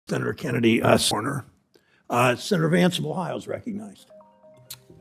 Senator Kennedy, corner. Senator Vance of Ohio is recognized.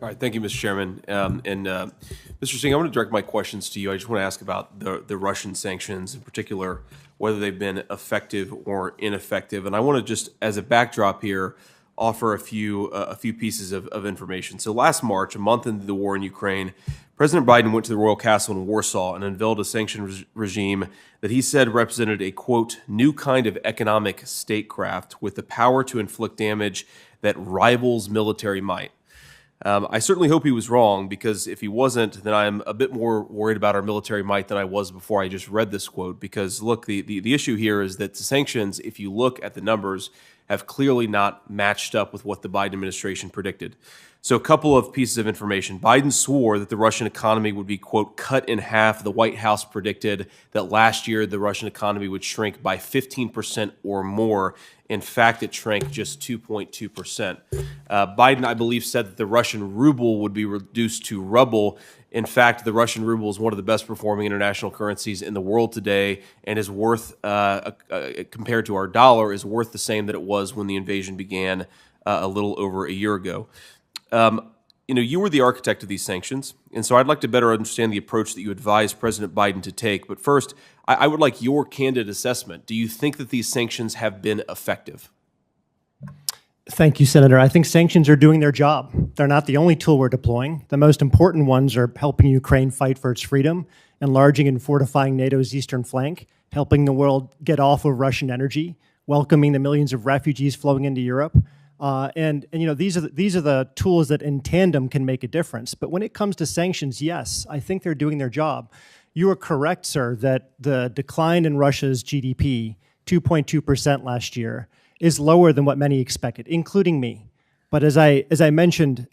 All right, thank you, Mr. Chairman. Mr. Singh, I want to direct my questions to you. I just want to ask about the Russian sanctions, in particular, whether they've been effective or ineffective. And I want to just, as a backdrop here, offer a few pieces of information. So last March, a month into the war in Ukraine, President Biden went to the Royal Castle in Warsaw and unveiled a sanction regime that he said represented a, quote, new kind of economic statecraft with the power to inflict damage that rivals military might. I certainly hope he was wrong, because if he wasn't, then I'm a bit more worried about our military might than I was before I just read this quote. Because look, the issue here is that the sanctions, if you look at the numbers, have clearly not matched up with what the Biden administration predicted. So a couple of pieces of information. Biden swore that the Russian economy would be, quote, cut in half. The White House predicted that last year the Russian economy would shrink by 15% or more. In fact, it shrank just 2.2%. Biden, I believe, said that the Russian ruble would be reduced to rubble. In fact, the Russian ruble is one of the best performing international currencies in the world today, and is worth, compared to our dollar, is worth the same that it was when the invasion began a little over a year ago. You were the architect of these sanctions, and so I'd like to better understand the approach that you advised President Biden to take. But first, I would like your candid assessment. Do you think that these sanctions have been effective? Thank you, Senator. I think sanctions are doing their job. They're not the only tool we're deploying. The most important ones are helping Ukraine fight for its freedom, enlarging and fortifying NATO's eastern flank, helping the world get off of Russian energy, welcoming the millions of refugees flowing into Europe. These are the tools that in tandem can make a difference. But when it comes to sanctions, yes, I think they're doing their job. You are correct, sir, that the decline in Russia's GDP, 2.2% last year, is lower than what many expected, including me. But as I mentioned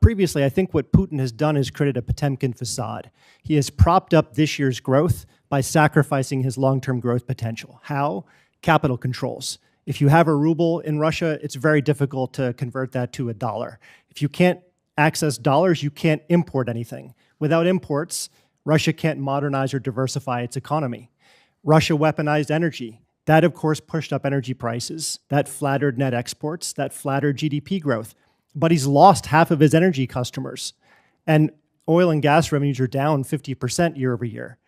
previously, I think what Putin has done is created a Potemkin facade. He has propped up this year's growth by sacrificing his long-term growth potential. How? Capital controls. If you have a ruble in Russia, it's very difficult to convert that to a dollar. If you can't access dollars, you can't import anything. Without imports, Russia can't modernize or diversify its economy. Russia weaponized energy. That, of course, pushed up energy prices. That flattered net exports. That flattered GDP growth. But he's lost half of his energy customers. And oil and gas revenues are down 50% year over year.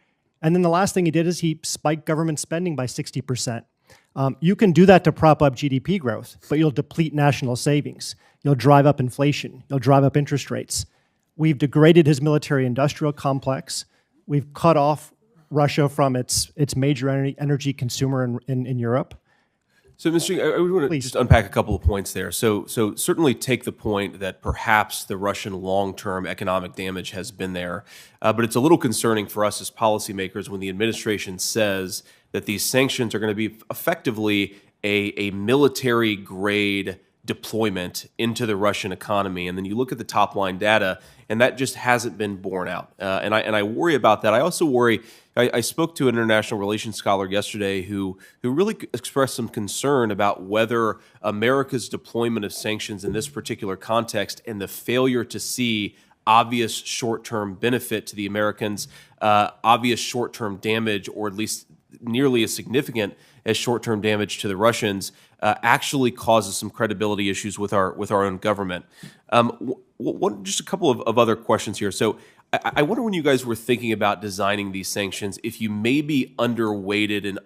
And then the last thing he did is he spiked government spending by 60%. You can do that to prop up GDP growth, but you'll deplete national savings. You'll drive up inflation. You'll drive up interest rates. We've degraded his military-industrial complex. We've cut off Russia from its major energy consumer in Europe. So, Mr. I want to just unpack a couple of points there. So certainly take the point that perhaps the Russian long-term economic damage has been there, but it's a little concerning for us as policymakers when the administration says that these sanctions are going to be effectively a military-grade deployment into the Russian economy. And then you look at the top-line data, and that just hasn't been borne out. And I worry about that. I also worry. I spoke to an international relations scholar yesterday who really expressed some concern about whether America's deployment of sanctions in this particular context and the failure to see obvious short-term benefit to the Americans, obvious short-term damage, or at least nearly as significant as short-term damage to the Russians, actually causes some credibility issues with our own government. Just a couple of other questions here. So I wonder, when you guys were thinking about designing these sanctions, if you maybe underweighted and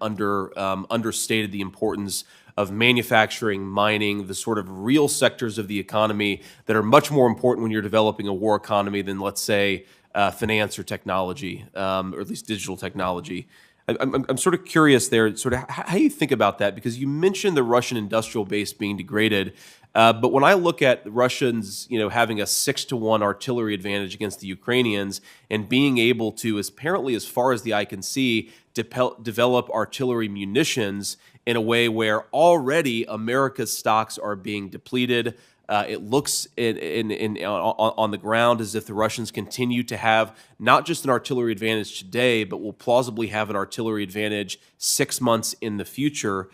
understated the importance of manufacturing, mining, the sort of real sectors of the economy that are much more important when you're developing a war economy than, let's say, finance or technology, or at least digital technology. I'm sort of curious there, sort of how you think about that, because you mentioned the Russian industrial base being degraded. But when I look at the Russians, having a 6-to-1 artillery advantage against the Ukrainians and being able to, apparently as far as the eye can see, develop artillery munitions in a way where already America's stocks are being depleted. It looks on the ground as if the Russians continue to have not just an artillery advantage today, but will plausibly have an artillery advantage 6 months in the future.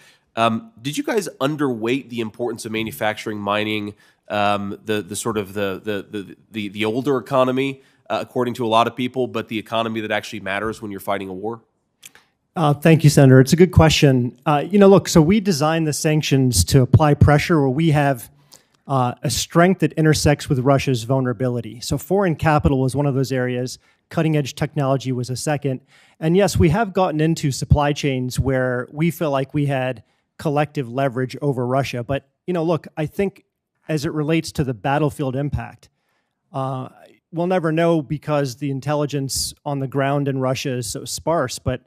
Did you guys underweight the importance of manufacturing, mining, the older economy, according to a lot of people, but the economy that actually matters when you're fighting a war? Thank you, Senator. It's a good question. Look, so we designed the sanctions to apply pressure where we have a strength that intersects with Russia's vulnerability. So foreign capital was one of those areas. Cutting edge technology was a second. And yes, we have gotten into supply chains where we feel like we had collective leverage over Russia. But, look, I think as it relates to the battlefield impact, we'll never know because the intelligence on the ground in Russia is so sparse. But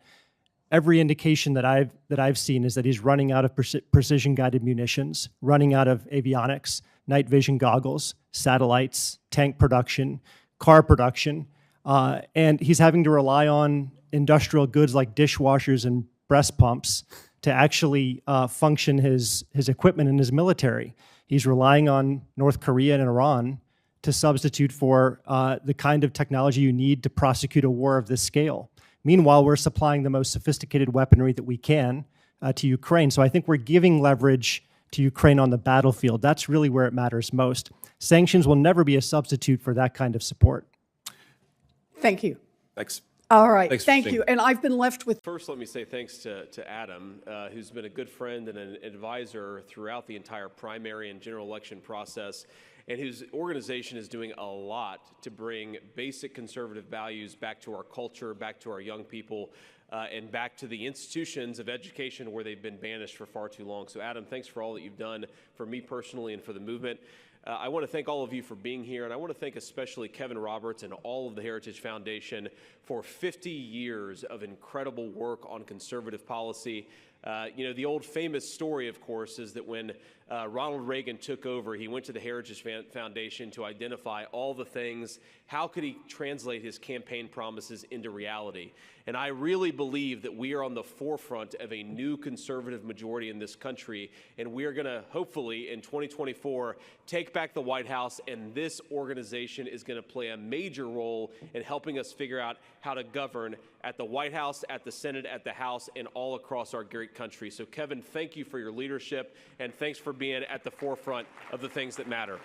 every indication that I've seen is that he's running out of precision-guided munitions, running out of avionics, night vision goggles, satellites, tank production, car production, and he's having to rely on industrial goods like dishwashers and breast pumps to actually function his equipment and his military. He's relying on North Korea and Iran to substitute for the kind of technology you need to prosecute a war of this scale. Meanwhile, we're supplying the most sophisticated weaponry that we can to Ukraine. So I think we're giving leverage to Ukraine on the battlefield. That's really where it matters most. Sanctions will never be a substitute for that kind of support. Thank you. Thanks. All right, Thanks thank you. And I've been left with... First, let me say thanks to Adam, who's been a good friend and an advisor throughout the entire primary and general election process, and whose organization is doing a lot to bring basic conservative values back to our culture, back to our young people, and back to the institutions of education where they've been banished for far too long. So, Adam, thanks for all that you've done for me personally and for the movement. I want to thank all of you for being here, and I want to thank especially Kevin Roberts and all of the Heritage Foundation for 50 years of incredible work on conservative policy. The old famous story, of course, is that when Ronald Reagan took over, he went to the Heritage Foundation to identify all the things. How could he translate his campaign promises into reality? And I really believe that we are on the forefront of a new conservative majority in this country, and we are going to, hopefully, in 2024, take back the White House, and this organization is going to play a major role in helping us figure out how to govern at the White House, at the Senate, at the House, and all across our great country. So, Kevin, thank you for your leadership, and thanks for being at the forefront of the things that matter.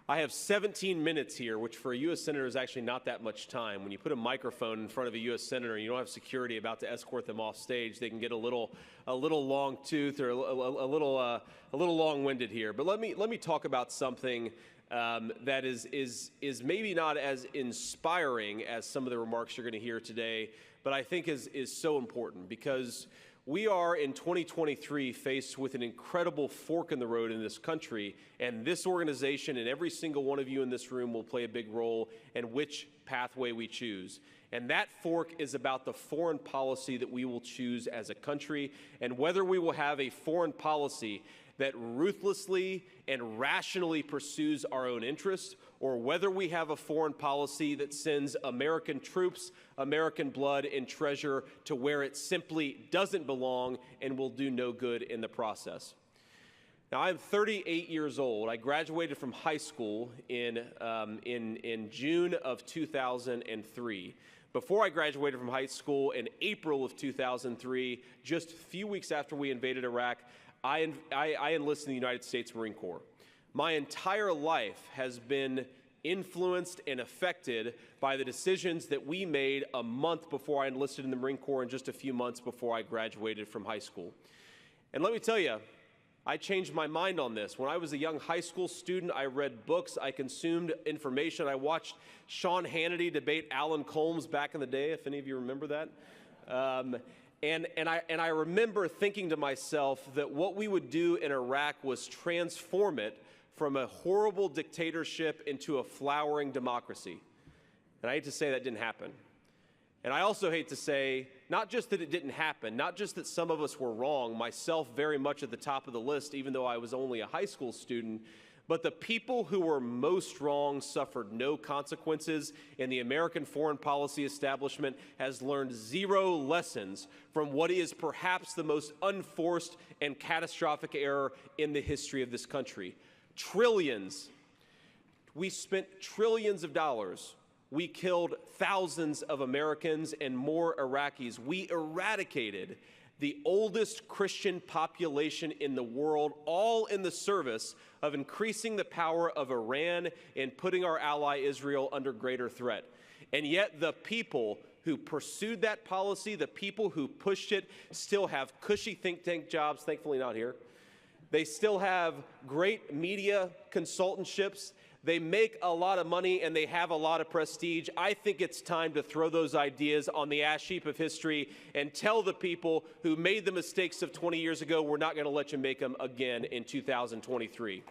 I have 17 minutes here, which for a U.S. Senator is actually not that much time. When you put a microphone in front of a U.S. Senator and you don't have security about to escort them off stage, they can get a little long tooth or a little long-winded here. But let me talk about something that is maybe not as inspiring as some of the remarks you're going to hear today, but I think is so important because we are in 2023 faced with an incredible fork in the road in this country, and this organization and every single one of you in this room will play a big role in which pathway we choose. And that fork is about the foreign policy that we will choose as a country, and whether we will have a foreign policy that ruthlessly and rationally pursues our own interests, or whether we have a foreign policy that sends American troops, American blood, and treasure to where it simply doesn't belong and will do no good in the process. Now, I'm 38 years old. I graduated from high school in June of 2003. Before I graduated from high school in April of 2003, just a few weeks after we invaded Iraq, I enlisted in the United States Marine Corps. My entire life has been influenced and affected by the decisions that we made a month before I enlisted in the Marine Corps and just a few months before I graduated from high school. And let me tell you, I changed my mind on this. When I was a young high school student, I read books, I consumed information, I watched Sean Hannity debate Alan Colmes back in the day, if any of you remember that. And I remember thinking to myself that what we would do in Iraq was transform it from a horrible dictatorship into a flowering democracy. And I hate to say that didn't happen. And I also hate to say, not just that it didn't happen, not just that some of us were wrong, myself very much at the top of the list, even though I was only a high school student, but the people who were most wrong suffered no consequences, and the American foreign policy establishment has learned zero lessons from what is perhaps the most unforced and catastrophic error in the history of this country. Trillions. We spent trillions of dollars. We killed thousands of Americans and more Iraqis. We eradicated the oldest Christian population in the world, all in the service of increasing the power of Iran and putting our ally Israel under greater threat. And yet the people who pursued that policy, the people who pushed it, still have cushy think tank jobs, thankfully not here. They still have great media consultantships. They make a lot of money and they have a lot of prestige. I think it's time to throw those ideas on the ash heap of history and tell the people who made the mistakes of 20 years ago, we're not going to let you make them again in 2023.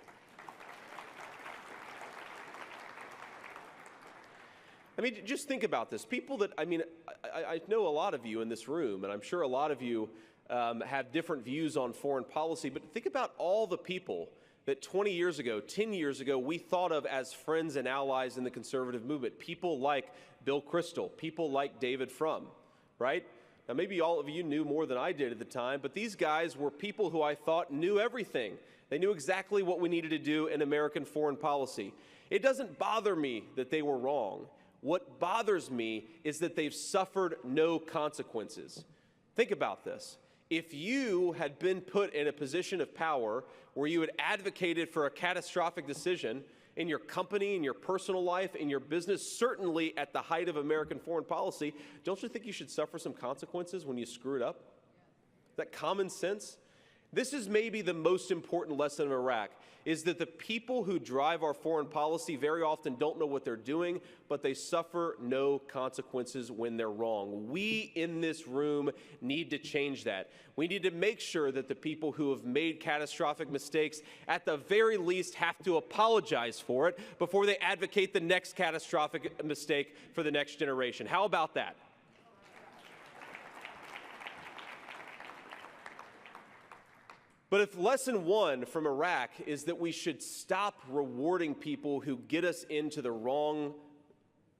I mean, just think about this. People that, I know a lot of you in this room, and I'm sure a lot of you have different views on foreign policy, but think about all the people that 20 years ago, 10 years ago, we thought of as friends and allies in the conservative movement. People like Bill Kristol, people like David Frum, right? Now, maybe all of you knew more than I did at the time, but these guys were people who I thought knew everything. They knew exactly what we needed to do in American foreign policy. It doesn't bother me that they were wrong. What bothers me is that they've suffered no consequences. Think about this. If you had been put in a position of power where you had advocated for a catastrophic decision in your company, in your personal life, in your business, certainly at the height of American foreign policy, don't you think you should suffer some consequences when you screw it up? Is that common sense? This is maybe the most important lesson of Iraq, is that the people who drive our foreign policy very often don't know what they're doing, but they suffer no consequences when they're wrong. We in this room need to change that. We need to make sure that the people who have made catastrophic mistakes at the very least have to apologize for it before they advocate the next catastrophic mistake for the next generation. How about that? But if lesson one from Iraq is that we should stop rewarding people who get us into the wrong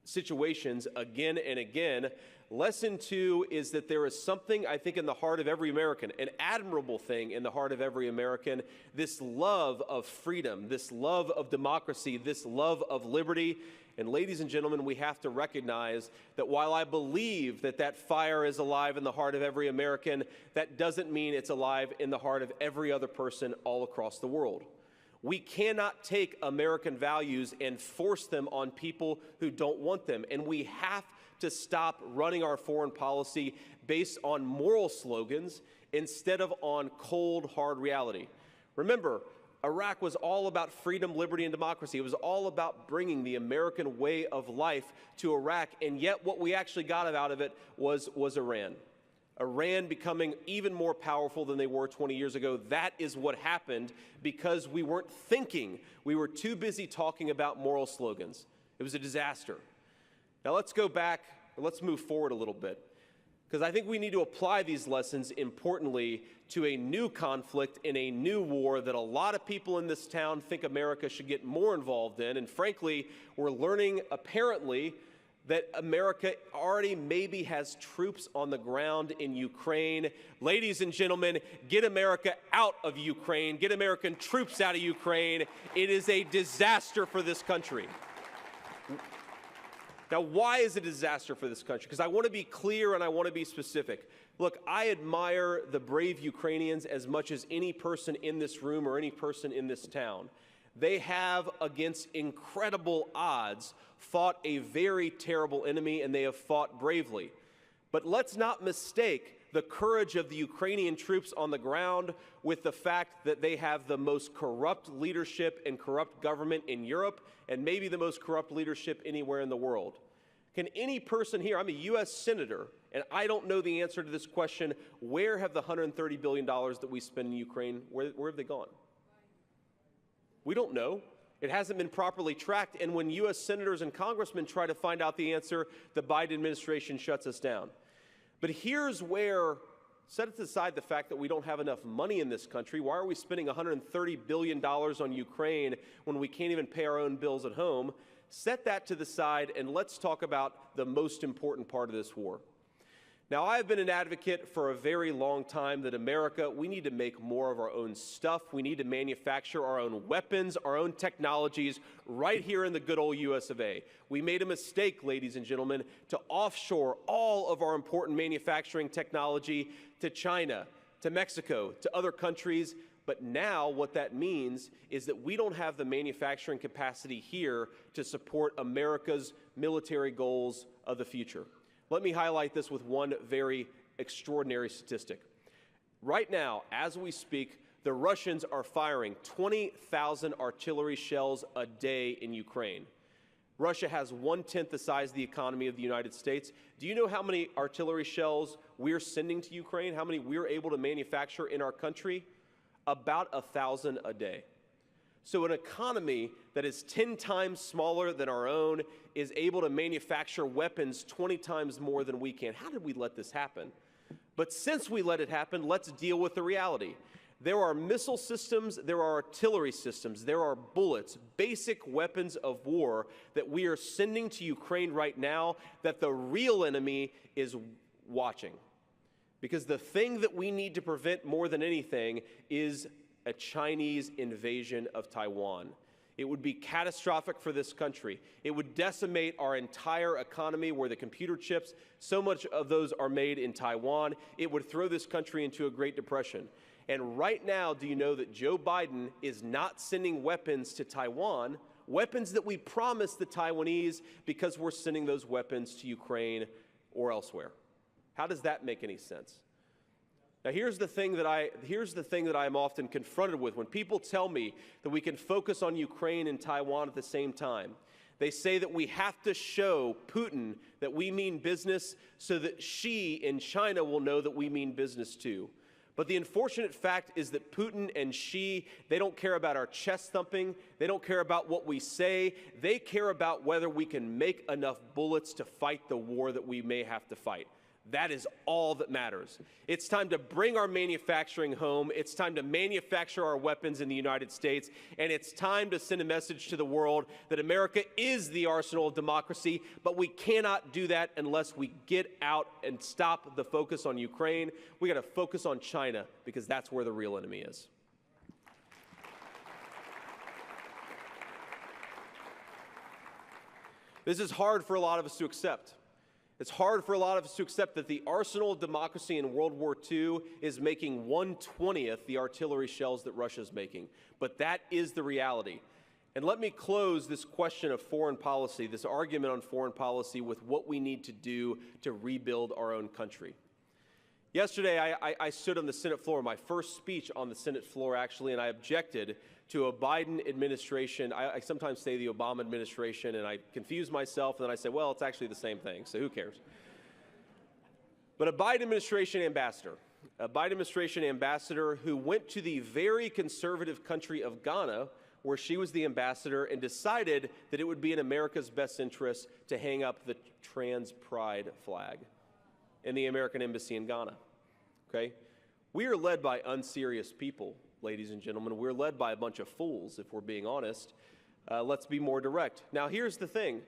situations again and again, lesson two is that there is something, I think, in the heart of every American, an admirable thing in the heart of every American, this love of freedom, this love of democracy, this love of liberty. And ladies and gentlemen, we have to recognize that while I believe that that fire is alive in the heart of every American, that doesn't mean it's alive in the heart of every other person all across the world. We cannot take American values and force them on people who don't want them. And we have to stop running our foreign policy based on moral slogans instead of on cold, hard reality. Remember, Iraq was all about freedom, liberty, and democracy. It was all about bringing the American way of life to Iraq. And yet what we actually got out of it was Iran. Iran becoming even more powerful than they were 20 years ago. That is what happened because we weren't thinking. We were too busy talking about moral slogans. It was a disaster. Now let's go back, or let's move forward a little bit, because I think we need to apply these lessons, importantly, to a new conflict in a new war that a lot of people in this town think America should get more involved in. And frankly, we're learning, apparently, that America already maybe has troops on the ground in Ukraine. Ladies and gentlemen, get America out of Ukraine. Get American troops out of Ukraine. It is a disaster for this country. Now, why is it a disaster for this country? Because I want to be clear and I want to be specific. Look, I admire the brave Ukrainians as much as any person in this room or any person in this town. They have, against incredible odds, fought a very terrible enemy, and they have fought bravely. But let's not mistake the courage of the Ukrainian troops on the ground with the fact that they have the most corrupt leadership and corrupt government in Europe, and maybe the most corrupt leadership anywhere in the world. Can any person here, I'm a U.S. Senator, and I don't know the answer to this question, where have the $130 billion that we spend in Ukraine, where have they gone? We don't know. It hasn't been properly tracked. And when U.S. senators and congressmen try to find out the answer, the Biden administration shuts us down. But here's where, set aside the fact that we don't have enough money in this country. Why are we spending $130 billion on Ukraine when we can't even pay our own bills at home? Set that to the side and let's talk about the most important part of this war. Now, I've been an advocate for a very long time that America, we need to make more of our own stuff. We need to manufacture our own weapons, our own technologies right here in the good old US of A. We made a mistake, ladies and gentlemen, to offshore all of our important manufacturing technology to China, to Mexico, to other countries. But now what that means is that we don't have the manufacturing capacity here to support America's military goals of the future. Let me highlight this with one very extraordinary statistic. Right now, as we speak, the Russians are firing 20,000 artillery shells a day in Ukraine. Russia has 1/10 the size of the economy of the United States. Do you know how many artillery shells we're sending to Ukraine? How many we're able to manufacture in our country? About 1,000 a day. So an economy that is 10 times smaller than our own is able to manufacture weapons 20 times more than we can. How did we let this happen? But since we let it happen, let's deal with the reality. There are missile systems, there are artillery systems, there are bullets, basic weapons of war that we are sending to Ukraine right now that the real enemy is watching. Because the thing that we need to prevent more than anything is a Chinese invasion of Taiwan. It would be catastrophic for this country. It would decimate our entire economy where the computer chips, so much of those are made in Taiwan. It would throw this country into a Great Depression. And right now, do you know that Joe Biden is not sending weapons to Taiwan, weapons that we promised the Taiwanese, because we're sending those weapons to Ukraine or elsewhere? How does that make any sense? Now, here's the thing that I am often confronted with when people tell me that we can focus on Ukraine and Taiwan at the same time. They say that we have to show Putin that we mean business so that Xi in China will know that we mean business too. But the unfortunate fact is that Putin and Xi, they don't care about our chest thumping. They don't care about what we say. They care about whether we can make enough bullets to fight the war that we may have to fight. That is all that matters. It's time to bring our manufacturing home. It's time to manufacture our weapons in the United States. And it's time to send a message to the world that America is the arsenal of democracy. But we cannot do that unless we get out and stop the focus on Ukraine. We got to focus on China, because that's where the real enemy is. This is hard for a lot of us to accept. It's hard for a lot of us to accept that the arsenal of democracy in World War II is making 1/20th the artillery shells that Russia's making. But that is the reality. And let me close this question of foreign policy, this argument on foreign policy, with what we need to do to rebuild our own country. Yesterday, I stood on the Senate floor, my first speech on the Senate floor, actually, and I objected to a Biden administration. I sometimes say the Obama administration, and I confuse myself, and then I say, well, it's actually the same thing, so who cares? But a Biden administration ambassador who went to the very conservative country of Ghana, where she was the ambassador, and decided that it would be in America's best interest to hang up the trans pride flag in the American embassy in Ghana. Okay? We are led by unserious people, ladies and gentlemen. We're led by a bunch of fools, if we're being honest. Let's be more direct. Now, here's the thing.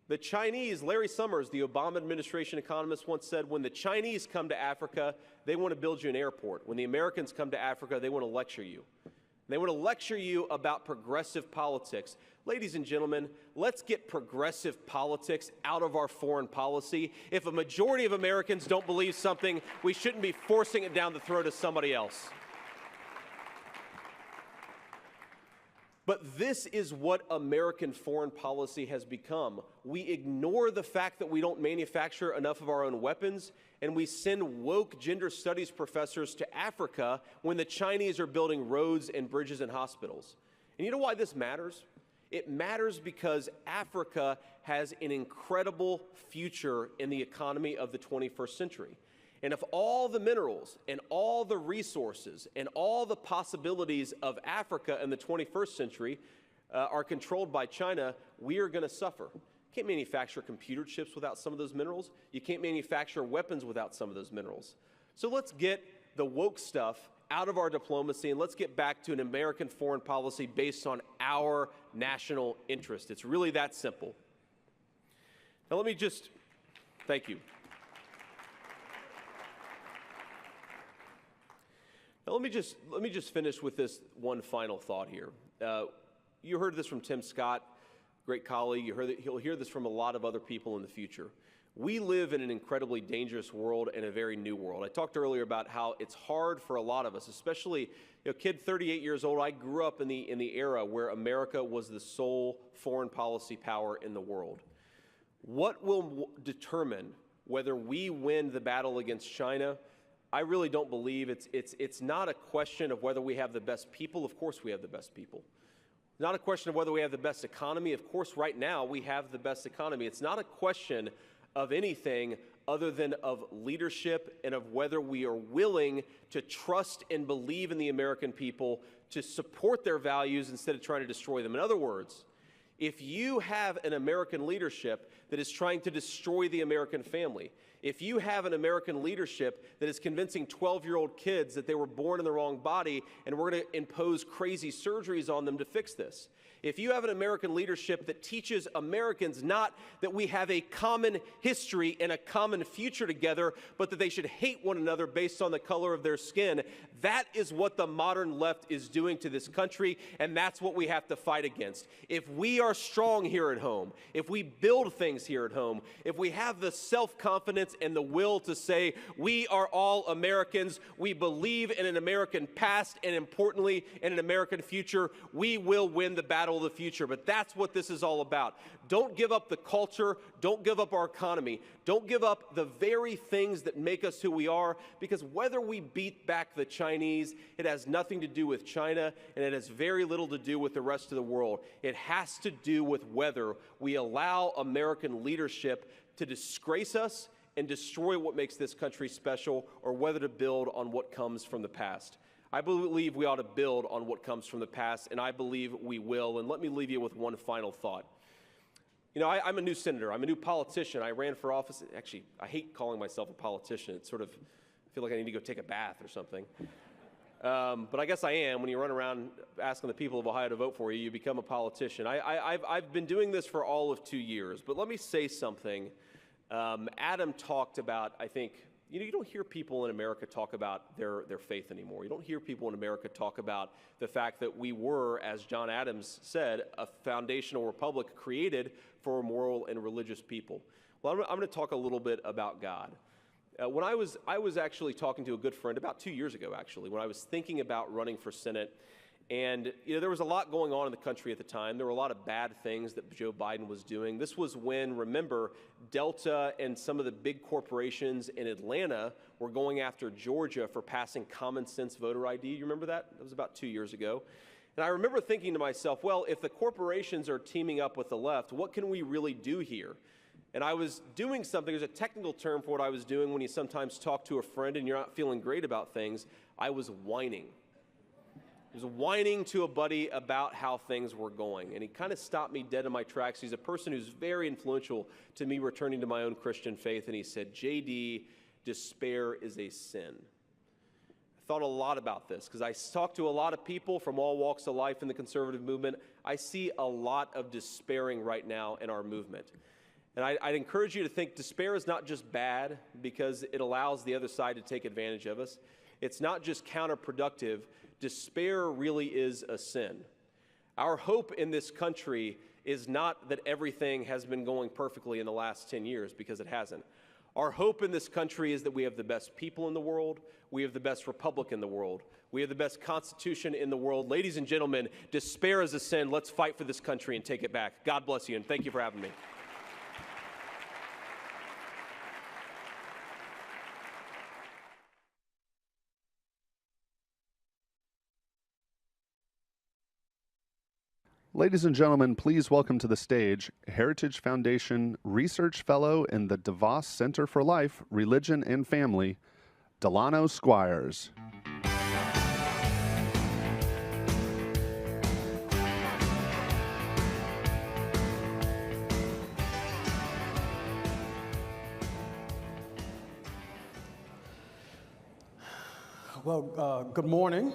The Chinese, Larry Summers, the Obama administration economist, once said, when the Chinese come to Africa, they want to build you an airport. When the Americans come to Africa, they want to lecture you. They want to lecture you about progressive politics. Ladies and gentlemen, let's get progressive politics out of our foreign policy. If a majority of Americans don't believe something, we shouldn't be forcing it down the throat of somebody else. But this is what American foreign policy has become. We ignore the fact that we don't manufacture enough of our own weapons, and we send woke gender studies professors to Africa when the Chinese are building roads and bridges and hospitals. And you know why this matters? It matters because Africa has an incredible future in the economy of the 21st century. And if all the minerals and all the resources and all the possibilities of Africa in the 21st century are controlled by China, we are going to suffer. You can't manufacture computer chips without some of those minerals. You can't manufacture weapons without some of those minerals. So let's get the woke stuff out of our diplomacy, and let's get back to an American foreign policy based on our national interest. It's really that simple. Now let me just, thank you. Now, let me just finish with this one final thought here. You heard this from Tim Scott, great colleague. He'll hear this from a lot of other people in the future. We live in an incredibly dangerous world and a very new world. I talked earlier about how it's hard for a lot of us, especially kid 38 years old. I grew up in the era where America was the sole foreign policy power in the world. What will determine whether we win the battle against China? I really don't believe it's not a question of whether we have the best people. Of course we have the best people. It's not a question of whether we have the best economy. Of course, right now we have the best economy. It's not a question of anything other than of leadership and of whether we are willing to trust and believe in the American people, to support their values instead of trying to destroy them. In other words, if you have an American leadership that is trying to destroy the American family, if you have an American leadership that is convincing 12-year-old kids that they were born in the wrong body and we're going to impose crazy surgeries on them to fix this, if you have an American leadership that teaches Americans not that we have a common history and a common future together, but that they should hate one another based on the color of their skin, that is what the modern left is doing to this country, and that's what we have to fight against. If we are strong here at home, if we build things here at home, if we have the self-confidence and the will to say we are all Americans, we believe in an American past, and importantly, in an American future, we will win the battle of the future. But that's what this is all about. Don't give up the culture. Don't give up our economy. Don't give up the very things that make us who we are, because whether we beat back the Chinese, it has nothing to do with China, and it has very little to do with the rest of the world. It has to do with whether we allow American leadership to disgrace us and destroy what makes this country special, or whether to build on what comes from the past. I believe we ought to build on what comes from the past, and I believe we will. And let me leave you with one final thought. You know, I'm a new senator. I'm a new politician. I ran for office. Actually, I hate calling myself a politician. It's sort of, I feel like I need to go take a bath or something. But I guess I am. When you run around asking the people of Ohio to vote for you, you become a politician. I've been doing this for all of 2 years. But let me say something. Adam talked about, I think, you don't hear people in America talk about their faith anymore. You don't hear people in America talk about the fact that we were, as John Adams said, a foundational republic created for moral and religious people. Well, I'm going to talk a little bit about God. When I was actually talking to a good friend about 2 years ago, actually, when I was thinking about running for Senate. And there was a lot going on in the country at the time. There were a lot of bad things that Joe Biden was doing. This was when, remember, Delta and some of the big corporations in Atlanta were going after Georgia for passing common sense voter ID. You remember that? That was about 2 years ago. And I remember thinking to myself, well, if the corporations are teaming up with the left, what can we really do here? And I was doing something, there's a technical term for what I was doing when you sometimes talk to a friend and you're not feeling great about things. I was whining. I was whining to a buddy about how things were going, and he kind of stopped me dead in my tracks. He's a person who's very influential to me returning to my own Christian faith, and he said, JD, despair is a sin. I thought a lot about this because I talked to a lot of people from all walks of life in the conservative movement. I see a lot of despairing right now in our movement. And I'd encourage you to think despair is not just bad because it allows the other side to take advantage of us. It's not just counterproductive. Despair really is a sin. Our hope in this country is not that everything has been going perfectly in the last 10 years, because it hasn't. Our hope in this country is that we have the best people in the world, we have the best republic in the world, we have the best constitution in the world. Ladies and gentlemen, despair is a sin. Let's fight for this country and take it back. God bless you, and thank you for having me. Ladies and gentlemen, please welcome to the stage Heritage Foundation Research Fellow in the DeVos Center for Life, Religion and Family, Delano Squires. Well, good morning.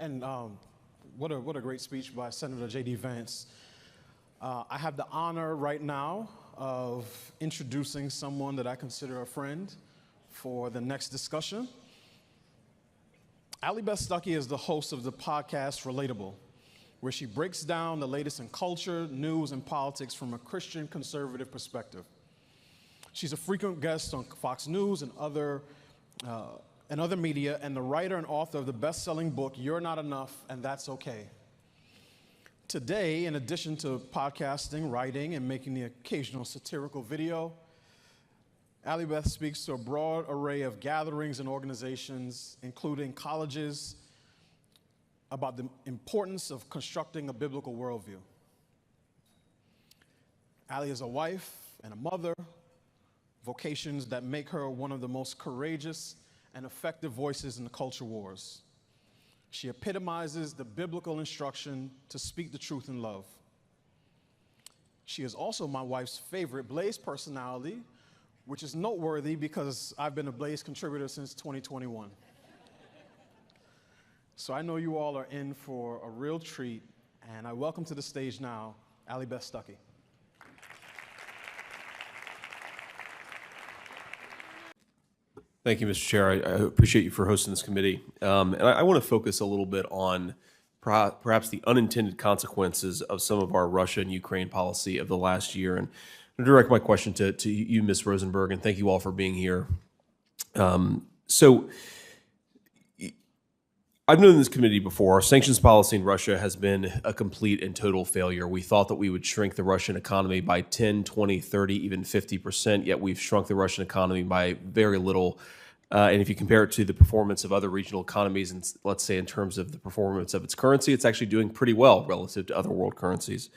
And what a great speech by Senator J.D. Vance. I have the honor right now of introducing someone that I consider a friend for the next discussion. Allie Beth Stuckey is the host of the podcast Relatable. where she breaks down the latest in culture, news, and politics from a Christian conservative perspective. She's a frequent guest on Fox News and other media, and the writer and author of the best-selling book, You're Not Enough, and That's Okay. Today, in addition to podcasting, writing, and making the occasional satirical video, Allie Beth speaks to a broad array of gatherings and organizations, including colleges, about the importance of constructing a biblical worldview. Allie is a wife and a mother, vocations that make her one of the most courageous and effective voices in the culture wars. She epitomizes the biblical instruction to speak the truth in love. She is also my wife's favorite Blaze personality, which is noteworthy because I've been a Blaze contributor since 2021. So I know you all are in for a real treat, and I welcome to the stage now Allie Beth Stuckey. Thank you, Mr. Chair. I appreciate you for hosting this committee. And I want to focus a little bit on perhaps the unintended consequences of some of our Russia and Ukraine policy of the last year. And I'm going to direct my question to you, Ms. Rosenberg, and thank you all for being here. So I've known this committee before. Our sanctions policy in Russia has been a complete and total failure. We thought that we would shrink the Russian economy by 10, 20, 30, even 50%, yet we've shrunk the Russian economy by very little. And if you compare it to the performance of other regional economies, and let's say in terms of the performance of its currency, it's actually doing pretty well relative to other world currencies.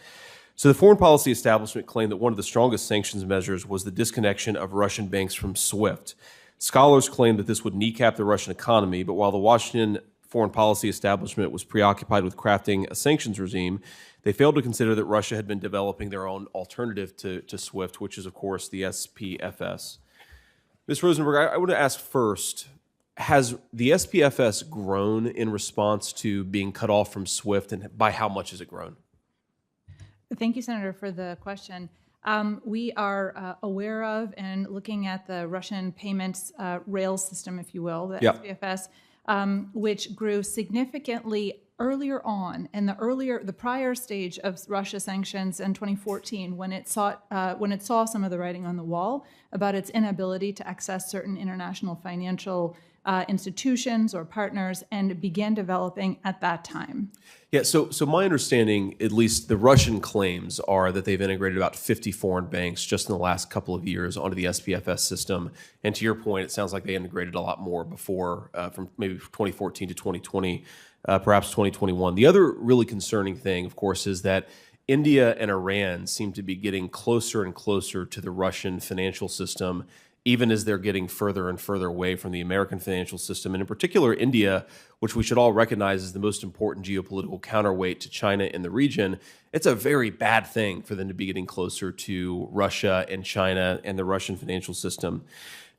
So the foreign policy establishment claimed that one of the strongest sanctions measures was the disconnection of Russian banks from SWIFT. Scholars claim that this would kneecap the Russian economy, but while the Washington foreign policy establishment was preoccupied with crafting a sanctions regime, they failed to consider that Russia had been developing their own alternative to SWIFT, which is, of course, the SPFS. Ms. Rosenberg, I want to ask first, has the SPFS grown in response to being cut off from SWIFT, and by how much has it grown? Thank you, Senator, for the question. We are aware of and looking at the Russian payments rail system, if you will, the SPFS, which grew significantly earlier on in the prior stage of Russia sanctions in 2014, when it saw some of the writing on the wall about its inability to access certain international financial institutions or partners, and began developing at that time. Yeah, so my understanding, at least the Russian claims, are that they've integrated about 50 foreign banks just in the last couple of years onto the SPFS system. And to your point, it sounds like they integrated a lot more before, from maybe 2014 to 2020, perhaps 2021. The other really concerning thing, of course, is that India and Iran seem to be getting closer and closer to the Russian financial system, even as they're getting further and further away from the American financial system. And in particular, India, which we should all recognize is the most important geopolitical counterweight to China in the region. It's a very bad thing for them to be getting closer to Russia and China and the Russian financial system.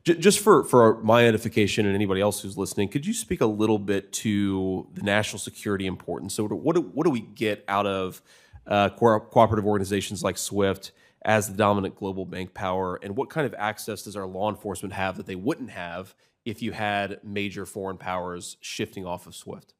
Just for my edification and anybody else who's listening, could you speak a little bit to the national security importance? So what do we get out of cooperative organizations like SWIFT as the dominant global bank power, and what kind of access does our law enforcement have that they wouldn't have if you had major foreign powers shifting off of SWIFT?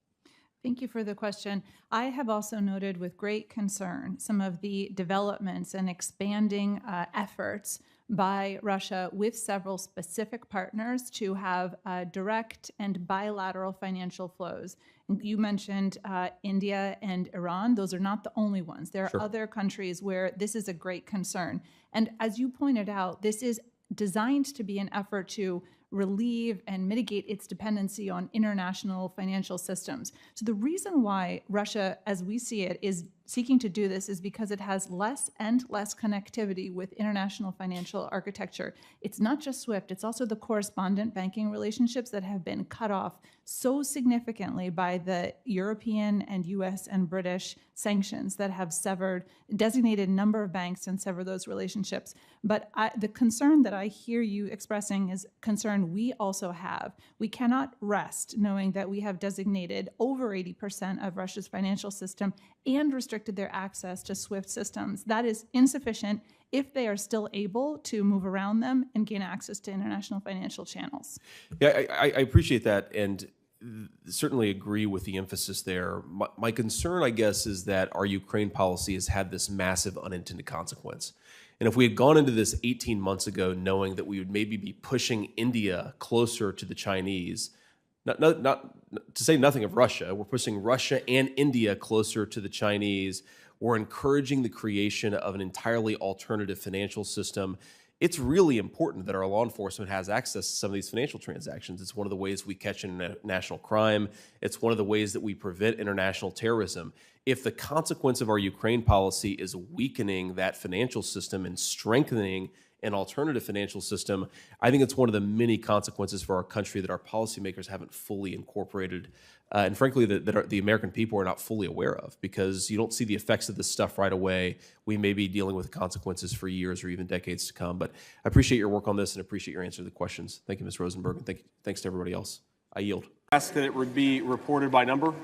Thank you for the question. I have also noted with great concern some of the developments and expanding efforts by Russia with several specific partners to have direct and bilateral financial flows. You mentioned India and Iran. Those are not the only ones. There are other countries where this is a great concern. And as you pointed out, this is designed to be an effort to relieve and mitigate its dependency on international financial systems. So the reason why Russia, as we see it, is seeking to do this is because it has less and less connectivity with international financial architecture. It's not just SWIFT, it's also the correspondent banking relationships that have been cut off so significantly by the European and US and British sanctions that have designated a number of banks and severed those relationships. But the concern that I hear you expressing is concern we also have. We cannot rest knowing that we have designated over 80% of Russia's financial system and restricted their access to SWIFT systems. That is insufficient if they are still able to move around them and gain access to international financial channels. Yeah, I appreciate that. And certainly agree with the emphasis there. My concern, I guess, is that our Ukraine policy has had this massive unintended consequence. And if we had gone into this 18 months ago knowing that we would maybe be pushing India closer to the Chinese, not to say nothing of Russia, we're pushing Russia and India closer to the Chinese, we're encouraging the creation of an entirely alternative financial system. It's really important that our law enforcement has access to some of these financial transactions. It's one of the ways we catch international crime. It's one of the ways that we prevent international terrorism. If the consequence of our Ukraine policy is weakening that financial system and strengthening an alternative financial system, I think it's one of the many consequences for our country that our policymakers haven't fully incorporated, and frankly, that the American people are not fully aware of, because you don't see the effects of this stuff right away. We may be dealing with the consequences for years or even decades to come. But I appreciate your work on this and appreciate your answer to the questions. Thank you, Ms. Rosenberg, and thanks to everybody else. I yield. Ask that it would be reported by number.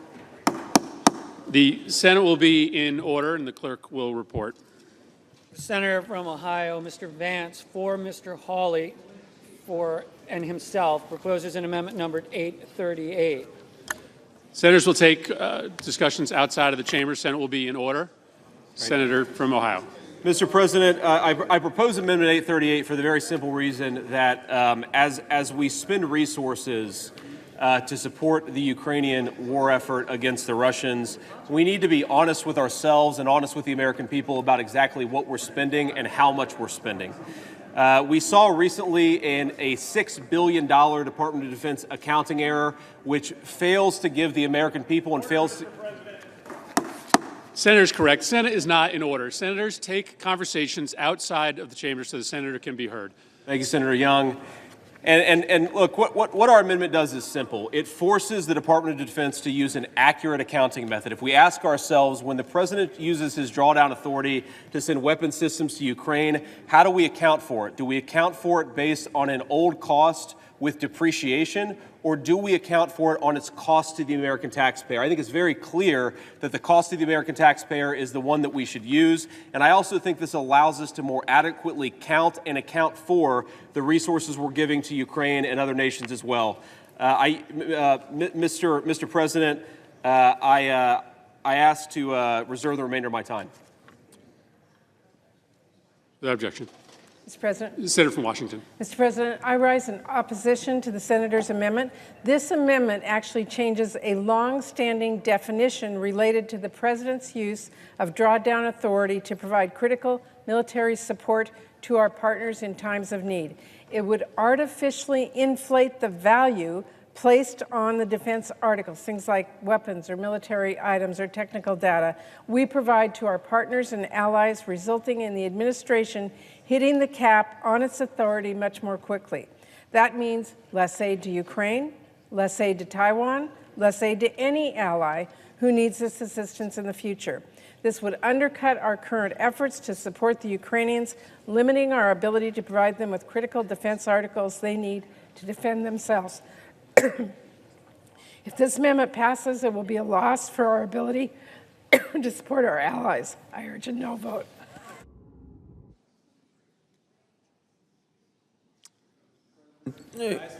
The Senate will be in order, and the clerk will report. The Senator from Ohio, Mr. Vance, for Mr. Hawley, and himself, proposes an amendment numbered 838. Senators will take discussions outside of the chamber. Senate will be in order. Senator from Ohio. Mr. President, I propose Amendment 838 for the very simple reason that as we spend resources to support the Ukrainian war effort against the Russians, we need to be honest with ourselves and honest with the American people about exactly what we're spending and how much we're spending. We saw recently in a $6 billion Department of Defense accounting error, which fails to give the American people and fails to... Senator's correct. Senate is not in order. Senators, take conversations outside of the chamber so the senator can be heard. Thank you, Senator Young. And look, what our amendment does is simple. It forces the Department of Defense to use an accurate accounting method. If we ask ourselves, when the president uses his drawdown authority to send weapon systems to Ukraine, how do we account for it? Do we account for it based on an old cost with depreciation, or do we account for it on its cost to the American taxpayer? I think it's very clear that the cost to the American taxpayer is the one that we should use, and I also think this allows us to more adequately count and account for the resources we're giving to Ukraine and other nations as well. Mr. President, I ask to reserve the remainder of my time. Without objection. Mr. President. The Senator from Washington. Mr. President, I rise in opposition to the Senator's amendment. This amendment actually changes a long-standing definition related to the President's use of drawdown authority to provide critical military support to our partners in times of need. It would artificially inflate the value placed on the defense articles, things like weapons or military items or technical data we provide to our partners and allies, resulting in the administration hitting the cap on its authority much more quickly. That means less aid to Ukraine, less aid to Taiwan, less aid to any ally who needs this assistance in the future. This would undercut our current efforts to support the Ukrainians, limiting our ability to provide them with critical defense articles they need to defend themselves. If this amendment passes, it will be a loss for our ability to support our allies. I urge a no vote. Mr.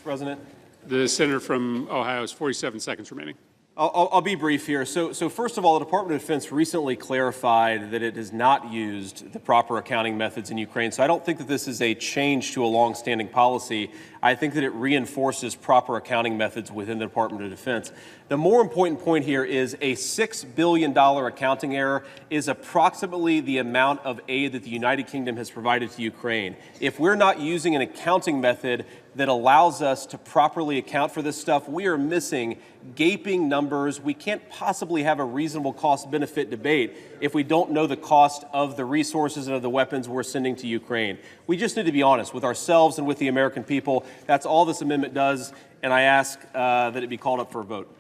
President. The Senator from Ohio has 47 seconds remaining. I'll be brief here. So first of all, the Department of Defense recently clarified that it has not used the proper accounting methods in Ukraine. So I don't think that this is a change to a longstanding policy. I think that it reinforces proper accounting methods within the Department of Defense. The more important point here is a $6 billion accounting error is approximately the amount of aid that the United Kingdom has provided to Ukraine. If we're not using an accounting method that allows us to properly account for this stuff, we are missing gaping numbers. We can't possibly have a reasonable cost-benefit debate if we don't know the cost of the resources and of the weapons we're sending to Ukraine. We just need to be honest with ourselves and with the American people. That's all this amendment does, and I ask that it be called up for a vote.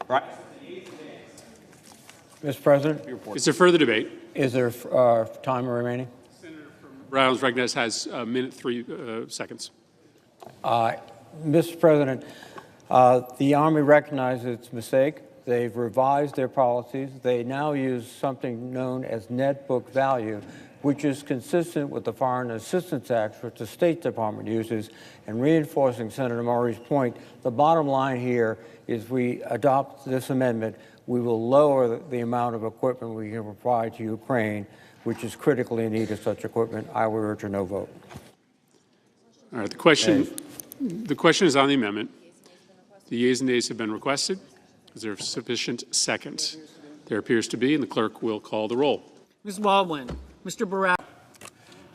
Right? Mr. President, is there further debate? Is there time remaining? Senator from Rounds Regness has a minute 3 seconds. Mr. President, the Army recognizes its mistake. They've revised their policies. They now use something known as net book value which is consistent with the Foreign Assistance Act, which the State Department uses. And reinforcing Senator Murray's point, the bottom line here is we adopt this amendment, we will lower the amount of equipment we can provide to Ukraine, which is critically in need of such equipment. I would urge a no vote. All right, the question is on the amendment. The yeas and nays have been requested. Is there sufficient second? There appears to be, and the clerk will call the roll. Ms. Baldwin, Mr. Barack.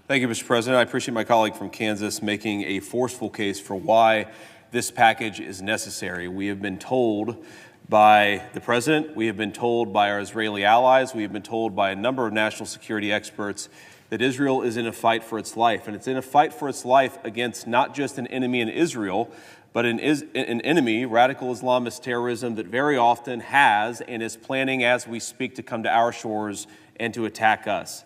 Thank you, Mr. President. I appreciate my colleague from Kansas making a forceful case for why this package is necessary. We have been told by the President, we have been told by our Israeli allies, we have been told by a number of national security experts that Israel is in a fight for its life. And it's in a fight for its life against not just an enemy in Israel, but an enemy, radical Islamist terrorism, that very often has and is planning as we speak to come to our shores and to attack us.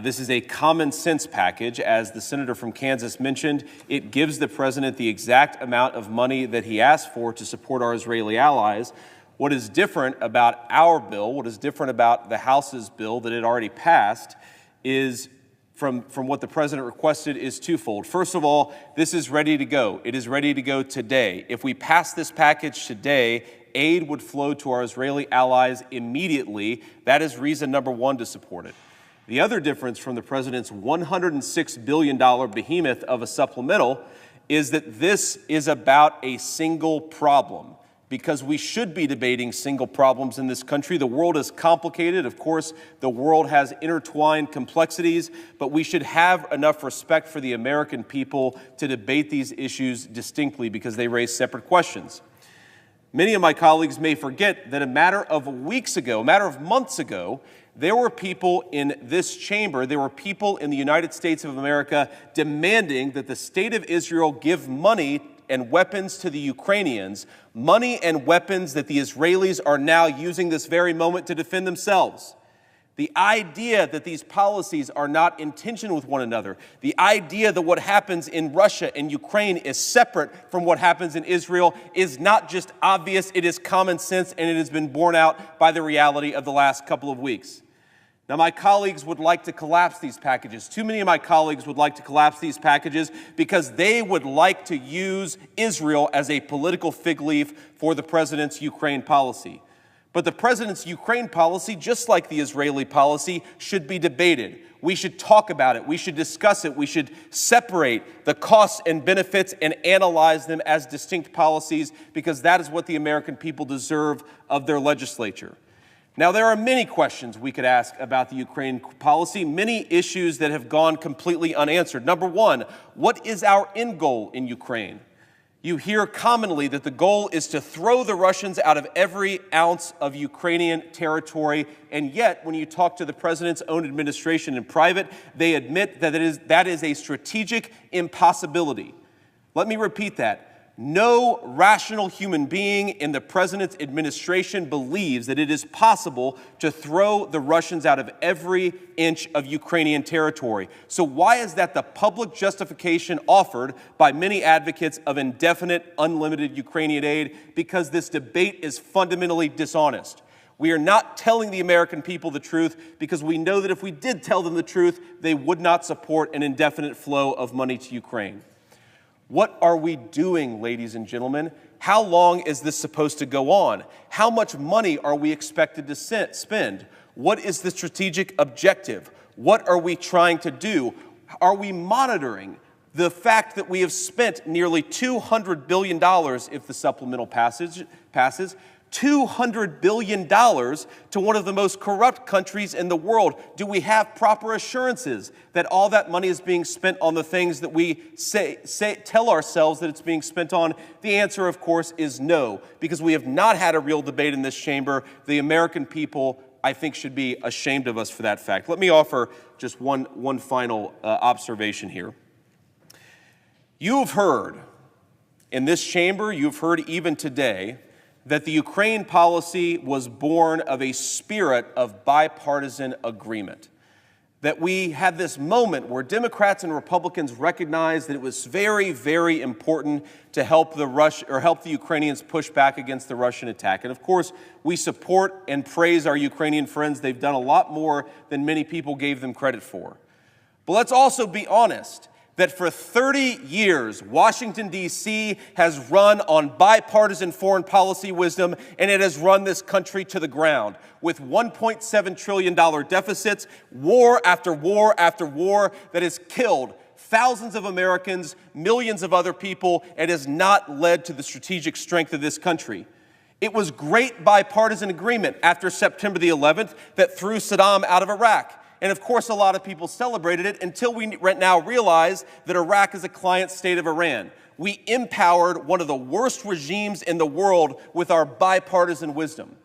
This is a common sense package. As the senator from Kansas mentioned, it gives the president the exact amount of money that he asked for to support our Israeli allies. What is different about our bill, what is different about the House's bill that it already passed, is from what the president requested is twofold. First of all, this is ready to go. It is ready to go today. If we pass this package today, aid would flow to our Israeli allies immediately. That is reason number one to support it. The other difference from the president's $106 billion behemoth of a supplemental is that this is about a single problem, because we should be debating single problems in this country. The world is complicated. Of course, the world has intertwined complexities, but we should have enough respect for the American people to debate these issues distinctly because they raise separate questions. Many of my colleagues may forget that a matter of weeks ago, a matter of months ago, there were people in this chamber, there were people in the United States of America demanding that the state of Israel give money and weapons to the Ukrainians, money and weapons that the Israelis are now using this very moment to defend themselves. The idea that these policies are not in tension with one another, the idea that what happens in Russia and Ukraine is separate from what happens in Israel is not just obvious, it is common sense, and it has been borne out by the reality of the last couple of weeks. Now, my colleagues would like to collapse these packages. Too many of my colleagues would like to collapse these packages because they would like to use Israel as a political fig leaf for the president's Ukraine policy. But the president's Ukraine policy, just like the Israeli policy, should be debated. We should talk about it. We should discuss it. We should separate the costs and benefits and analyze them as distinct policies, because that is what the American people deserve of their legislature. Now, there are many questions we could ask about the Ukraine policy, many issues that have gone completely unanswered. Number one, what is our end goal in Ukraine? You hear commonly that the goal is to throw the Russians out of every ounce of Ukrainian territory, and yet when you talk to the president's own administration in private, they admit that that is a strategic impossibility. Let me repeat that. No rational human being in the president's administration believes that it is possible to throw the Russians out of every inch of Ukrainian territory. So why is that the public justification offered by many advocates of indefinite, unlimited Ukrainian aid? Because this debate is fundamentally dishonest. We are not telling the American people the truth because we know that if we did tell them the truth, they would not support an indefinite flow of money to Ukraine. What are we doing, ladies and gentlemen? How long is this supposed to go on? How much money are we expected to spend? What is the strategic objective? What are we trying to do? Are we monitoring the fact that we have spent nearly $200 billion if the supplemental passes, $200 billion to one of the most corrupt countries in the world? Do we have proper assurances that all that money is being spent on the things that we tell ourselves that it's being spent on? The answer, of course, is no, because we have not had a real debate in this chamber. The American people, I think, should be ashamed of us for that fact. Let me offer just one final observation here. You have heard in this chamber, you've heard even today, that the Ukraine policy was born of a spirit of bipartisan agreement. That we had this moment where Democrats and Republicans recognized that it was very, very important to help the Ukrainians push back against the Russian attack. And of course, we support and praise our Ukrainian friends. They've done a lot more than many people gave them credit for. But let's also be honest that for 30 years, Washington, D.C. has run on bipartisan foreign policy wisdom, and it has run this country to the ground with $1.7 trillion deficits, war after war after war that has killed thousands of Americans, millions of other people, and has not led to the strategic strength of this country. It was great bipartisan agreement after September the 11th that threw Saddam out of Iraq. And of course, a lot of people celebrated it until we now realize that Iraq is a client state of Iran. We empowered one of the worst regimes in the world with our bipartisan wisdom.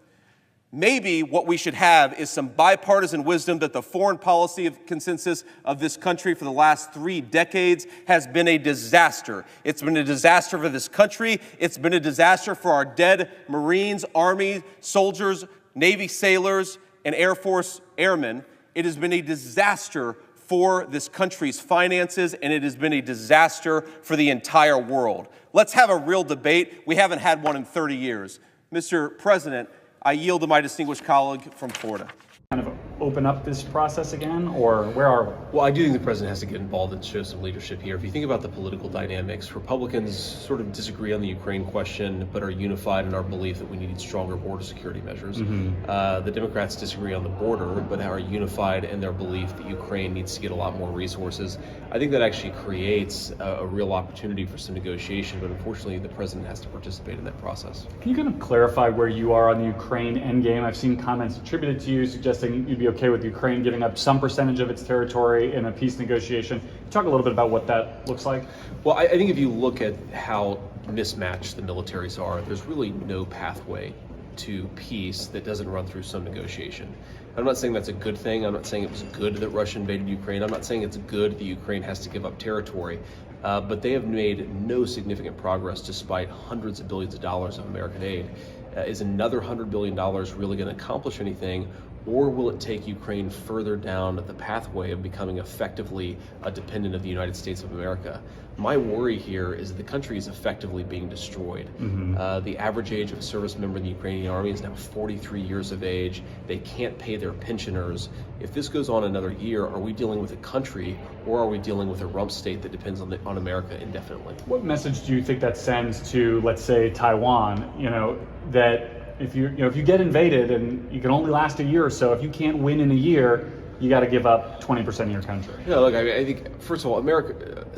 Maybe what we should have is some bipartisan wisdom that the foreign policy consensus of this country for the last 3 decades has been a disaster. It's been a disaster for this country. It's been a disaster for our dead Marines, Army, soldiers, Navy sailors, and Air Force airmen. It has been a disaster for this country's finances, and it has been a disaster for the entire world. Let's have a real debate. We haven't had one in 30 years. Mr. President, I yield to my distinguished colleague from Florida. Kind of open up this process again, or where are we? Well, I do think the president has to get involved and show some leadership here. If you think about the political dynamics, Republicans sort of disagree on the Ukraine question, but are unified in our belief that we need stronger border security measures. The Democrats disagree on the border, but are unified in their belief that Ukraine needs to get a lot more resources. I think that actually creates a real opportunity for some negotiation, but unfortunately the president has to participate in that process. Can you kind of clarify where you are on the Ukraine endgame? I've seen comments attributed to you suggesting you'd be okay with Ukraine giving up some percentage of its territory in a peace negotiation. Can you talk a little bit about what that looks like? Well, I think if you look at how mismatched the militaries are, there's really no pathway to peace that doesn't run through some negotiation. I'm not saying that's a good thing. I'm not saying it was good that Russia invaded Ukraine. I'm not saying it's good that Ukraine has to give up territory. But they have made no significant progress despite hundreds of billions of dollars of American aid. Is another $100 billion really going to accomplish anything? Or will it take Ukraine further down the pathway of becoming effectively a dependent of the United States of America? My worry here is that the country is effectively being destroyed. The average age of a service member in the Ukrainian army is now 43 years of age. They can't pay their pensioners. If this goes on another year, are we dealing with a country, or are we dealing with a rump state that depends on America indefinitely? What message do you think that sends to, let's say, Taiwan? That if you get invaded and you can only last a year or so, if you can't win in a year, you got to give up 20% of your country. No, look, I think, first of all,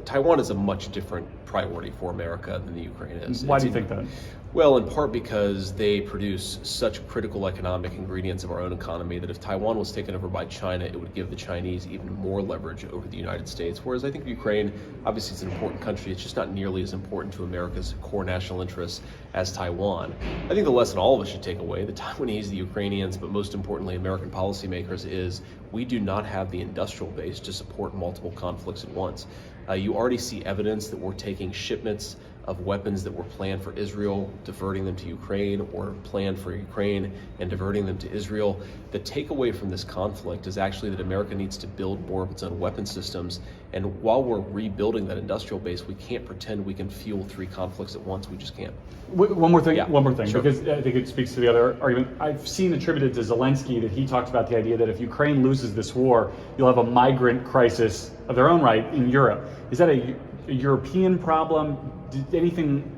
Taiwan is a much different priority for America than the Ukraine is. Why do you think that? Well, in part because they produce such critical economic ingredients of our own economy that if Taiwan was taken over by China, it would give the Chinese even more leverage over the United States. Whereas I think Ukraine, obviously it's an important country, it's just not nearly as important to America's core national interests as Taiwan. I think the lesson all of us should take away, the Taiwanese, the Ukrainians, but most importantly American policymakers, is we do not have the industrial base to support multiple conflicts at once. You already see evidence that we're taking shipments of weapons that were planned for Israel, diverting them to Ukraine, or planned for Ukraine and diverting them to Israel. The takeaway from this conflict is actually that America needs to build more of its own weapon systems. And while we're rebuilding that industrial base, we can't pretend we can fuel 3 conflicts at once. We just can't. One more thing, Sure. because I think it speaks to the other argument. I've seen attributed to Zelensky that he talked about the idea that if Ukraine loses this war, you'll have a migrant crisis of their own right in Europe. Is that a European problem? Did anything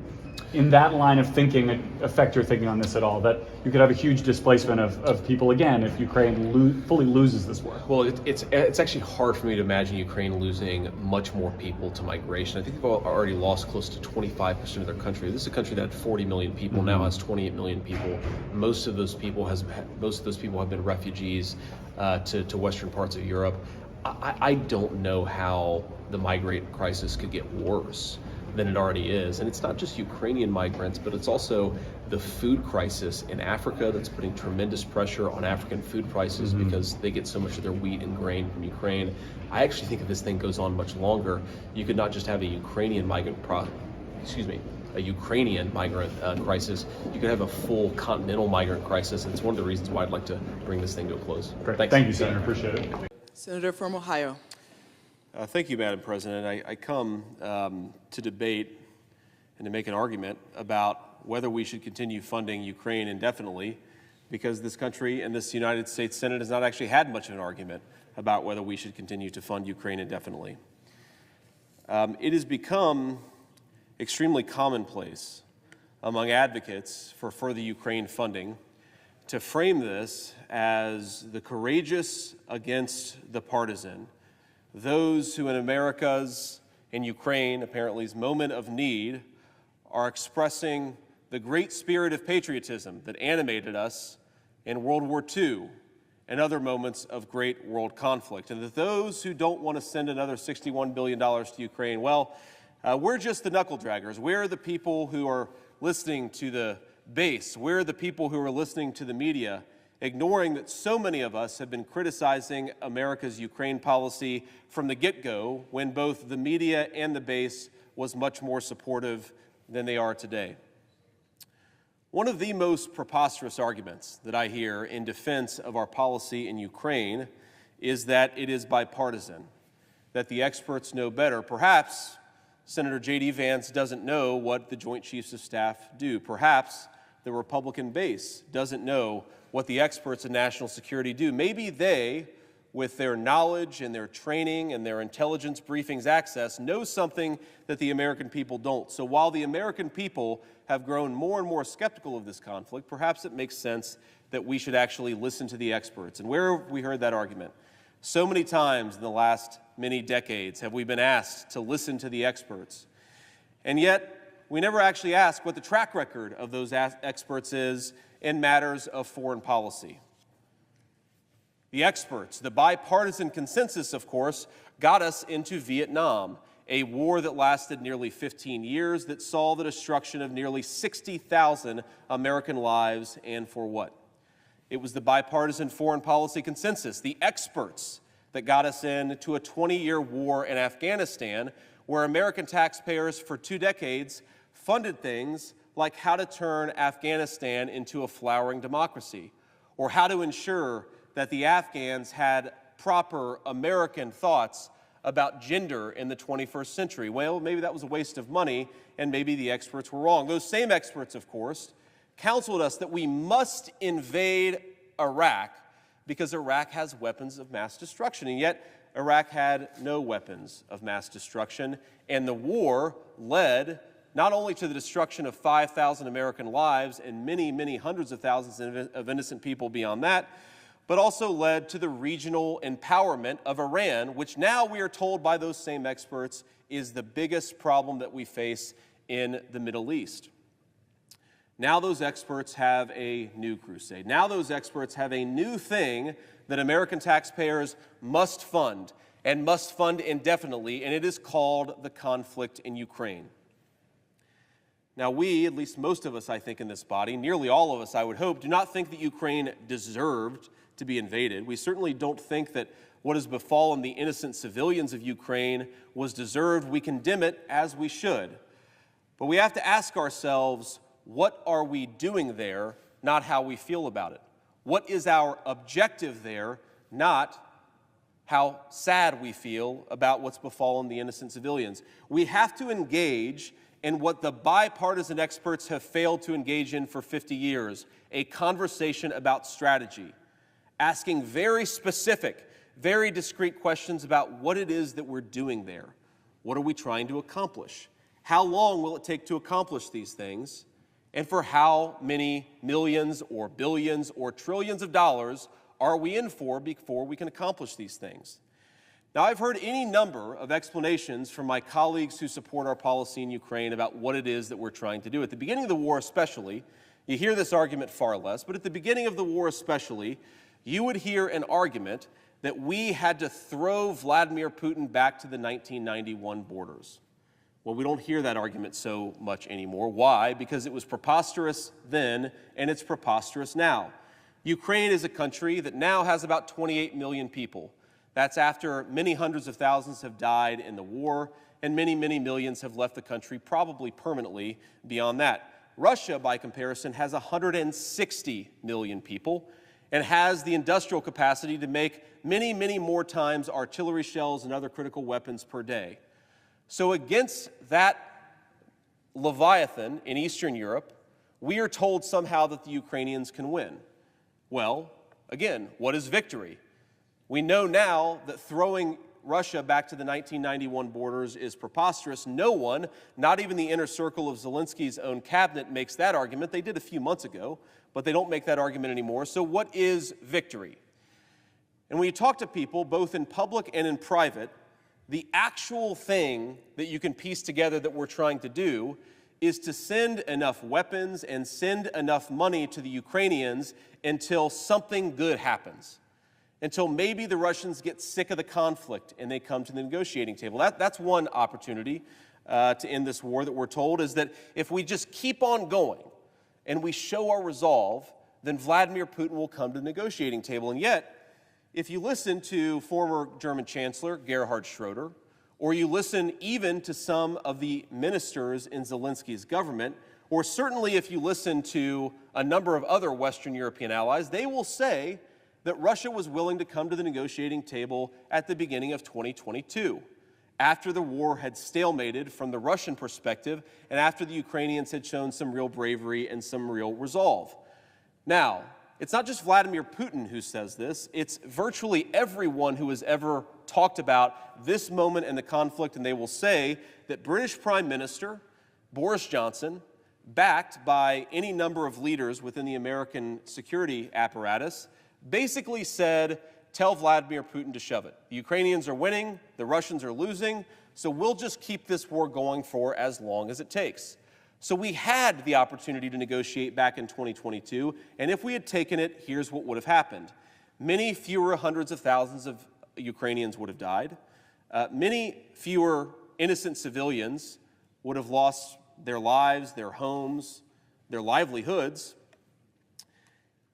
in that line of thinking affect your thinking on this at all? That you could have a huge displacement of people again if Ukraine fully loses this war? Well, it's actually hard for me to imagine Ukraine losing much more people to migration. I think they've already lost close to 25% of their country. This is a country that had 40 million people, now has 28 million people. Most of those people have been refugees to western parts of Europe. I don't know how the migrant crisis could get worse than it already is. And it's not just Ukrainian migrants, but it's also the food crisis in Africa that's putting tremendous pressure on African food prices because they get so much of their wheat and grain from Ukraine. I actually think if this thing goes on much longer, you could not just have a Ukrainian migrant crisis, you could have a full continental migrant crisis, and it's one of the reasons why I'd like to bring this thing to a close. Great. Thank you, Senator. Appreciate it. Senator from Ohio. Thank you, Madam President. I come to debate and to make an argument about whether we should continue funding Ukraine indefinitely because this country and this United States Senate has not actually had much of an argument about whether we should continue to fund Ukraine indefinitely. It has become extremely commonplace among advocates for further Ukraine funding to frame this as the courageous against the partisan, those who in America's, in Ukraine, apparently's moment of need, are expressing the great spirit of patriotism that animated us in World War II and other moments of great world conflict. And that those who don't want to send another $61 billion to Ukraine, well, we're just the knuckle draggers. We're the people who are listening to the base. We're the people who are listening to the media, ignoring that so many of us have been criticizing America's Ukraine policy from the get-go, when both the media and the base was much more supportive than they are today. One of the most preposterous arguments that I hear in defense of our policy in Ukraine is that it is bipartisan, that the experts know better. Perhaps Senator J.D. Vance doesn't know what the Joint Chiefs of Staff do. Perhaps the Republican base doesn't know what the experts in national security do. Maybe they, with their knowledge and their training and their intelligence briefings access, know something that the American people don't. So while the American people have grown more and more skeptical of this conflict, perhaps it makes sense that we should actually listen to the experts. And where have we heard that argument? So many times in the last many decades have we been asked to listen to the experts. And yet, we never actually ask what the track record of those experts is in matters of foreign policy. The experts, the bipartisan consensus, of course, got us into Vietnam, a war that lasted nearly 15 years, that saw the destruction of nearly 60,000 American lives, and for what? It was the bipartisan foreign policy consensus, the experts, that got us into a 20-year war in Afghanistan, where American taxpayers for 2 decades funded things like how to turn Afghanistan into a flowering democracy, or how to ensure that the Afghans had proper American thoughts about gender in the 21st century. Well, maybe that was a waste of money, and maybe the experts were wrong. Those same experts, of course, counseled us that we must invade Iraq because Iraq has weapons of mass destruction, and yet Iraq had no weapons of mass destruction, and the war led not only to the destruction of 5,000 American lives and many, many hundreds of thousands of innocent people beyond that, but also led to the regional empowerment of Iran, which now we are told by those same experts is the biggest problem that we face in the Middle East. Now those experts have a new crusade. Now those experts have a new thing that American taxpayers must fund, and must fund indefinitely, and it is called the conflict in Ukraine. Now we, at least most of us I think in this body, nearly all of us I would hope, do not think that Ukraine deserved to be invaded. We certainly don't think that what has befallen the innocent civilians of Ukraine was deserved. We condemn it as we should. But we have to ask ourselves, what are we doing there, not how we feel about it? What is our objective there, not how sad we feel about what's befallen the innocent civilians? We have to engage in what the bipartisan experts have failed to engage in for 50 years, a conversation about strategy, asking very specific, very discrete questions about what it is that we're doing there. What are we trying to accomplish? How long will it take to accomplish these things? And for how many millions or billions or trillions of dollars are we in for before we can accomplish these things? Now, I've heard any number of explanations from my colleagues who support our policy in Ukraine about what it is that we're trying to do. At the beginning of the war especially, you hear this argument far less, but at the beginning of the war especially, you would hear an argument that we had to throw Vladimir Putin back to the 1991 borders. Well, we don't hear that argument so much anymore. Why? Because it was preposterous then, and it's preposterous now. Ukraine is a country that now has about 28 million people. That's after many hundreds of thousands have died in the war, and many, many millions have left the country, probably permanently beyond that. Russia, by comparison, has 160 million people and has the industrial capacity to make many, many more times artillery shells and other critical weapons per day. So against that Leviathan in Eastern Europe, we are told somehow that the Ukrainians can win. Well, again, what is victory? We know now that throwing Russia back to the 1991 borders is preposterous. No one, not even the inner circle of Zelensky's own cabinet, makes that argument. They did a few months ago, but they don't make that argument anymore. So what is victory? And when you talk to people, both in public and in private, the actual thing that you can piece together that we're trying to do is to send enough weapons and send enough money to the Ukrainians until something good happens, until maybe the Russians get sick of the conflict and they come to the negotiating table. That's one opportunity to end this war that we're told, is that if we just keep on going and we show our resolve, then Vladimir Putin will come to the negotiating table. And yet, if you listen to former German Chancellor Gerhard Schroeder, or you listen even to some of the ministers in Zelensky's government, or certainly if you listen to a number of other Western European allies, they will say that Russia was willing to come to the negotiating table at the beginning of 2022, after the war had stalemated from the Russian perspective and after the Ukrainians had shown some real bravery and some real resolve. Now, it's not just Vladimir Putin who says this, it's virtually everyone who has ever talked about this moment in the conflict, and they will say that British Prime Minister Boris Johnson, backed by any number of leaders within the American security apparatus, basically said, tell Vladimir Putin to shove it. The Ukrainians are winning, the Russians are losing, so we'll just keep this war going for as long as it takes. So we had the opportunity to negotiate back in 2022, and if we had taken it, here's what would have happened. Many fewer hundreds of thousands of Ukrainians would have died. Many fewer innocent civilians would have lost their lives, their homes, their livelihoods.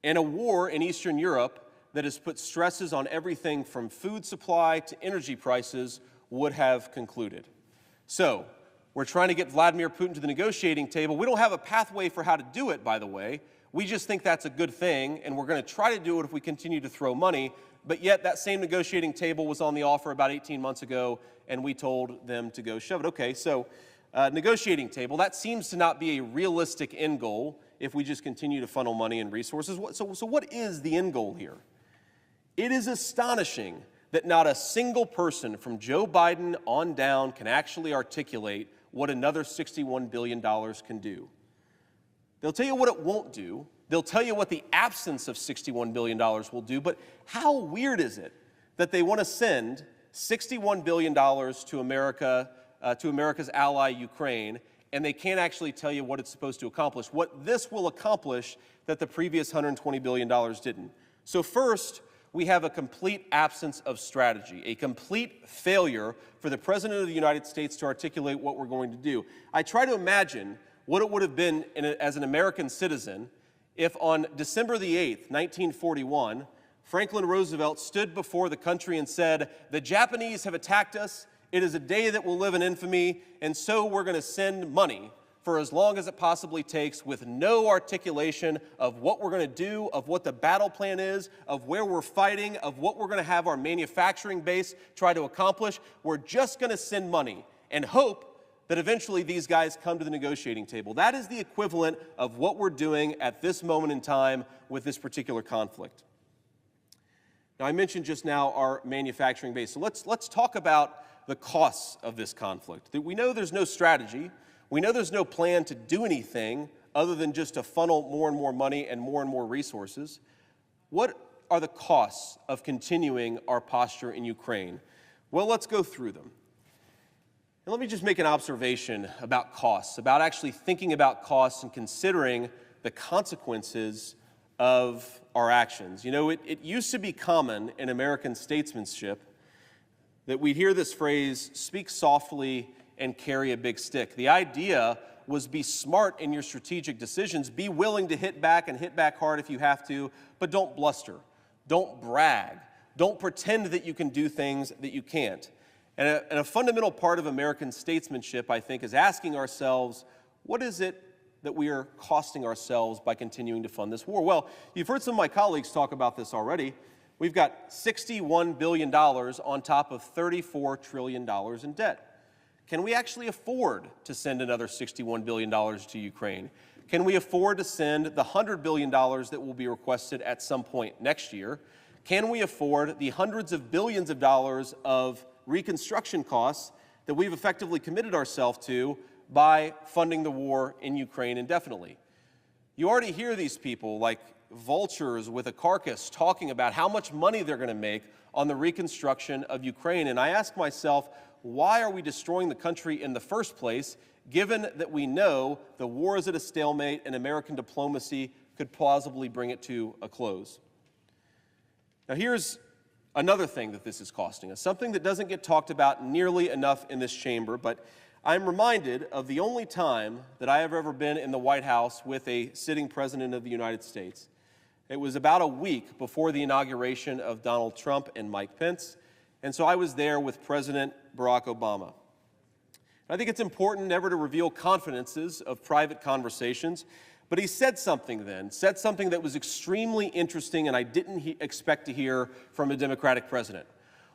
And a war in Eastern Europe that has put stresses on everything from food supply to energy prices would have concluded. So, we're trying to get Vladimir Putin to the negotiating table. We don't have a pathway for how to do it, by the way. We just think that's a good thing, and we're going to try to do it if we continue to throw money. But yet that same negotiating table was on the offer about 18 months ago, and we told them to go shove it. Okay, so negotiating table, that seems to not be a realistic end goal if we just continue to funnel money and resources. So what is the end goal here? It is astonishing that not a single person from Joe Biden on down can actually articulate what another $61 billion can do. They'll tell you what it won't do. They'll tell you what the absence of $61 billion will do. But how weird is it that they want to send $61 billion to America, to America's ally, Ukraine, and they can't actually tell you what it's supposed to accomplish, what this will accomplish that the previous $120 billion didn't. So first, we have a complete absence of strategy, a complete failure for the President of the United States to articulate what we're going to do. I try to imagine what it would have been as an American citizen if on December the 8th, 1941, Franklin Roosevelt stood before the country and said, the Japanese have attacked us, it is a day that will live in infamy, and so we're going to send money for as long as it possibly takes, with no articulation of what we're going to do, of what the battle plan is, of where we're fighting, of what we're going to have our manufacturing base try to accomplish. We're just going to send money and hope that eventually these guys come to the negotiating table. That is the equivalent of what we're doing at this moment in time with this particular conflict. Now, I mentioned just now our manufacturing base. So let's talk about the costs of this conflict. We know there's no strategy. We know there's no plan to do anything other than just to funnel more and more money and more resources. What are the costs of continuing our posture in Ukraine? Well, let's go through them. And let me just make an observation about costs, about actually thinking about costs and considering the consequences of our actions. You know, it used to be common in American statesmanship that we'd hear this phrase, speak softly and carry a big stick. The idea was be smart in your strategic decisions, be willing to hit back and hit back hard if you have to, but don't bluster, don't brag, don't pretend that you can do things that you can't. And a fundamental part of American statesmanship, I think, is asking ourselves, what is it that we are costing ourselves by continuing to fund this war? Well, you've heard some of my colleagues talk about this already. We've got $61 billion on top of $34 trillion in debt. Can we actually afford to send another $61 billion to Ukraine? Can we afford to send the $100 billion that will be requested at some point next year? Can we afford the hundreds of billions of dollars of reconstruction costs that we've effectively committed ourselves to by funding the war in Ukraine indefinitely? You already hear these people like vultures with a carcass talking about how much money they're going to make on the reconstruction of Ukraine. And I ask myself, why are we destroying the country in the first place, given that we know the war is at a stalemate and American diplomacy could plausibly bring it to a close? Now, here's another thing that this is costing us, something that doesn't get talked about nearly enough in this chamber, but I'm reminded of the only time that I have ever been in the White House with a sitting president of the United States. It was about a week before the inauguration of Donald Trump and Mike Pence, and so I was there with President Barack Obama. I think it's important never to reveal confidences of private conversations, but he said something then, said something that was extremely interesting and I didn't expect to hear from a Democratic president.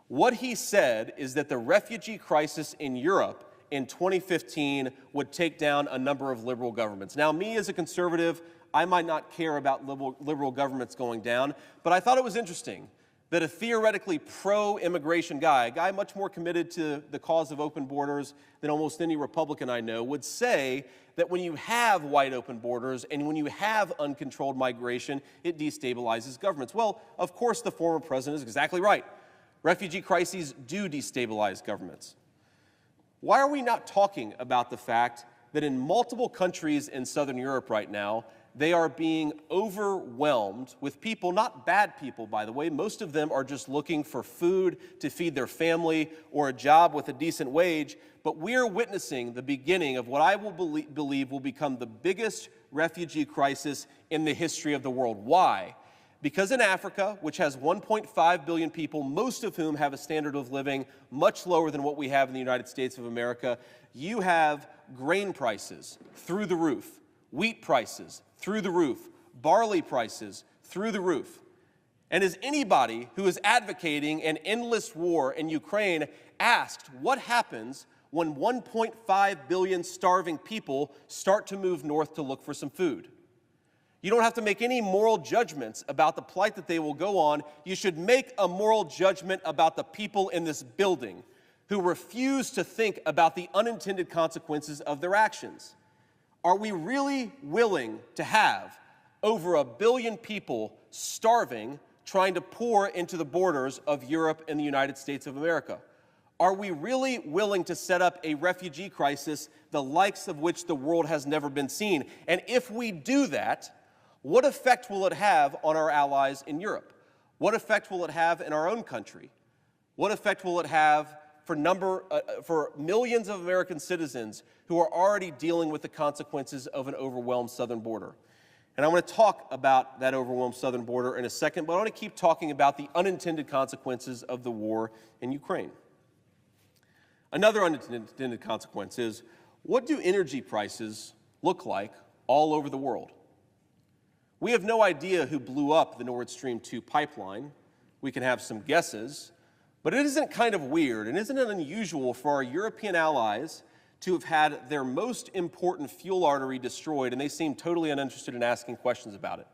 What he said is that the refugee crisis in Europe in 2015 would take down a number of liberal governments. Now, me as a conservative, I might not care about liberal governments going down, but I thought it was interesting that a theoretically pro-immigration guy, a guy much more committed to the cause of open borders than almost any Republican I know, would say that when you have wide open borders and when you have uncontrolled migration, it destabilizes governments. Well, of course the former president is exactly right. Refugee crises do destabilize governments. Why are we not talking about the fact that in multiple countries in Southern Europe right now, they are being overwhelmed with people, not bad people, by the way. Most of them are just looking for food to feed their family or a job with a decent wage. But we're witnessing the beginning of what I will believe will become the biggest refugee crisis in the history of the world. Why? Because in Africa, which has 1.5 billion people, most of whom have a standard of living much lower than what we have in the United States of America, you have grain prices through the roof, wheat prices through the roof, barley prices through the roof. And as anybody who is advocating an endless war in Ukraine asked, what happens when 1.5 billion starving people start to move north to look for some food? You don't have to make any moral judgments about the plight that they will go on. You should make a moral judgment about the people in this building who refuse to think about the unintended consequences of their actions. Are we really willing to have over 1 billion people starving, trying to pour into the borders of Europe and the United States of America? Are we really willing to set up a refugee crisis, the likes of which the world has never been seen? And if we do that, what effect will it have on our allies in Europe? What effect will it have in our own country? What effect will it have for millions of American citizens who are already dealing with the consequences of an overwhelmed southern border? And I want to talk about that overwhelmed southern border in a second, but I want to keep talking about the unintended consequences of the war in Ukraine. Another unintended consequence is, what do energy prices look like all over the world? We have no idea who blew up the Nord Stream 2 pipeline. We can have some guesses, but it isn't kind of weird and isn't it unusual for our European allies to have had their most important fuel artery destroyed, and they seem totally uninterested in asking questions about it.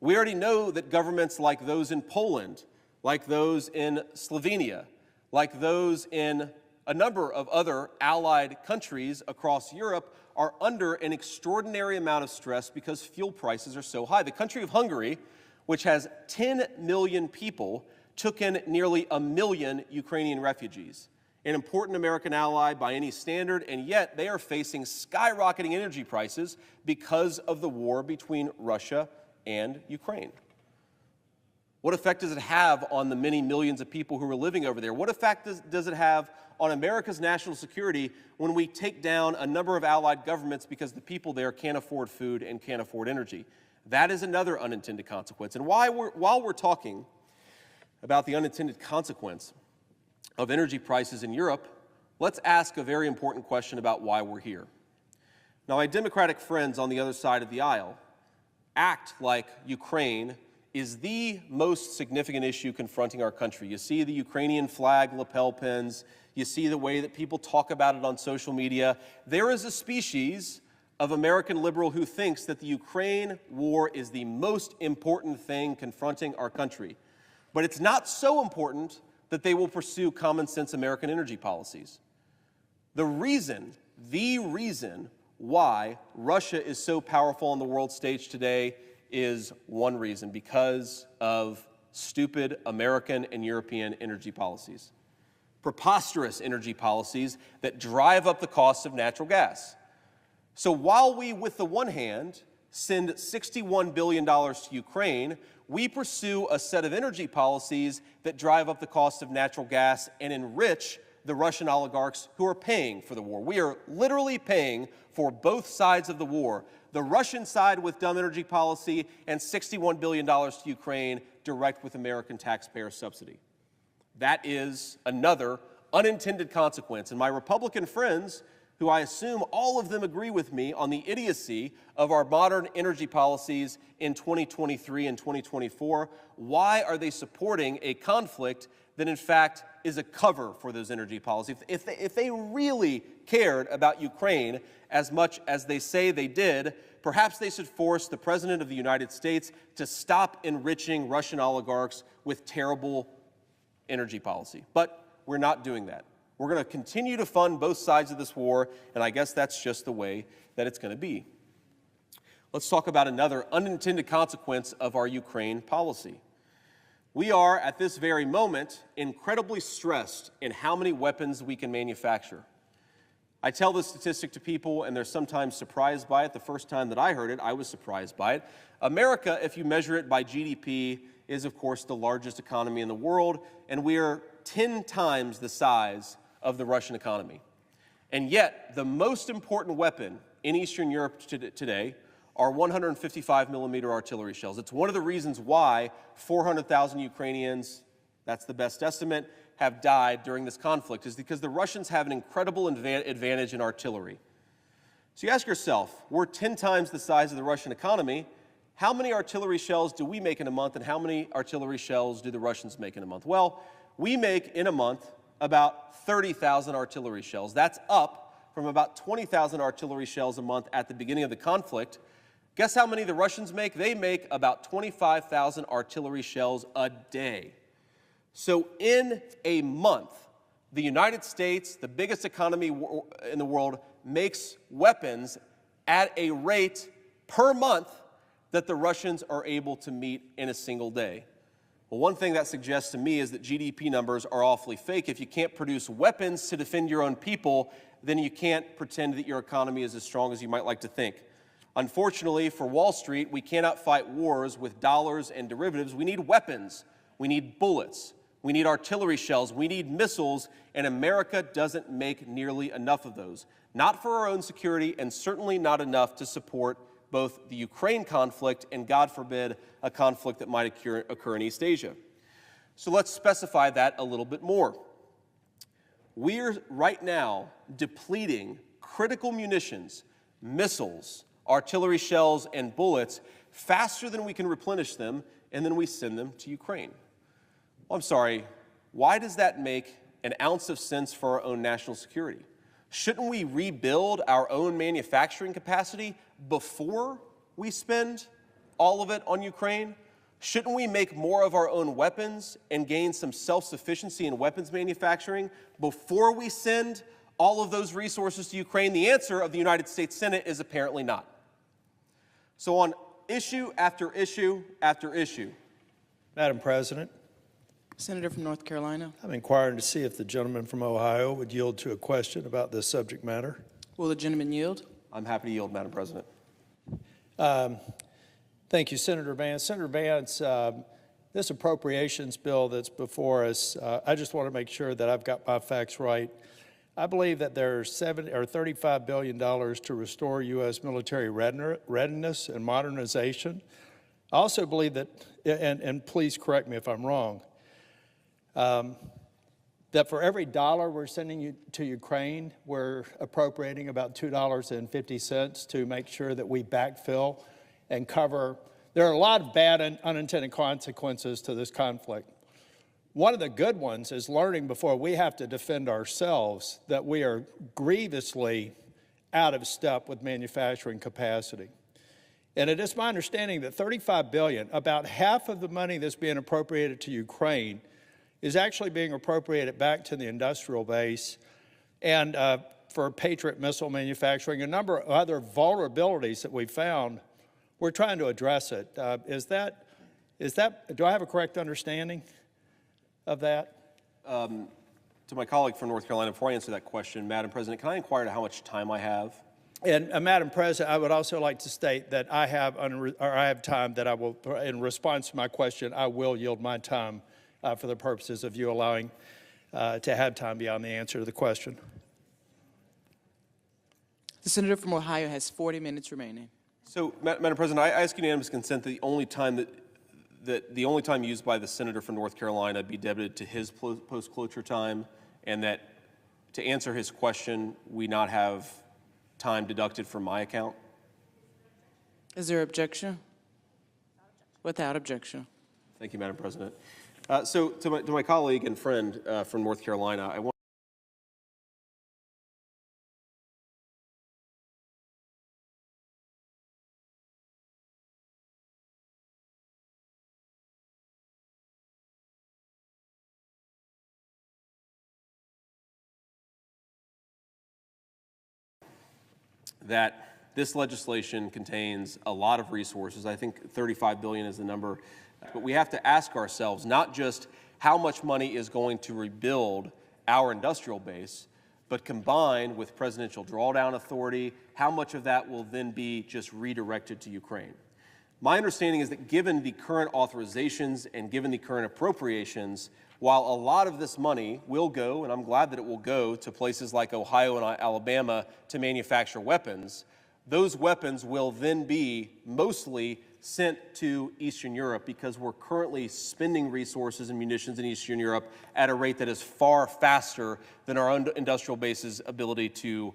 We already know that governments like those in Poland, like those in Slovenia, like those in a number of other allied countries across Europe are under an extraordinary amount of stress because fuel prices are so high. The country of Hungary, which has 10 million people, took in nearly 1 million Ukrainian refugees, an important American ally by any standard, and yet they are facing skyrocketing energy prices because of the war between Russia and Ukraine. What effect does it have on the many millions of people who are living over there? What effect does it have on America's national security when we take down a number of allied governments because the people there can't afford food and can't afford energy? That is another unintended consequence. And while we're talking about the unintended consequence of energy prices in Europe, let's ask a very important question about why we're here. Now, my Democratic friends on the other side of the aisle act like Ukraine is the most significant issue confronting our country. You see the Ukrainian flag lapel pins. You see the way that people talk about it on social media. There is a species of American liberal who thinks that the Ukraine war is the most important thing confronting our country. But it's not so important that they will pursue common sense American energy policies. The reason why Russia is so powerful on the world stage today is one reason: because of stupid American and European energy policies. Preposterous energy policies that drive up the cost of natural gas. So while we, with the one hand, send $61 billion to Ukraine, we pursue a set of energy policies that drive up the cost of natural gas and enrich the Russian oligarchs who are paying for the war. We are literally paying for both sides of the war. The Russian side with dumb energy policy and $61 billion to Ukraine direct with American taxpayer subsidy. That is another unintended consequence. And my Republican friends, who I assume all of them agree with me on the idiocy of our modern energy policies in 2023 and 2024, why are they supporting a conflict that in fact is a cover for those energy policies? If they really cared about Ukraine as much as they say they did, perhaps they should force the President of the United States to stop enriching Russian oligarchs with terrible energy policy. But we're not doing that. We're going to continue to fund both sides of this war, and I guess that's just the way that it's going to be. Let's talk about another unintended consequence of our Ukraine policy. We are, at this very moment, incredibly stressed in how many weapons we can manufacture. I tell this statistic to people, and they're sometimes surprised by it. The first time that I heard it, I was surprised by it. America, if you measure it by GDP, is, of course, the largest economy in the world, and we are 10 times the size of the Russian economy. And yet, the most important weapon in Eastern Europe today are 155 millimeter artillery shells. It's one of the reasons why 400,000 Ukrainians, that's the best estimate, have died during this conflict, is because the Russians have an incredible advantage in artillery. So you ask yourself, we're 10 times the size of the Russian economy. How many artillery shells do we make in a month, and how many artillery shells do the Russians make in a month? Well, we make in a month about 30,000 artillery shells. That's up from about 20,000 artillery shells a month at the beginning of the conflict. Guess how many the Russians make? They make about 25,000 artillery shells a day. So in a month, the United States, the biggest economy in the world, makes weapons at a rate per month that the Russians are able to meet in a single day. Well, one thing that suggests to me is that GDP numbers are awfully fake. If you can't produce weapons to defend your own people, then you can't pretend that your economy is as strong as you might like to think. Unfortunately, for Wall Street, we cannot fight wars with dollars and derivatives. We need weapons. We need bullets. We need artillery shells. We need missiles, and America doesn't make nearly enough of those. Not for our own security, and certainly not enough to support both the Ukraine conflict and, God forbid, a conflict that might occur in East Asia. So let's specify that a little bit more. We're right now depleting critical munitions, missiles, artillery shells, and bullets faster than we can replenish them, and then we send them to Ukraine. Well, I'm sorry, why does that make an ounce of sense for our own national security? Shouldn't we rebuild our own manufacturing capacity before we spend all of it on Ukraine? Shouldn't we make more of our own weapons and gain some self-sufficiency in weapons manufacturing before we send all of those resources to Ukraine? The answer of the United States Senate is apparently not. So on issue after issue after issue. Madam President, Senator from North Carolina. I'm inquiring to see if the gentleman from Ohio would yield to a question about this subject matter. Will the gentleman yield? I'm happy to yield, Madam President. Thank you, Senator Vance. Senator Vance, this appropriations bill that's before us, I just want to make sure that I've got my facts right. I believe that there's $35 billion to restore U.S. military readiness and modernization. I also believe that, and please correct me if I'm wrong, that for every dollar we're sending to Ukraine, we're appropriating about $2.50 to make sure that we backfill and cover. There are a lot of bad and unintended consequences to this conflict. One of the good ones is learning before we have to defend ourselves that we are grievously out of step with manufacturing capacity. And it is my understanding that $35 billion, about half of the money that's being appropriated to Ukraine, is actually being appropriated back to the industrial base and for Patriot missile manufacturing, a number of other vulnerabilities that we found. We're trying to address it. Do I have a correct understanding of that? To my colleague from North Carolina, before I answer that question, Madam President, can I inquire to how much time I have? And Madam President, I would also like to state that I have time that I will, in response to my question, I will yield my time for the purposes of you allowing to have time beyond the answer to the question. The senator from Ohio has 40 minutes remaining. So, Madam President, I ask unanimous consent that the only time used by the senator from North Carolina be debited to his post-cloture time, and that to answer his question, we not have time deducted from my account. Is there objection? Without objection. Thank you, Madam President. So, to my colleague and friend from North Carolina, I want that this legislation contains a lot of resources. I think $35 billion is the number. But we have to ask ourselves not just how much money is going to rebuild our industrial base, but combined with presidential drawdown authority, how much of that will then be just redirected to Ukraine. My understanding is that given the current authorizations and given the current appropriations, while a lot of this money will go, and I'm glad that it will go, to places like Ohio and Alabama to manufacture weapons, those weapons will then be mostly sent to Eastern Europe because we're currently spending resources and munitions in Eastern Europe at a rate that is far faster than our own industrial base's ability to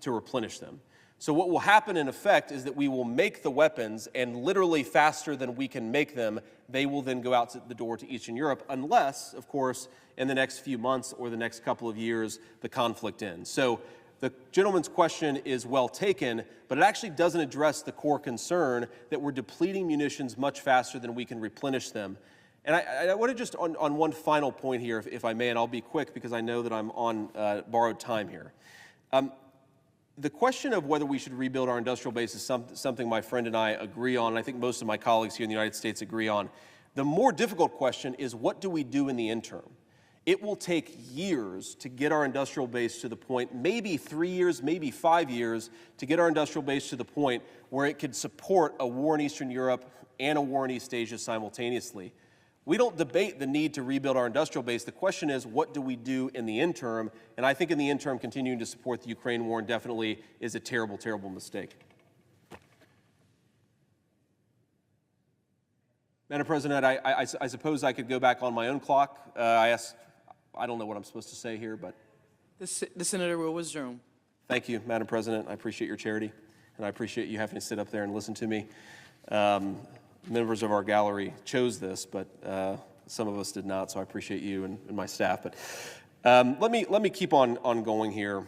replenish them. So what will happen in effect is that we will make the weapons, and literally faster than we can make them, they will then go out the door to Eastern Europe, unless, of course, in the next few months or the next couple of years, the conflict ends. So the gentleman's question is well taken, but it actually doesn't address the core concern that we're depleting munitions much faster than we can replenish them. And I want to just, on one final point here, if I may, and I'll be quick because I know that I'm on borrowed time here. The question of whether we should rebuild our industrial base is something my friend and I agree on, and I think most of my colleagues here in the United States agree on. The more difficult question is, what do we do in the interim? It will take years to get our industrial base to the point, maybe 3 years, maybe 5 years, to get our industrial base to the point where it could support a war in Eastern Europe and a war in East Asia simultaneously. We don't debate the need to rebuild our industrial base. The question is, what do we do in the interim? And I think in the interim, continuing to support the Ukraine war indefinitely is a terrible, terrible mistake. Madam President, I suppose I could go back on my own clock. I don't know what I'm supposed to say here, but... The senator will resume. Thank you, Madam President. I appreciate your charity, and I appreciate you having to sit up there and listen to me. Members of our gallery chose this, but some of us did not, so I appreciate you and my staff. But let me keep on going here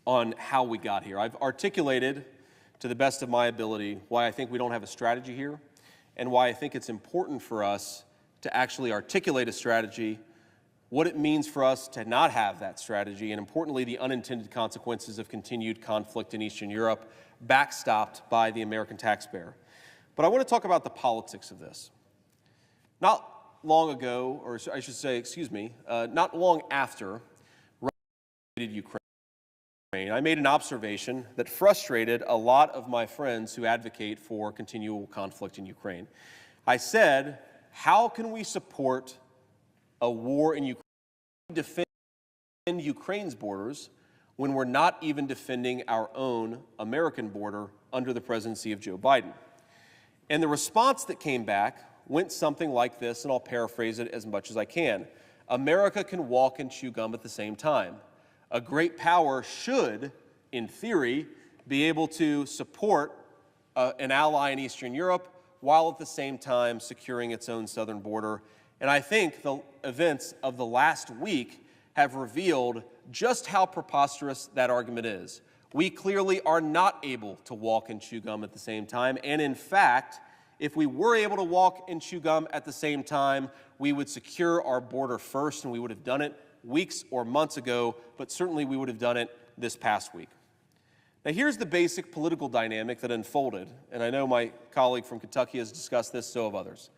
on how we got here. I've articulated to the best of my ability why I think we don't have a strategy here and why I think it's important for us to actually articulate a strategy, what it means for us to not have that strategy, and importantly, the unintended consequences of continued conflict in Eastern Europe, backstopped by the American taxpayer. But I want to talk about the politics of this. Not long ago, or I should say, not long after Russia invaded Ukraine, I made an observation that frustrated a lot of my friends who advocate for continual conflict in Ukraine. I said, how can we support a war in Ukraine, defend Ukraine's borders, when we're not even defending our own American border under the presidency of Joe Biden? And the response that came back went something like this, and I'll paraphrase it as much as I can. America can walk and chew gum at the same time. A great power should, in theory, be able to support an ally in Eastern Europe while at the same time securing its own southern border. And I think the events of the last week have revealed just how preposterous that argument is. We clearly are not able to walk and chew gum at the same time. And in fact, if we were able to walk and chew gum at the same time, we would secure our border first, and we would have done it weeks or months ago, but certainly we would have done it this past week. Now, here's the basic political dynamic that unfolded, and I know my colleague from Kentucky has discussed this, so have others.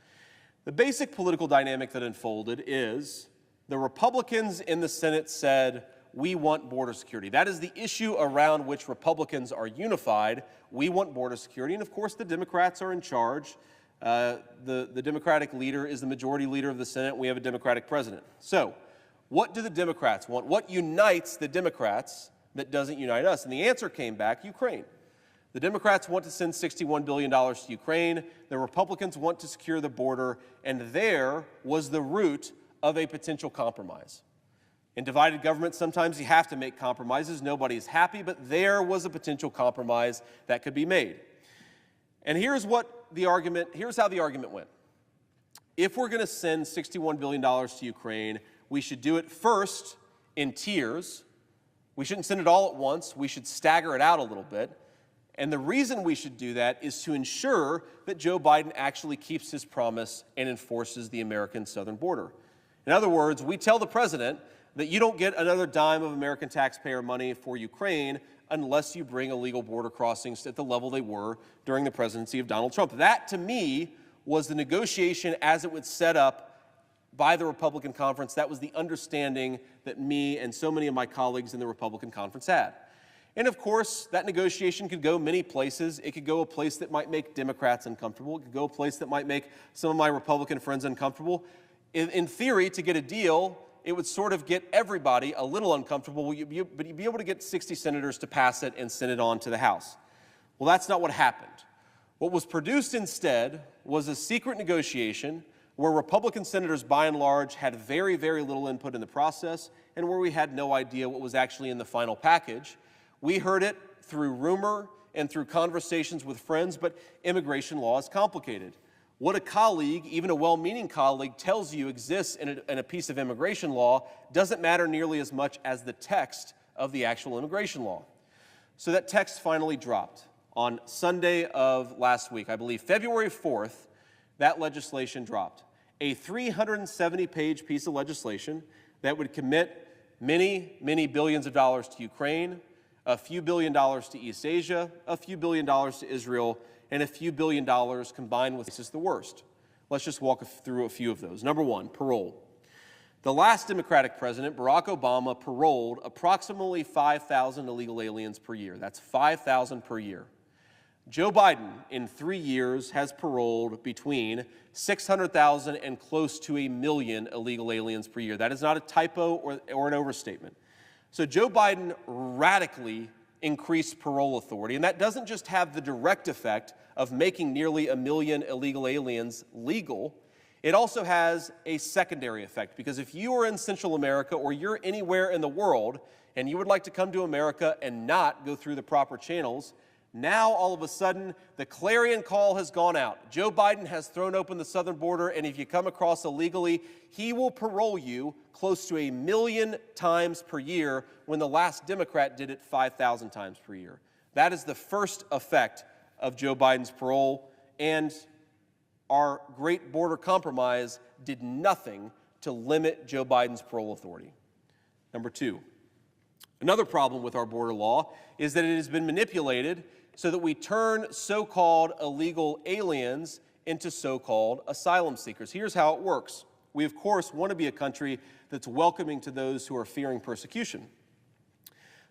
The basic political dynamic that unfolded is the Republicans in the Senate said, we want border security. That is the issue around which Republicans are unified. We want border security. And of course, the Democrats are in charge. The Democratic leader is the majority leader of the Senate. We have a Democratic president. So what do the Democrats want? What unites the Democrats that doesn't unite us? And the answer came back, Ukraine. The Democrats want to send $61 billion to Ukraine. The Republicans want to secure the border. And there was the root of a potential compromise. In divided government, sometimes you have to make compromises. Nobody's happy, but there was a potential compromise that could be made. And here's how the argument went. If we're going to send $61 billion to Ukraine, we should do it first in tiers. We shouldn't send it all at once. We should stagger it out a little bit. And the reason we should do that is to ensure that Joe Biden actually keeps his promise and enforces the American southern border. In other words, we tell the president that you don't get another dime of American taxpayer money for Ukraine unless you bring illegal border crossings at the level they were during the presidency of Donald Trump. That, to me, was the negotiation as it was set up by the Republican conference. That was the understanding that me and so many of my colleagues in the Republican conference had. And of course, that negotiation could go many places. It could go a place that might make Democrats uncomfortable. It could go a place that might make some of my Republican friends uncomfortable. In theory, to get a deal, it would sort of get everybody a little uncomfortable, but you'd be able to get 60 senators to pass it and send it on to the House. Well, that's not what happened. What was produced instead was a secret negotiation where Republican senators, by and large, had very, very little input in the process and where we had no idea what was actually in the final package. We heard it through rumor and through conversations with friends, but immigration law is complicated. What a colleague, even a well-meaning colleague, tells you exists in a piece of immigration law doesn't matter nearly as much as the text of the actual immigration law. So that text finally dropped on Sunday of last week. I believe February 4th, that legislation dropped. A 370-page piece of legislation that would commit many, many billions of dollars to Ukraine, a few $1 billion to East Asia, a few $1 billion to Israel, and a few $1 billion combined with, this is the worst. Let's just walk through a few of those. Number one, parole. The last Democratic president, Barack Obama, paroled approximately 5,000 illegal aliens per year. That's 5,000 per year. Joe Biden, in 3 years, has paroled between 600,000 and close to 1 million illegal aliens per year. That is not a typo or an overstatement. So Joe Biden radically increased parole authority, and that doesn't just have the direct effect of making nearly 1 million illegal aliens legal. It also has a secondary effect, because if you are in Central America or you're anywhere in the world and you would like to come to America and not go through the proper channels, now all of a sudden the clarion call has gone out. Joe Biden has thrown open the southern border, and if you come across illegally, he will parole you close to 1 million times per year, when the last Democrat did it 5,000 times per year. That is the first effect of Joe Biden's parole, and our great border compromise did nothing to limit Joe Biden's parole authority. Number two, another problem with our border law is that it has been manipulated so that we turn so-called illegal aliens into so-called asylum seekers. Here's how it works. We, of course, want to be a country that's welcoming to those who are fearing persecution.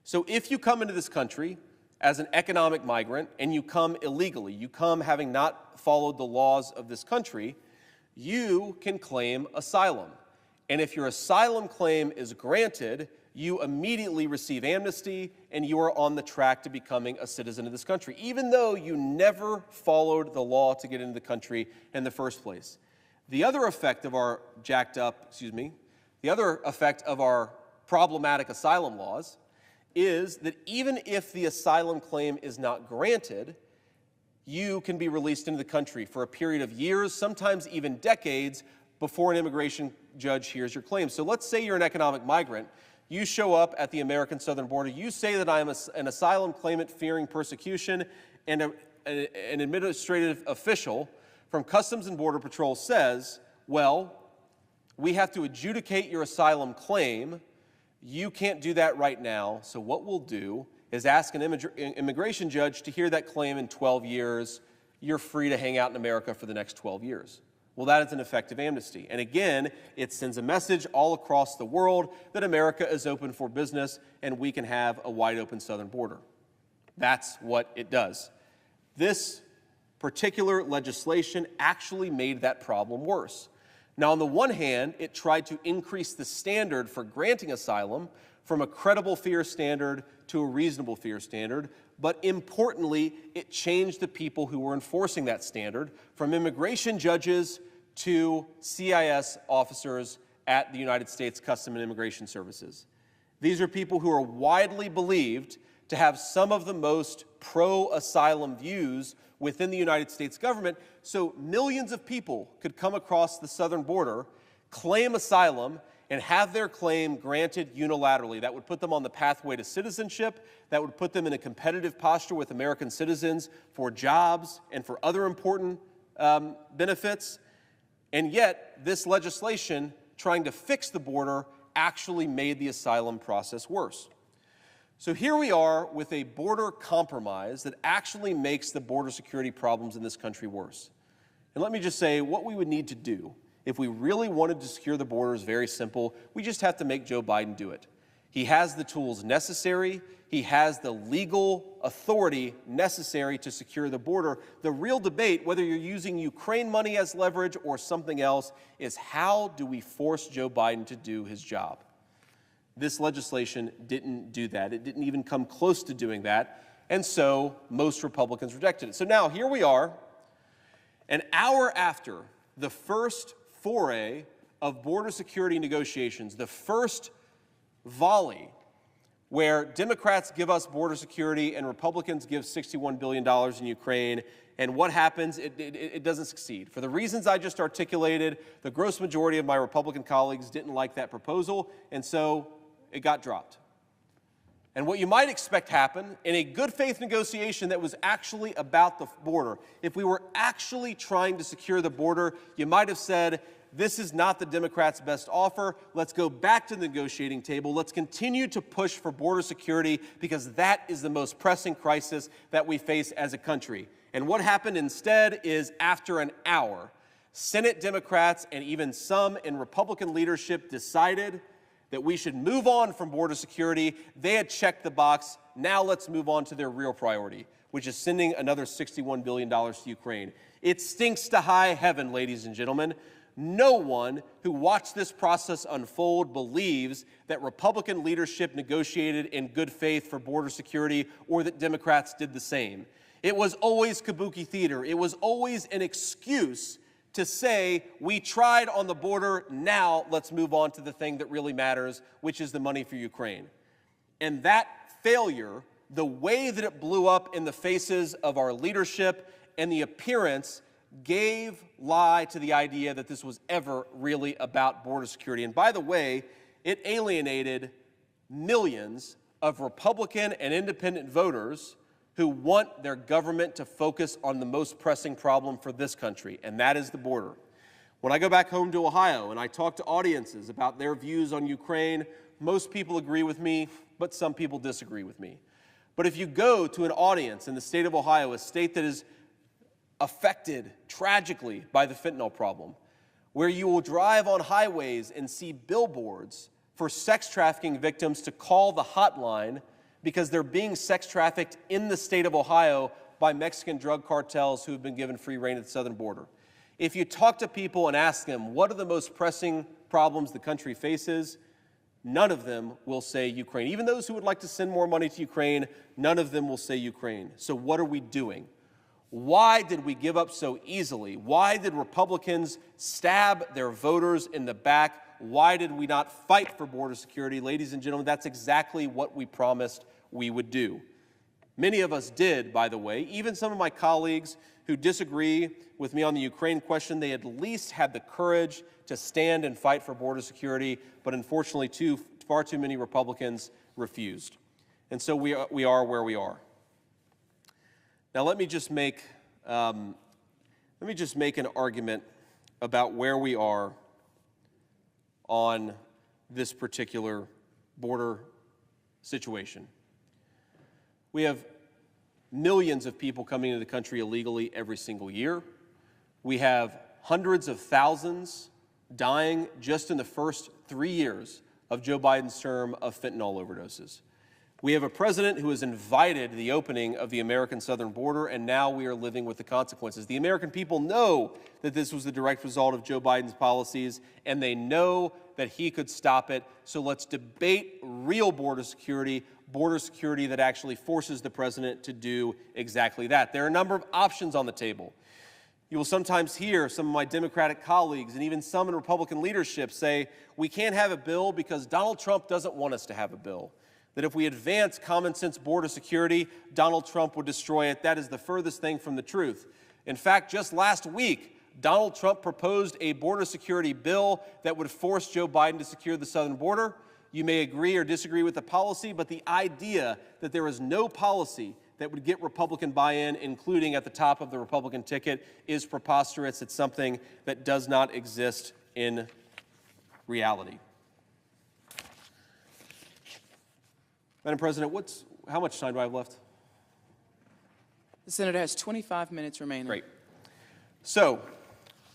So if you come into this country as an economic migrant and you come illegally, you come having not followed the laws of this country, you can claim asylum. And if your asylum claim is granted, you immediately receive amnesty and you are on the track to becoming a citizen of this country, even though you never followed the law to get into the country in the first place. The other effect of our the other effect of our problematic asylum laws is that even if the asylum claim is not granted, you can be released into the country for a period of years, sometimes even decades, before an immigration judge hears your claim. So let's say you're an economic migrant. You show up at the American southern border. You say that I am an asylum claimant fearing persecution, and an administrative official from Customs and Border Patrol says, well, we have to adjudicate your asylum claim. You can't do that right now, so what we'll do is ask an immigration judge to hear that claim in 12 years. You're free to hang out in America for the next 12 years. Well, that is an effective amnesty. And again, it sends a message all across the world that America is open for business and we can have a wide open southern border. That's what it does. This particular legislation actually made that problem worse. Now, on the one hand, it tried to increase the standard for granting asylum from a credible fear standard to a reasonable fear standard, but importantly, it changed the people who were enforcing that standard from immigration judges to CIS officers at the United States Customs and Immigration Services. These are people who are widely believed to have some of the most pro-asylum views within the United States government, so millions of people could come across the southern border, claim asylum, and have their claim granted unilaterally. That would put them on the pathway to citizenship. That would put them in a competitive posture with American citizens for jobs and for other important benefits. And yet, this legislation trying to fix the border actually made the asylum process worse. So here we are with a border compromise that actually makes the border security problems in this country worse. And let me just say, what we would need to do if we really wanted to secure the border is very simple. We just have to make Joe Biden do it. He has the tools necessary. He has the legal authority necessary to secure the border. The real debate, whether you're using Ukraine money as leverage or something else, is how do we force Joe Biden to do his job? This legislation didn't do that. It didn't even come close to doing that. And so most Republicans rejected it. So now here we are, an hour after the first foray of border security negotiations, the first volley where Democrats give us border security and Republicans give $61 billion in Ukraine. And what happens? It doesn't succeed. For the reasons I just articulated, the gross majority of my Republican colleagues didn't like that proposal, and so it got dropped. And what you might expect happen in a good faith negotiation that was actually about the border, if we were actually trying to secure the border, you might have said, this is not the Democrats' best offer. Let's go back to the negotiating table. Let's continue to push for border security because that is the most pressing crisis that we face as a country. And what happened instead is after an hour, Senate Democrats and even some in Republican leadership decided that we should move on from border security. They had checked the box. Now let's move on to their real priority, which is sending another $61 billion to Ukraine. It stinks to high heaven, ladies and gentlemen. No one who watched this process unfold believes that Republican leadership negotiated in good faith for border security or that Democrats did the same. It was always kabuki theater. It was always an excuse to say, we tried on the border, now let's move on to the thing that really matters, which is the money for Ukraine. And that failure, the way that it blew up in the faces of our leadership and the appearance gave lie to the idea that this was ever really about border security. And by the way, it alienated millions of Republican and independent voters who want their government to focus on the most pressing problem for this country, and that is the border. When I go back home to Ohio and I talk to audiences about their views on Ukraine, most people agree with me, but some people disagree with me. But if you go to an audience in the state of Ohio, a state that is affected tragically by the fentanyl problem, where you will drive on highways and see billboards for sex trafficking victims to call the hotline because they're being sex trafficked in the state of Ohio by Mexican drug cartels who have been given free rein at the southern border. If you talk to people and ask them what are the most pressing problems the country faces, none of them will say Ukraine. Even those who would like to send more money to Ukraine, none of them will say Ukraine. So what are we doing? Why did we give up so easily? Why did Republicans stab their voters in the back? Why did we not fight for border security? Ladies and gentlemen, that's exactly what we promised we would do. Many of us did, by the way. Even some of my colleagues who disagree with me on the Ukraine question, they at least had the courage to stand and fight for border security. But unfortunately, too far too many Republicans refused. And so we are where we are. Now let me just make an argument about where we are on this particular border situation. We have millions of people coming into the country illegally every single year. We have hundreds of thousands dying just in the first 3 years of Joe Biden's term of fentanyl overdoses. We have a president who has invited the opening of the American southern border, and now we are living with the consequences. The American people know that this was the direct result of Joe Biden's policies, and they know that he could stop it. So let's debate real border security that actually forces the president to do exactly that. There are a number of options on the table. You will sometimes hear some of my Democratic colleagues and even some in Republican leadership say, we can't have a bill because Donald Trump doesn't want us to have a bill. That if we advance common sense border security, Donald Trump would destroy it. That is the furthest thing from the truth. In fact, just last week, Donald Trump proposed a border security bill that would force Joe Biden to secure the southern border. You may agree or disagree with the policy, but the idea that there is no policy that would get Republican buy-in, including at the top of the Republican ticket, is preposterous. It's something that does not exist in reality. Madam President, how much time do I have left? The senator has 25 minutes remaining. Great. So,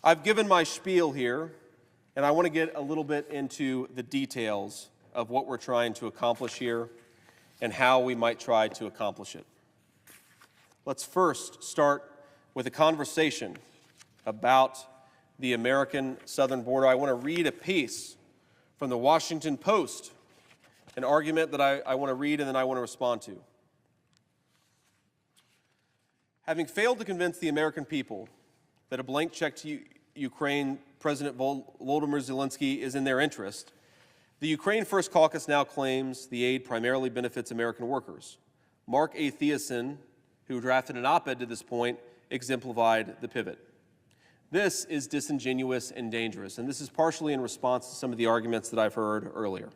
I've given my spiel here, and I want to get a little bit into the details of what we're trying to accomplish here and how we might try to accomplish it. Let's first start with a conversation about the American southern border. I want to read a piece from the Washington Post, an argument that I want to read and then I want to respond to. Having failed to convince the American people that a blank check to Ukraine President Volodymyr Zelensky is in their interest, the Ukraine First Caucus now claims the aid primarily benefits American workers. Mark A. Thiessen, who drafted an op-ed to this point, exemplified the pivot. This is disingenuous and dangerous, and this is partially in response to some of the arguments that I've heard earlier.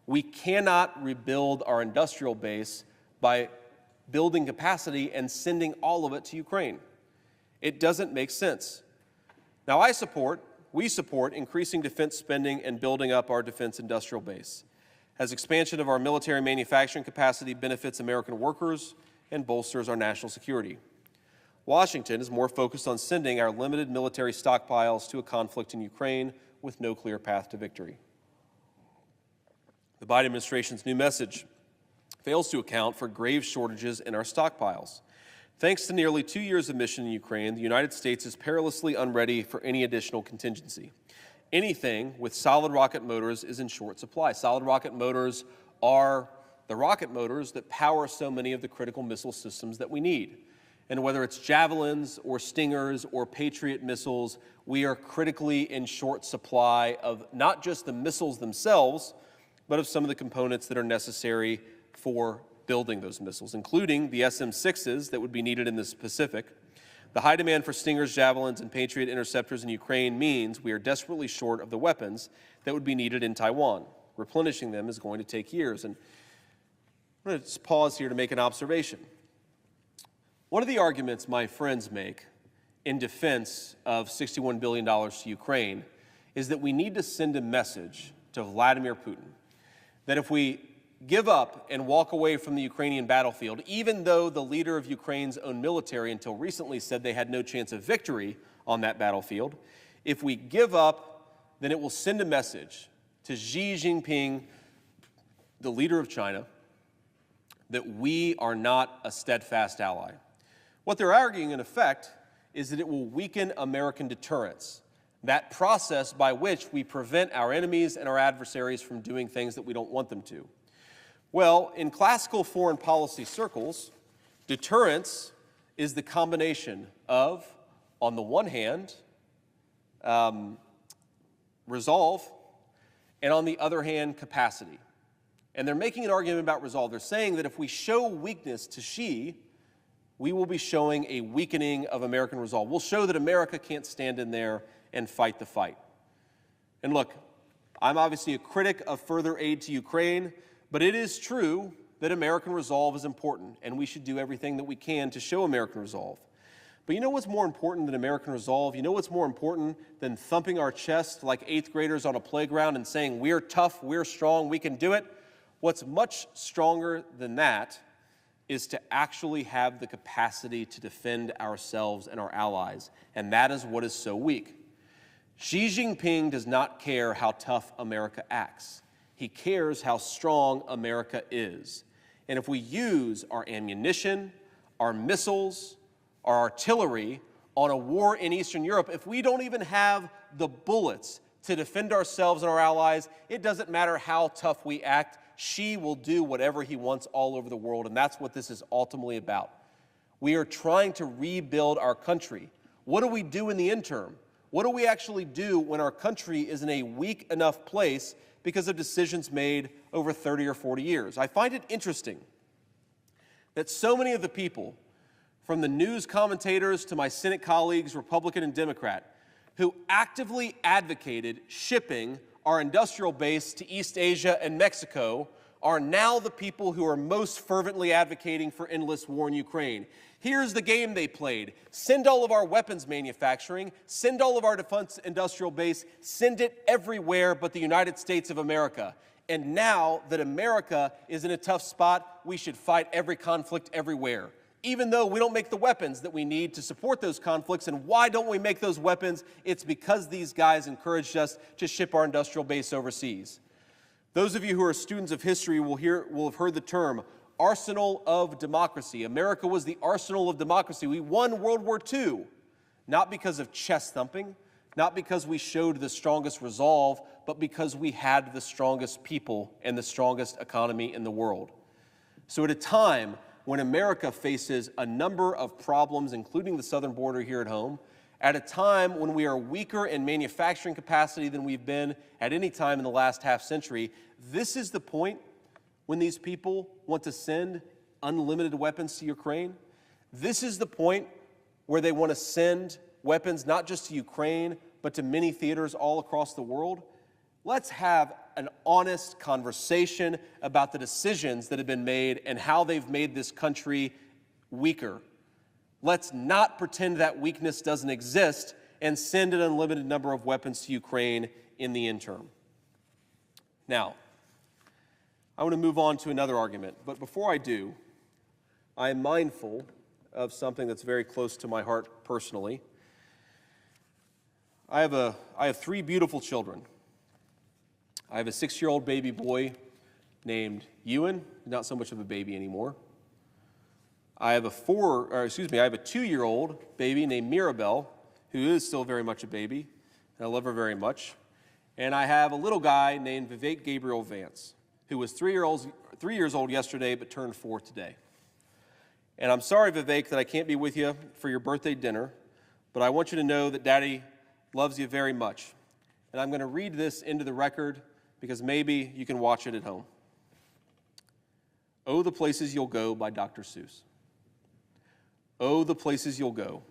We cannot rebuild our industrial base by building capacity and sending all of it to Ukraine. It doesn't make sense. Now, we support increasing defense spending and building up our defense industrial base, as expansion of our military manufacturing capacity benefits American workers and bolsters our national security. Washington is more focused on sending our limited military stockpiles to a conflict in Ukraine with no clear path to victory. The Biden administration's new message fails to account for grave shortages in our stockpiles. Thanks to nearly 2 years of mission in Ukraine, the United States is perilously unready for any additional contingency. Anything with solid rocket motors is in short supply. Solid rocket motors are the rocket motors that power so many of the critical missile systems that we need. And whether it's Javelins or Stingers or Patriot missiles, we are critically in short supply of not just the missiles themselves, but of some of the components that are necessary for building those missiles, including the SM-6s that would be needed in the Pacific. The high demand for Stingers, Javelins, and Patriot interceptors in Ukraine means we are desperately short of the weapons that would be needed in Taiwan. Replenishing them is going to take years. And I'm going to just pause here to make an observation. One of the arguments my friends make in defense of $61 billion to Ukraine is that we need to send a message to Vladimir Putin that if we give up and walk away from the Ukrainian battlefield, even though the leader of Ukraine's own military until recently said they had no chance of victory on that battlefield, if we give up, then it will send a message to Xi Jinping, the leader of China, that we are not a steadfast ally. What they're arguing, in effect, is that it will weaken American deterrence, that process by which we prevent our enemies and our adversaries from doing things that we don't want them to. Well, in classical foreign policy circles, deterrence is the combination of, on the one hand, resolve, and on the other hand, capacity. And they're making an argument about resolve. They're saying that if we show weakness to Xi, we will be showing a weakening of American resolve. We'll show that America can't stand in there and fight the fight. And look, I'm obviously a critic of further aid to Ukraine, but it is true that American resolve is important, and we should do everything that we can to show American resolve. But you know what's more important than American resolve? You know what's more important than thumping our chest like 8th graders on a playground and saying, we're tough, we're strong, we can do it? What's much stronger than that is to actually have the capacity to defend ourselves and our allies, and that is what is so weak. Xi Jinping does not care how tough America acts. He cares how strong America is. And if we use our ammunition, our missiles, our artillery on a war in Eastern Europe, if we don't even have the bullets to defend ourselves and our allies, it doesn't matter how tough we act. Xi will do whatever he wants all over the world, and that's what this is ultimately about. We are trying to rebuild our country. What do we do in the interim? What do we actually do when our country is in a weak enough place because of decisions made over 30 or 40 years? I find it interesting that so many of the people, from the news commentators to my Senate colleagues, Republican and Democrat, who actively advocated shipping our industrial base to East Asia and Mexico, are now the people who are most fervently advocating for endless war in Ukraine. Here's the game they played. Send all of our weapons manufacturing, send all of our defense industrial base, send it everywhere but the United States of America. And now that America is in a tough spot, we should fight every conflict everywhere, even though we don't make the weapons that we need to support those conflicts. And why don't we make those weapons? It's because these guys encouraged us to ship our industrial base overseas. Those of you who are students of history will have heard the term arsenal of democracy. America was the arsenal of democracy. We won World War II, not because of chest thumping, not because we showed the strongest resolve, but because we had the strongest people and the strongest economy in the world. So at a time when America faces a number of problems, including the southern border here at home, at a time when we are weaker in manufacturing capacity than we've been at any time in the last half century, this is the point when these people want to send unlimited weapons to Ukraine. This is the point where they want to send weapons not just to Ukraine, but to many theaters all across the world. Let's have an honest conversation about the decisions that have been made and how they've made this country weaker. Let's not pretend that weakness doesn't exist and send an unlimited number of weapons to Ukraine in the interim. Now, I want to move on to another argument, but before I do, I am mindful of something that's very close to my heart personally. I have 3 beautiful children. I have a 6-year-old baby boy named Ewan, not so much of a baby anymore. I have a 2-year-old baby named Mirabelle, who is still very much a baby, and I love her very much. And I have a little guy named Vivek Gabriel Vance, who was 3 years old yesterday, but turned 4 today. And I'm sorry, Vivek, that I can't be with you for your birthday dinner, but I want you to know that Daddy loves you very much. And I'm going to read this into the record because maybe you can watch it at home. Oh, the Places You'll Go by Dr. Seuss. Oh, the places you'll go.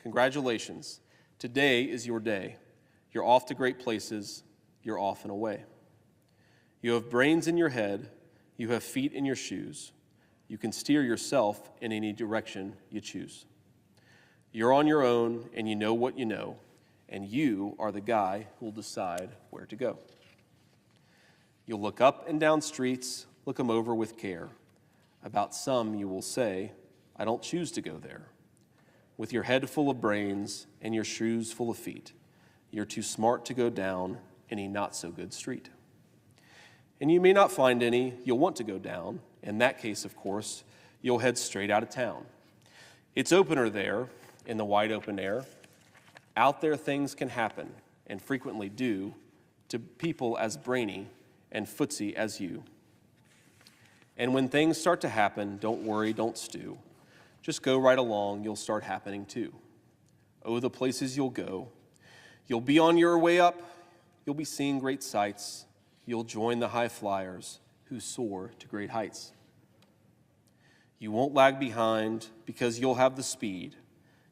Congratulations. Today is your day. You're off to great places. You're off and away. You have brains in your head. You have feet in your shoes. You can steer yourself in any direction you choose. You're on your own, and you know what you know, and you are the guy who will decide where to go. You'll look up and down streets, look them over with care. About some you will say, I don't choose to go there. With your head full of brains and your shoes full of feet, you're too smart to go down any not-so-good street. And you may not find any you'll want to go down. In that case, of course, you'll head straight out of town. It's opener there in the wide open air. Out there things can happen, and frequently do, to people as brainy and footsie as you. And when things start to happen, don't worry, don't stew. Just go right along, you'll start happening too. Oh, the places you'll go. You'll be on your way up, you'll be seeing great sights. You'll join the high flyers who soar to great heights. You won't lag behind because you'll have the speed.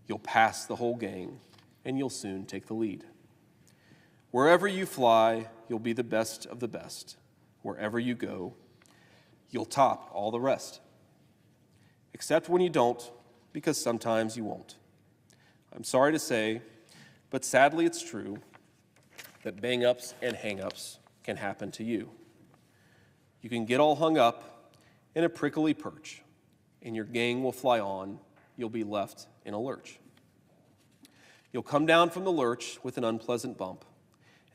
You'll pass the whole gang, and you'll soon take the lead. Wherever you fly, you'll be the best of the best. Wherever you go, you'll top all the rest. Except when you don't, because sometimes you won't. I'm sorry to say, but sadly it's true, that bang-ups and hang-ups can happen to you. You can get all hung up in a prickly perch, and your gang will fly on, you'll be left in a lurch. You'll come down from the lurch with an unpleasant bump,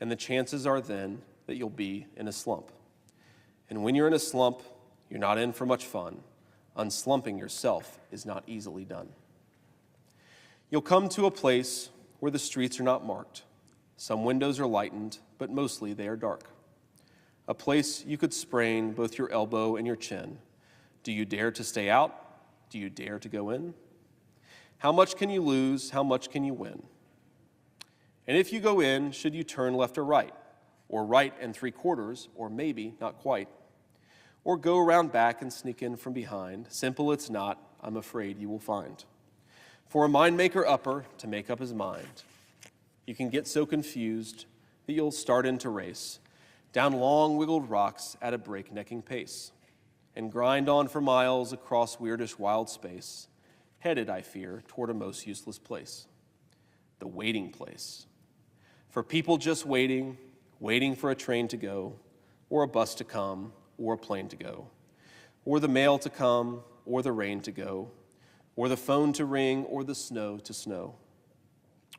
and the chances are then that you'll be in a slump. And when you're in a slump, you're not in for much fun. Unslumping yourself is not easily done. You'll come to a place where the streets are not marked. Some windows are lightened, but mostly they are dark. A place you could sprain both your elbow and your chin. Do you dare to stay out? Do you dare to go in? How much can you lose? How much can you win? And if you go in, should you turn left or right? Or right and 3/4, or maybe not quite? Or go around back and sneak in from behind? Simple it's not, I'm afraid you will find. For a mind maker upper to make up his mind, you can get so confused that you'll start into race down long wiggled rocks at a breaknecking pace and grind on for miles across weirdish wild space, headed, I fear, toward a most useless place, the waiting place. For people just waiting, waiting for a train to go, or a bus to come, or a plane to go, or the mail to come, or the rain to go, or the phone to ring, or the snow to snow,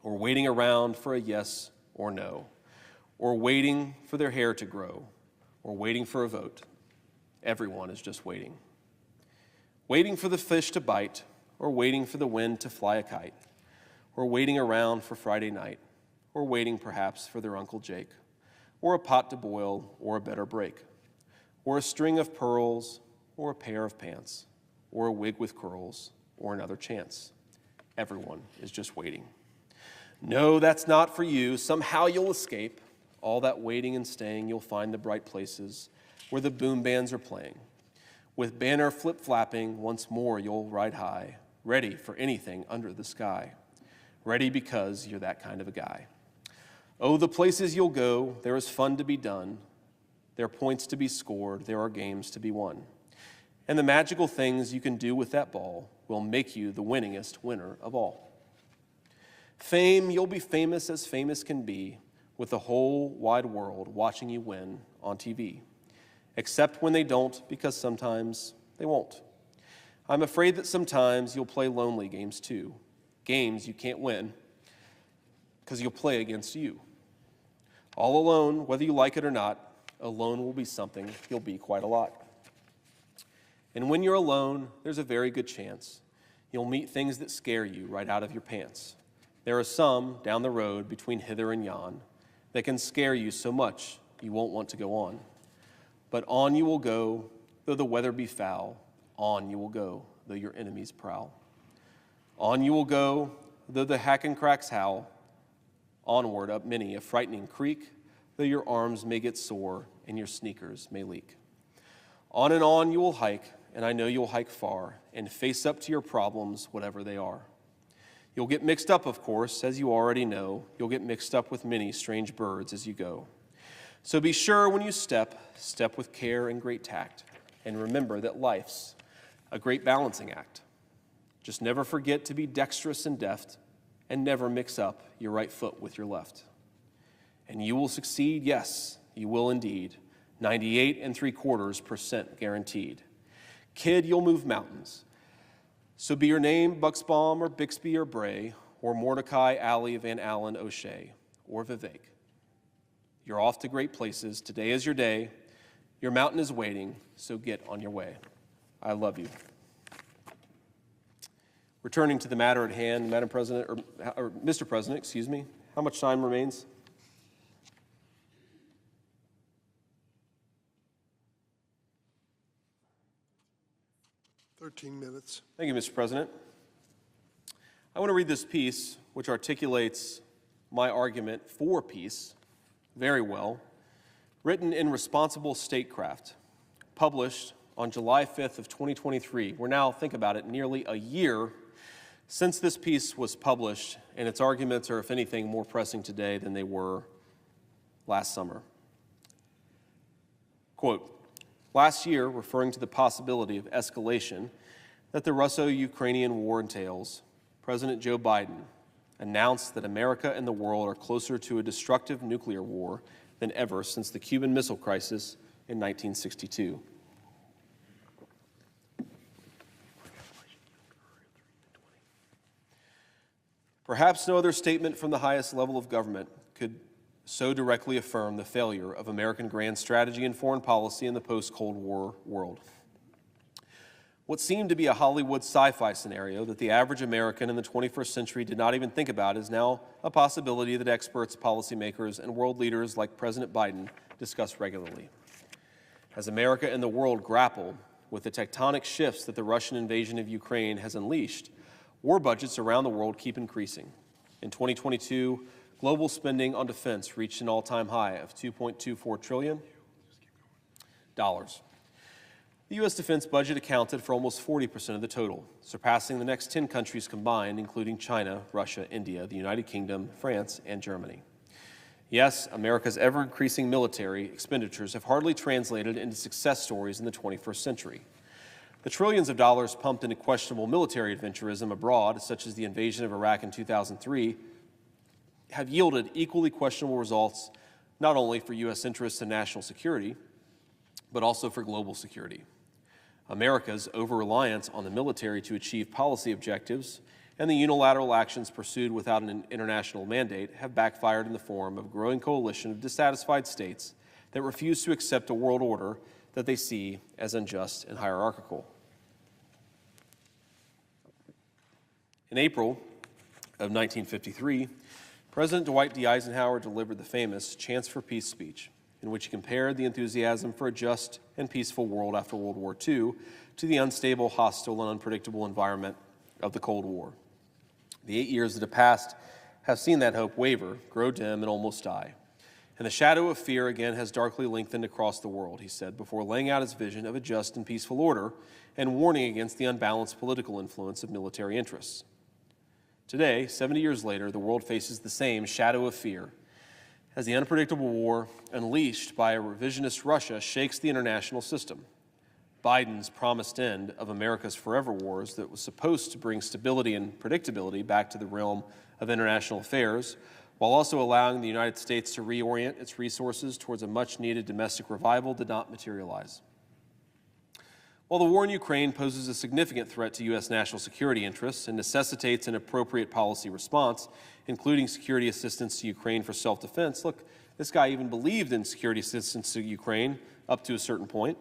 or waiting around for a yes or no, or waiting for their hair to grow, or waiting for a vote. Everyone is just waiting. Waiting for the fish to bite, or waiting for the wind to fly a kite, or waiting around for Friday night, or waiting perhaps for their Uncle Jake, or a pot to boil, or a better break, or a string of pearls, or a pair of pants, or a wig with curls, or another chance. Everyone is just waiting. No, that's not for you. Somehow you'll escape all that waiting and staying. You'll find the bright places where the boom bands are playing. With banner flip-flapping, once more you'll ride high, ready for anything under the sky. Ready because you're that kind of a guy. Oh, the places you'll go, there is fun to be done. There are points to be scored. There are games to be won. And the magical things you can do with that ball will make you the winningest winner of all. Fame, you'll be famous as famous can be, with the whole wide world watching you win on TV. Except when they don't, because sometimes they won't. I'm afraid that sometimes you'll play lonely games too. Games you can't win, because you'll play against you. All alone, whether you like it or not, alone will be something you'll be quite a lot. And when you're alone, there's a very good chance you'll meet things that scare you right out of your pants. There are some down the road between hither and yon that can scare you so much you won't want to go on. But on you will go, though the weather be foul. On you will go, though your enemies prowl. On you will go, though the hack and cracks howl. Onward up many a frightening creek, though your arms may get sore and your sneakers may leak. On and on you will hike, and I know you'll hike far, and face up to your problems, whatever they are. You'll get mixed up, of course, as you already know. You'll get mixed up with many strange birds as you go. So be sure when you step with care and great tact, and remember that life's a great balancing act. Just never forget to be dexterous and deft, and never mix up your right foot with your left. And you will succeed, yes, you will indeed. 98.75% guaranteed. Kid, you'll move mountains. So be your name Buxbaum or Bixby or Bray, or Mordecai, Alley, Van Allen, O'Shea, or Vivek. You're off to great places. Today is your day. Your mountain is waiting, so get on your way. I love you. Returning to the matter at hand, Madam President, or Mr. President, excuse me, how much time remains? minutes. Thank you, Mr. President. I want to read this piece, which articulates my argument for peace very well, written in Responsible Statecraft, published on July 5th of 2023. We're now, think about it, nearly a year since this piece was published, and its arguments are, if anything, more pressing today than they were last summer. Quote, last year, referring to the possibility of escalation that the Russo-Ukrainian war entails, President Joe Biden announced that America and the world are closer to a destructive nuclear war than ever since the Cuban Missile Crisis in 1962. Perhaps no other statement from the highest level of government could so directly affirm the failure of American grand strategy and foreign policy in the post-Cold War world. What seemed to be a Hollywood sci-fi scenario that the average American in the 21st century did not even think about is now a possibility that experts, policymakers, and world leaders like President Biden discuss regularly. As America and the world grapple with the tectonic shifts that the Russian invasion of Ukraine has unleashed, war budgets around the world keep increasing. In 2022, global spending on defense reached an all-time high of $2.24 trillion. The U.S. defense budget accounted for almost 40% of the total, surpassing the next 10 countries combined, including China, Russia, India, the United Kingdom, France, and Germany. Yes, America's ever-increasing military expenditures have hardly translated into success stories in the 21st century. The trillions of dollars pumped into questionable military adventurism abroad, such as the invasion of Iraq in 2003, have yielded equally questionable results not only for U.S. interests and national security, but also for global security. America's over-reliance on the military to achieve policy objectives and the unilateral actions pursued without an international mandate have backfired in the form of a growing coalition of dissatisfied states that refuse to accept a world order that they see as unjust and hierarchical. In April of 1953, President Dwight D. Eisenhower delivered the famous Chance for Peace speech, in which he compared the enthusiasm for a just and peaceful world after World War II to the unstable, hostile, and unpredictable environment of the Cold War. The 8 years that have passed have seen that hope waver, grow dim, and almost die. And the shadow of fear again has darkly lengthened across the world, he said, before laying out his vision of a just and peaceful order and warning against the unbalanced political influence of military interests. Today, 70 years later, the world faces the same shadow of fear as the unpredictable war unleashed by a revisionist Russia shakes the international system. Biden's promised end of America's forever wars that was supposed to bring stability and predictability back to the realm of international affairs, while also allowing the United States to reorient its resources towards a much-needed domestic revival, did not materialize. While the war in Ukraine poses a significant threat to U.S. national security interests and necessitates an appropriate policy response, including security assistance to Ukraine for self-defense, look, this guy even believed in security assistance to Ukraine up to a certain point.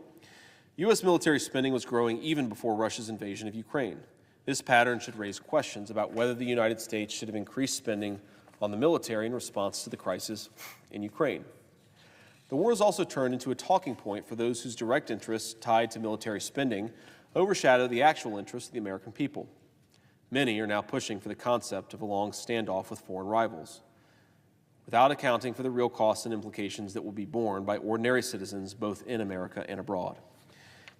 U.S. military spending was growing even before Russia's invasion of Ukraine. This pattern should raise questions about whether the United States should have increased spending on the military in response to the crisis in Ukraine. The war has also turned into a talking point for those whose direct interests tied to military spending overshadow the actual interests of the American people. Many are now pushing for the concept of a long standoff with foreign rivals, without accounting for the real costs and implications that will be borne by ordinary citizens both in America and abroad.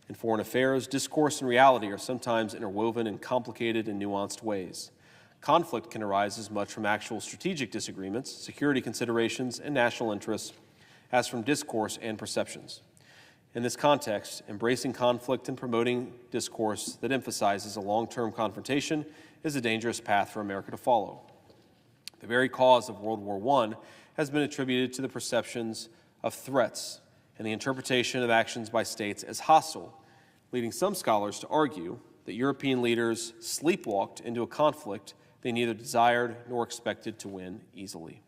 In foreign affairs, discourse and reality are sometimes interwoven in complicated and nuanced ways. Conflict can arise as much from actual strategic disagreements, security considerations, and national interests as from discourse and perceptions. In this context, embracing conflict and promoting discourse that emphasizes a long-term confrontation is a dangerous path for America to follow. The very cause of World War I has been attributed to the perceptions of threats and the interpretation of actions by states as hostile, leading some scholars to argue that European leaders sleepwalked into a conflict they neither desired nor expected to win easily.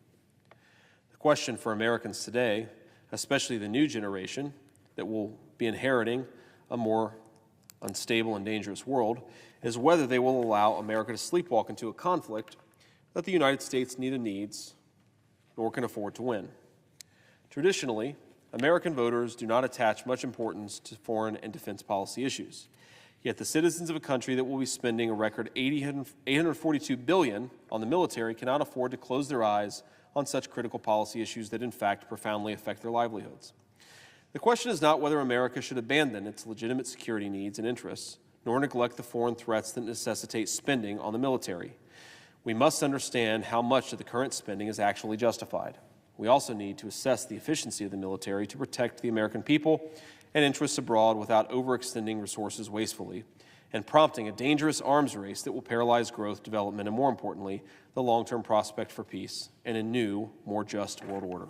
The question for Americans today, especially the new generation that will be inheriting a more unstable and dangerous world, is whether they will allow America to sleepwalk into a conflict that the United States neither needs nor can afford to win. Traditionally, American voters do not attach much importance to foreign and defense policy issues. Yet the citizens of a country that will be spending a record $842 billion on the military cannot afford to close their eyes on such critical policy issues that in fact profoundly affect their livelihoods. The question is not whether America should abandon its legitimate security needs and interests, nor neglect the foreign threats that necessitate spending on the military. We must understand how much of the current spending is actually justified. We also need to assess the efficiency of the military to protect the American people and interests abroad without overextending resources wastefully and prompting a dangerous arms race that will paralyze growth, development, and more importantly, the long-term prospect for peace and a new, more just world order.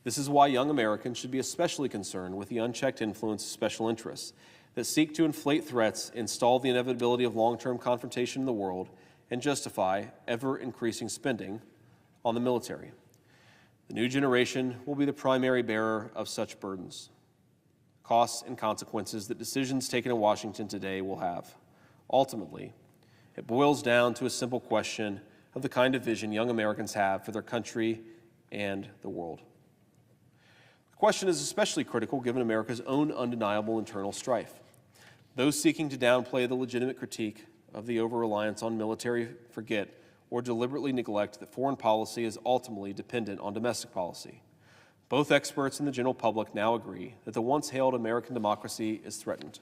This is why young Americans should be especially concerned with the unchecked influence of special interests that seek to inflate threats, install the inevitability of long-term confrontation in the world, and justify ever-increasing spending on the military. The new generation will be the primary bearer of such burdens, costs, and consequences that decisions taken in Washington today will have. Ultimately, it boils down to a simple question of the kind of vision young Americans have for their country and the world. The question is especially critical given America's own undeniable internal strife. Those seeking to downplay the legitimate critique of the over-reliance on military forget or deliberately neglect that foreign policy is ultimately dependent on domestic policy. Both experts and the general public now agree that the once-hailed American democracy is threatened.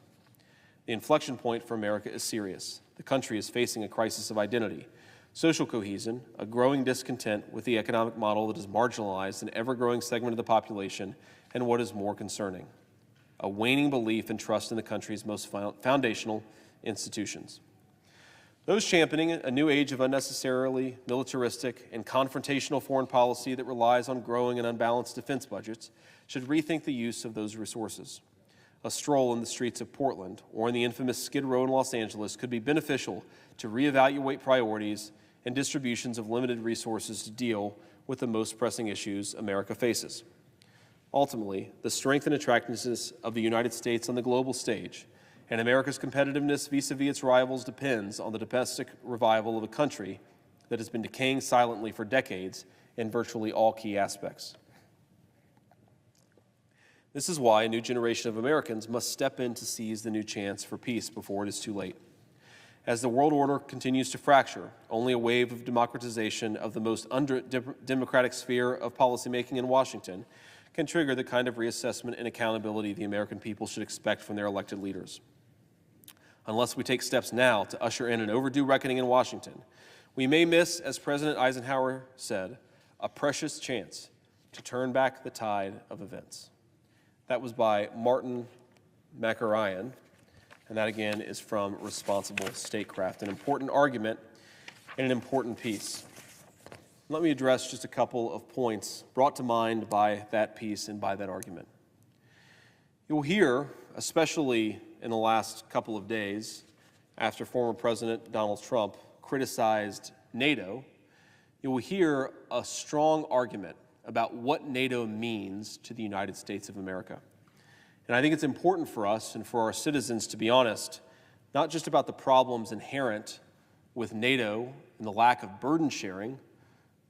The inflection point for America is serious. The country is facing a crisis of identity, social cohesion, a growing discontent with the economic model that has marginalized an ever-growing segment of the population, and what is more concerning, a waning belief and trust in the country's most foundational institutions. Those championing a new age of unnecessarily militaristic and confrontational foreign policy that relies on growing and unbalanced defense budgets should rethink the use of those resources. A stroll in the streets of Portland or in the infamous Skid Row in Los Angeles could be beneficial to reevaluate priorities and distributions of limited resources to deal with the most pressing issues America faces. Ultimately, the strength and attractiveness of the United States on the global stage and America's competitiveness vis-a-vis its rivals depends on the domestic revival of a country that has been decaying silently for decades in virtually all key aspects. This is why a new generation of Americans must step in to seize the new chance for peace before it is too late. As the world order continues to fracture, only a wave of democratization of the most undemocratic sphere of policymaking in Washington can trigger the kind of reassessment and accountability the American people should expect from their elected leaders. Unless we take steps now to usher in an overdue reckoning in Washington, we may miss, as President Eisenhower said, a precious chance to turn back the tide of events. That was by Martin McAryan, and that again is from Responsible Statecraft, an important argument and an important piece. Let me address just a couple of points brought to mind by that piece and by that argument. You'll hear, especially in the last couple of days, after former President Donald Trump criticized NATO, you will hear a strong argument about what NATO means to the United States of America. And I think it's important for us and for our citizens to be honest, not just about the problems inherent with NATO and the lack of burden sharing,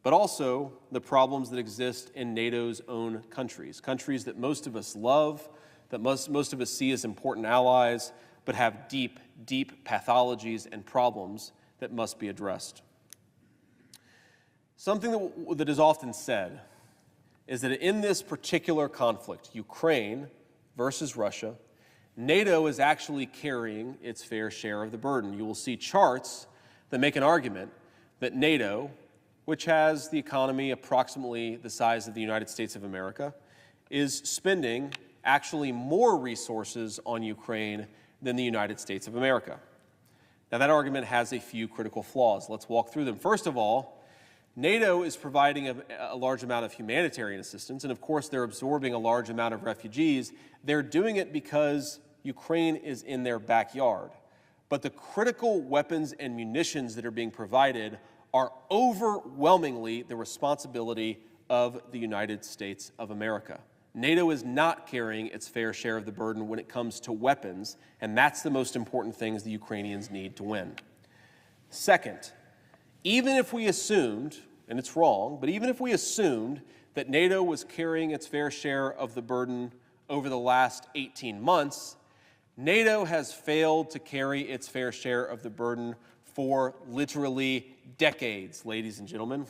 but also the problems that exist in NATO's own countries, countries that most of us love, that most of us see as important allies, but have deep, deep pathologies and problems that must be addressed. Something that is often said is that in this particular conflict, Ukraine versus Russia, NATO is actually carrying its fair share of the burden. You will see charts that make an argument that NATO, which has the economy approximately the size of the United States of America, is spending actually more resources on Ukraine than the United States of America. Now, that argument has a few critical flaws. Let's walk through them. First of all, NATO is providing a large amount of humanitarian assistance, and of course they're absorbing a large amount of refugees. They're doing it because Ukraine is in their backyard. But the critical weapons and munitions that are being provided are overwhelmingly the responsibility of the United States of America. NATO is not carrying its fair share of the burden when it comes to weapons, and that's the most important things the Ukrainians need to win. Second, even if we assumed, and it's wrong, but even if we assumed that NATO was carrying its fair share of the burden over the last 18 months, NATO has failed to carry its fair share of the burden for literally decades, ladies and gentlemen.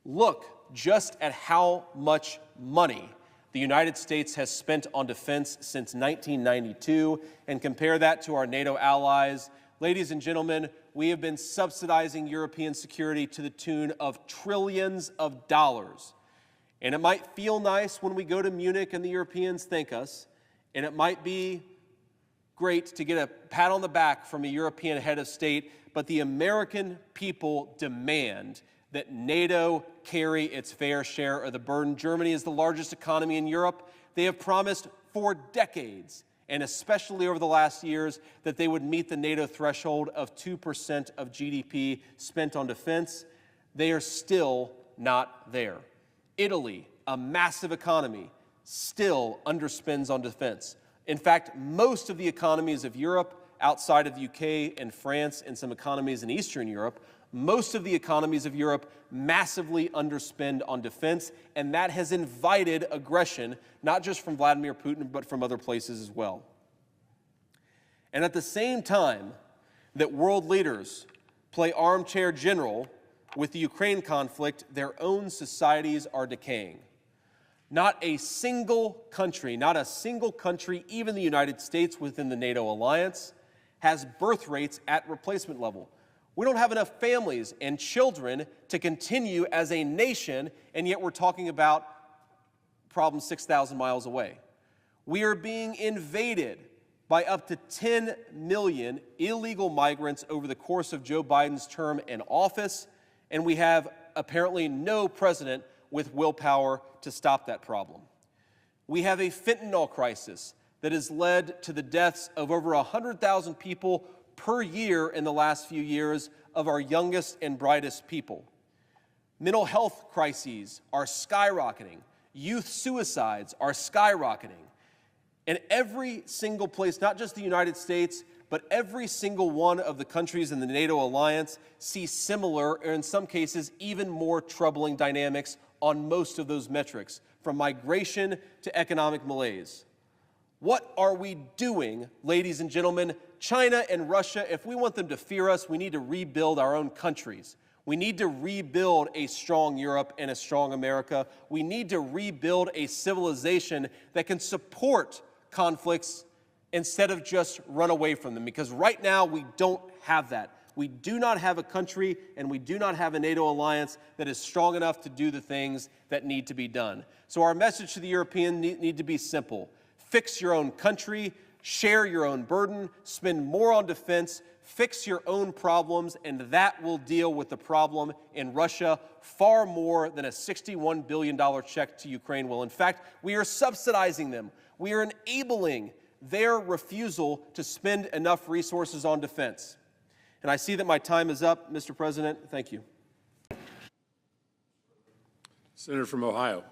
Look just at how much money the United States has spent on defense since 1992 and compare that to our NATO allies Ladies and gentlemen, we have been subsidizing European security to the tune of trillions of dollars. And it might feel nice when we go to Munich and the Europeans thank us, and it might be great to get a pat on the back from a European head of state, but the American people demand that NATO carry its fair share of the burden. Germany is the largest economy in Europe. They have promised for decades, and especially over the last years, that they would meet the NATO threshold of 2% of GDP spent on defense. They are still not there. Italy, a massive economy, still underspends on defense. In fact, most of the economies of Europe, outside of the UK and France and some economies in Eastern Europe, most of the economies of Europe massively underspend on defense, and that has invited aggression, not just from Vladimir Putin, but from other places as well. And at the same time that world leaders play armchair general with the Ukraine conflict, their own societies are decaying. Not a single country, even the United States within the NATO alliance, has birth rates at replacement level. We don't have enough families and children to continue as a nation, and yet we're talking about problems 6,000 miles away. We are being invaded by up to 10 million illegal migrants over the course of Joe Biden's term in office, and we have apparently no president with willpower to stop that problem. We have a fentanyl crisis that has led to the deaths of over 100,000 people per year in the last few years of our youngest and brightest people. Mental health crises are skyrocketing. Youth suicides are skyrocketing. And every single place, not just the United States, but every single one of the countries in the NATO alliance see similar, or in some cases, even more troubling dynamics on most of those metrics, from migration to economic malaise. What are we doing, ladies and gentlemen? China and Russia, if we want them to fear us, we need to rebuild our own countries. We need to rebuild a strong Europe and a strong America. We need to rebuild a civilization that can support conflicts instead of just run away from them, because right now we don't have that. We do not have a country and we do not have a NATO alliance that is strong enough to do the things that need to be done. So our message to the Europeans need to be simple. Fix your own country, share your own burden, spend more on defense, fix your own problems, and that will deal with the problem in Russia far more than a $61 billion check to Ukraine will. In fact, we are subsidizing them. We are enabling their refusal to spend enough resources on defense. And I see that my time is up, Mr. President. Thank you. Senator from Ohio.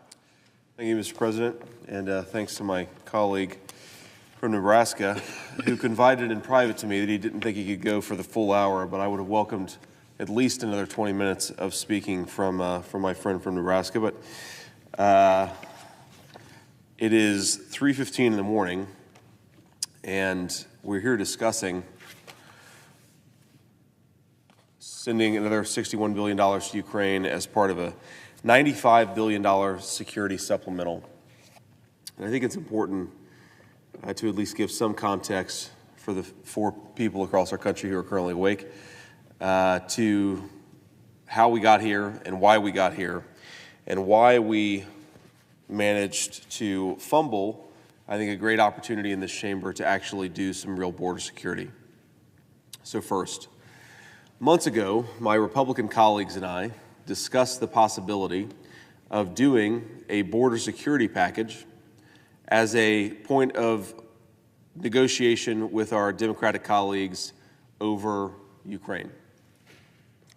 Thank you, Mr. President, and thanks to my colleague from Nebraska who confided in private to me that he didn't think he could go for the full hour, but I would have welcomed at least another 20 minutes of speaking from my friend from Nebraska. But it is 3:15 in the morning, and we're here discussing sending another $61 billion to Ukraine as part of a $95 billion security supplemental. And I think it's important to at least give some context for the 4 people across our country who are currently awake to how we got here and why we got here and why we managed to fumble, I think, a great opportunity in this chamber to actually do some real border security. So first, months ago, my Republican colleagues and I discussed the possibility of doing a border security package as a point of negotiation with our Democratic colleagues over Ukraine.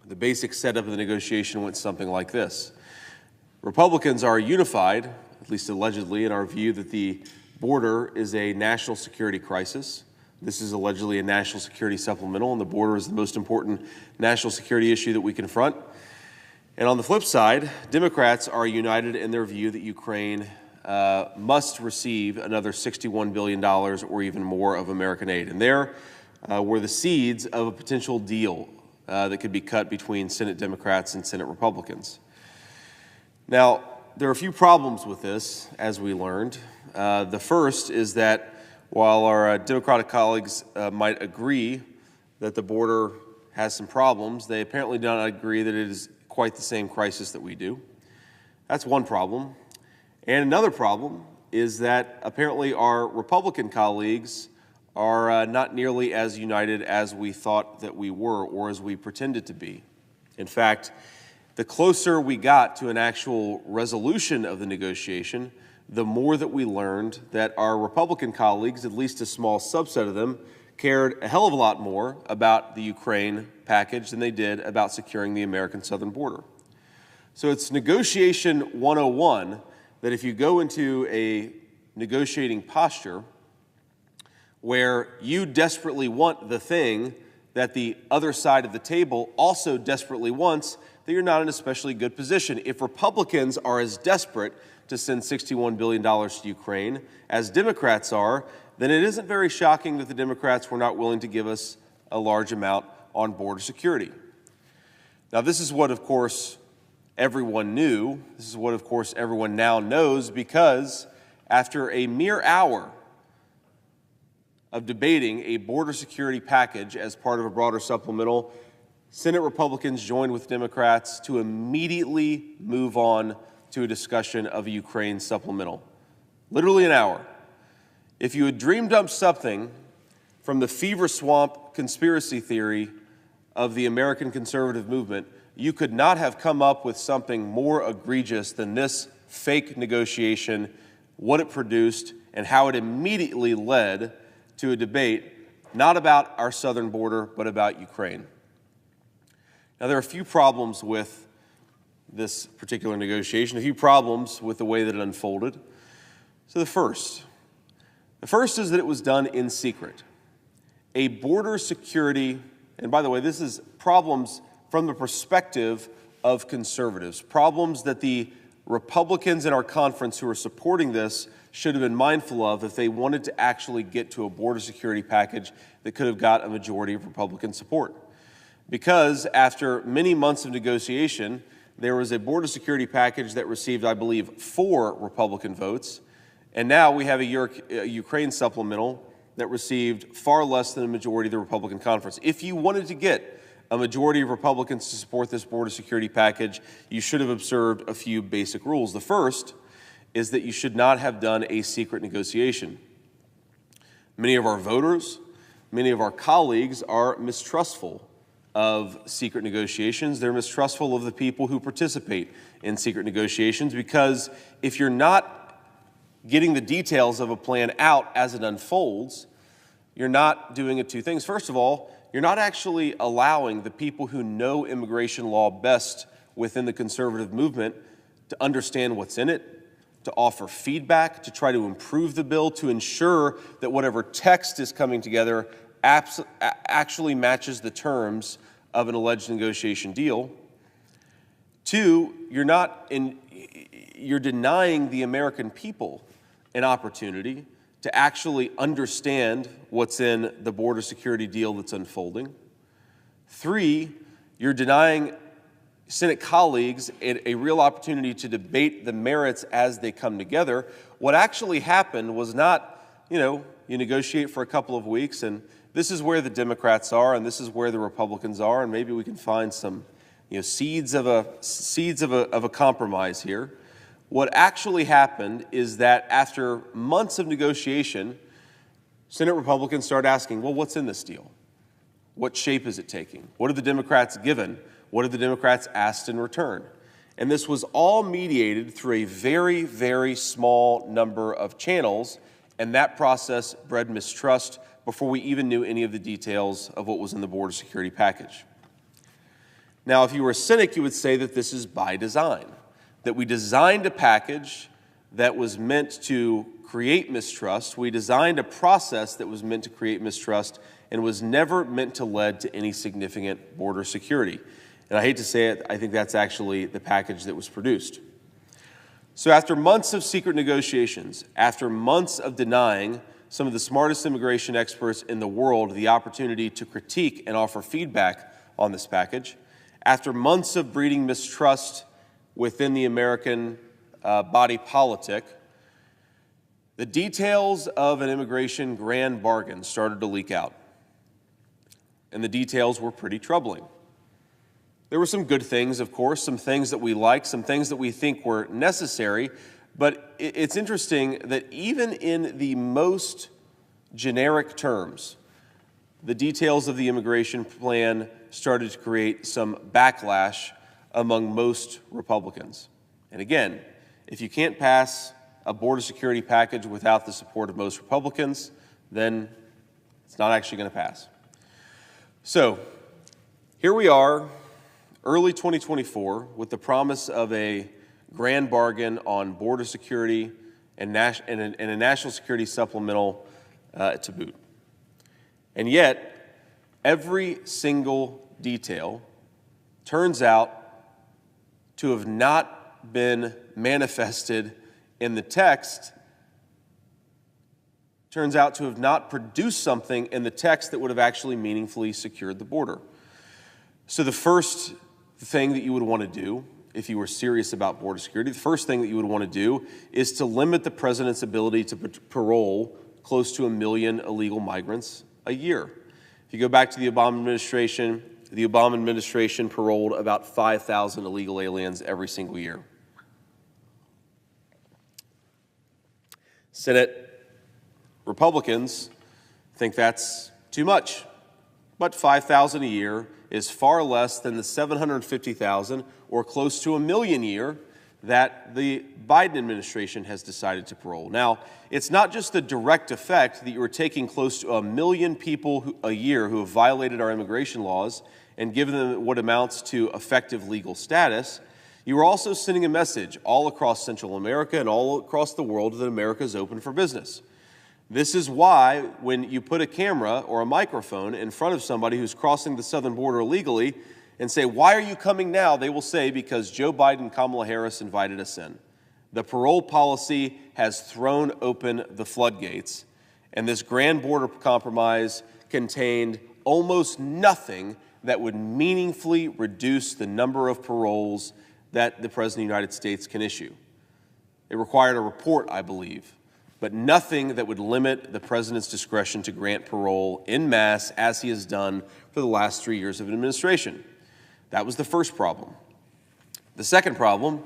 The basic setup of the negotiation went something like this. Republicans are unified, at least allegedly, in our view that the border is a national security crisis. This is allegedly a national security supplemental, and the border is the most important national security issue that we confront. And on the flip side, Democrats are united in their view that Ukraine must receive another $61 billion or even more of American aid. And there were the seeds of a potential deal that could be cut between Senate Democrats and Senate Republicans. Now, there are a few problems with this, as we learned. The first is that while our Democratic colleagues might agree that the border has some problems. They apparently do not agree that it is quite the same crisis that we do. That's one problem. And another problem is that apparently our Republican colleagues are not nearly as united as we thought that we were or as we pretended to be. In fact, the closer we got to an actual resolution of the negotiation, the more that we learned that our Republican colleagues, at least a small subset of them, cared a hell of a lot more about the Ukraine package than they did about securing the American southern border. So it's negotiation 101 that if you go into a negotiating posture where you desperately want the thing that the other side of the table also desperately wants, that you're not in an especially good position. If Republicans are as desperate to send $61 billion to Ukraine as Democrats are, then it isn't very shocking that the Democrats were not willing to give us a large amount on border security. Now, this is what, of course, everyone knew. This is what, of course, everyone now knows, because after a mere hour of debating a border security package as part of a broader supplemental, Senate Republicans joined with Democrats to immediately move on to a discussion of a Ukraine supplemental. Literally an hour. If you had dreamed up something from the fever swamp conspiracy theory of the American conservative movement, you could not have come up with something more egregious than this fake negotiation, what it produced, and how it immediately led to a debate not about our southern border, but about Ukraine. Now, there are a few problems with this particular negotiation, a few problems with the way that it unfolded. So the first is that it was done in secret. A border security, and by the way, this is problems from the perspective of conservatives, problems that the Republicans in our conference who are supporting this should have been mindful of if they wanted to actually get to a border security package that could have got a majority of Republican support. Because after many months of negotiation, there was a border security package that received, I believe, 4 Republican votes, and now we have a Ukraine supplemental that received far less than a majority of the Republican conference. If you wanted to get a majority of Republicans to support this border security package, you should have observed a few basic rules. The first is that you should not have done a secret negotiation. Many of our voters, many of our colleagues are mistrustful of secret negotiations. They're mistrustful of the people who participate in secret negotiations, because if you're not getting the details of a plan out as it unfolds, you're not doing two things. First of all, you're not actually allowing the people who know immigration law best within the conservative movement to understand what's in it, to offer feedback, to try to improve the bill, to ensure that whatever text is coming together actually matches the terms of an alleged negotiation deal. 2, you're denying the American people an opportunity to actually understand what's in the border security deal that's unfolding. 3, you're denying Senate colleagues a real opportunity to debate the merits as they come together. What actually happened was not, you negotiate for a couple of weeks, and this is where the Democrats are, and this is where the Republicans are, and maybe we can find some, seeds of a compromise here. What actually happened is that after months of negotiation, Senate Republicans started asking, well, what's in this deal? What shape is it taking? What have the Democrats given? What have the Democrats asked in return? And this was all mediated through a very, very small number of channels, and that process bred mistrust before we even knew any of the details of what was in the border security package. Now, if you were a cynic, you would say that this is by design, that we designed a package that was meant to create mistrust. We designed a process that was meant to create mistrust and was never meant to lead to any significant border security. And I hate to say it, I think that's actually the package that was produced. So after months of secret negotiations, after months of denying some of the smartest immigration experts in the world the opportunity to critique and offer feedback on this package, after months of breeding mistrust within the American body politic, the details of an immigration grand bargain started to leak out. and the details were pretty troubling. There were some good things, of course, some things that we liked, some things that we think were necessary, but it's interesting that even in the most generic terms, the details of the immigration plan started to create some backlash among most Republicans. And again, if you can't pass a border security package without the support of most Republicans, then it's not actually going to pass. So here we are, early 2024, with the promise of a grand bargain on border security and a national security supplemental to boot. And yet, every single detail turns out to have not been manifested in the text, turns out to have not produced something in the text that would have actually meaningfully secured the border. So the first thing that you would want to do, if you were serious about border security, the first thing that you would want to do is to limit the president's ability to parole close to 1 million illegal migrants a year. If you go back to the Obama administration paroled about 5,000 illegal aliens every single year. Senate Republicans think that's too much, but 5,000 a year is far less than the 750,000 or close to 1 million a year that the Biden administration has decided to parole. Now, it's not just the direct effect that you are taking close to 1 million people a year who have violated our immigration laws and given them what amounts to effective legal status. You are also sending a message all across Central America and all across the world that America is open for business. This is why when you put a camera or a microphone in front of somebody who's crossing the southern border illegally and say, "Why are you coming now?" they will say, "Because Joe Biden and Kamala Harris invited us in." The parole policy has thrown open the floodgates, and this grand border compromise contained almost nothing that would meaningfully reduce the number of paroles that the President of the United States can issue. It required a report, I believe, but nothing that would limit the President's discretion to grant parole en masse as he has done for the last 3 years of administration. That was the first problem. The second problem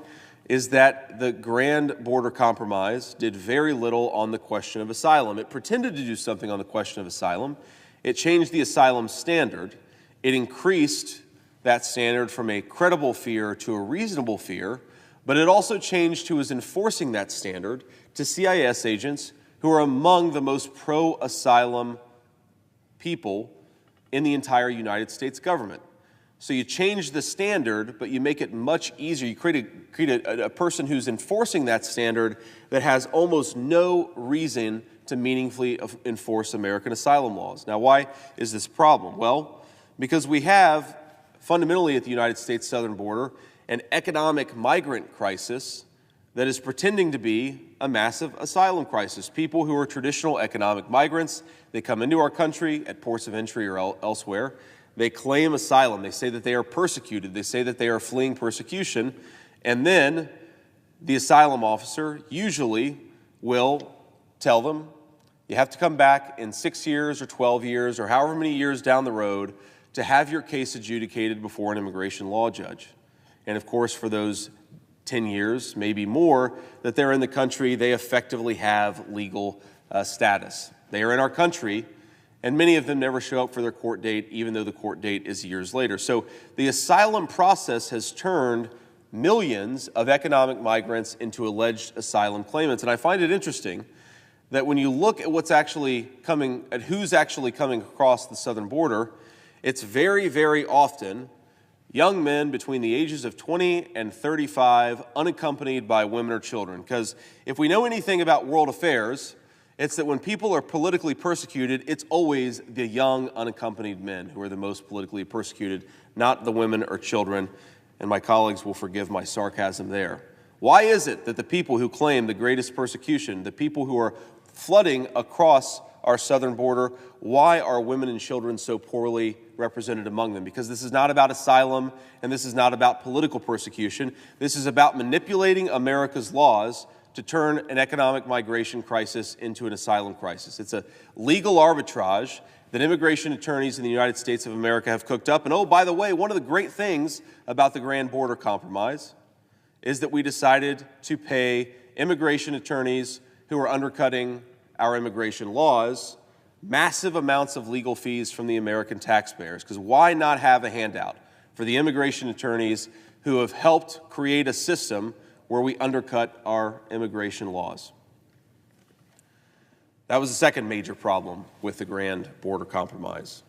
is that the grand border compromise did very little on the question of asylum. It pretended to do something on the question of asylum. It changed the asylum standard. It increased that standard from a credible fear to a reasonable fear, but it also changed who is enforcing that standard to CIS agents who are among the most pro-asylum people in the entire United States government. So you change the standard, but you make it much easier. You create a person who's enforcing that standard that has almost no reason to meaningfully enforce American asylum laws. Now, why is this a problem? Well, because we have fundamentally at the United States southern border an economic migrant crisis that is pretending to be a massive asylum crisis. People who are traditional economic migrants, they come into our country at ports of entry or elsewhere. They claim asylum. They say that they are persecuted. They say that they are fleeing persecution. And then the asylum officer usually will tell them, you have to come back in 6 years or 12 years or however many years down the road to have your case adjudicated before an immigration law judge. And of course, for those 10 years, maybe more, that they're in the country, they effectively have legal status. They are in our country, and many of them never show up for their court date, even though the court date is years later. So the asylum process has turned millions of economic migrants into alleged asylum claimants. And I find it interesting that when you look at what's actually coming, at who's actually coming across the southern border, it's very, very often young men between the ages of 20 and 35, unaccompanied by women or children. Because if we know anything about world affairs, it's that when people are politically persecuted, it's always the young, unaccompanied men who are the most politically persecuted, not the women or children. And my colleagues will forgive my sarcasm there. Why is it that the people who claim the greatest persecution, the people who are flooding across our southern border, why are women and children so poorly represented among them? Because this is not about asylum and this is not about political persecution. This is about manipulating America's laws to turn an economic migration crisis into an asylum crisis. It's a legal arbitrage that immigration attorneys in the United States of America have cooked up. And oh, by the way, one of the great things about the Grand Border Compromise is that we decided to pay immigration attorneys who are undercutting our immigration laws massive amounts of legal fees from the American taxpayers. Because why not have a handout for the immigration attorneys who have helped create a system where we undercut our immigration laws? That was the second major problem with the Grand Border Compromise.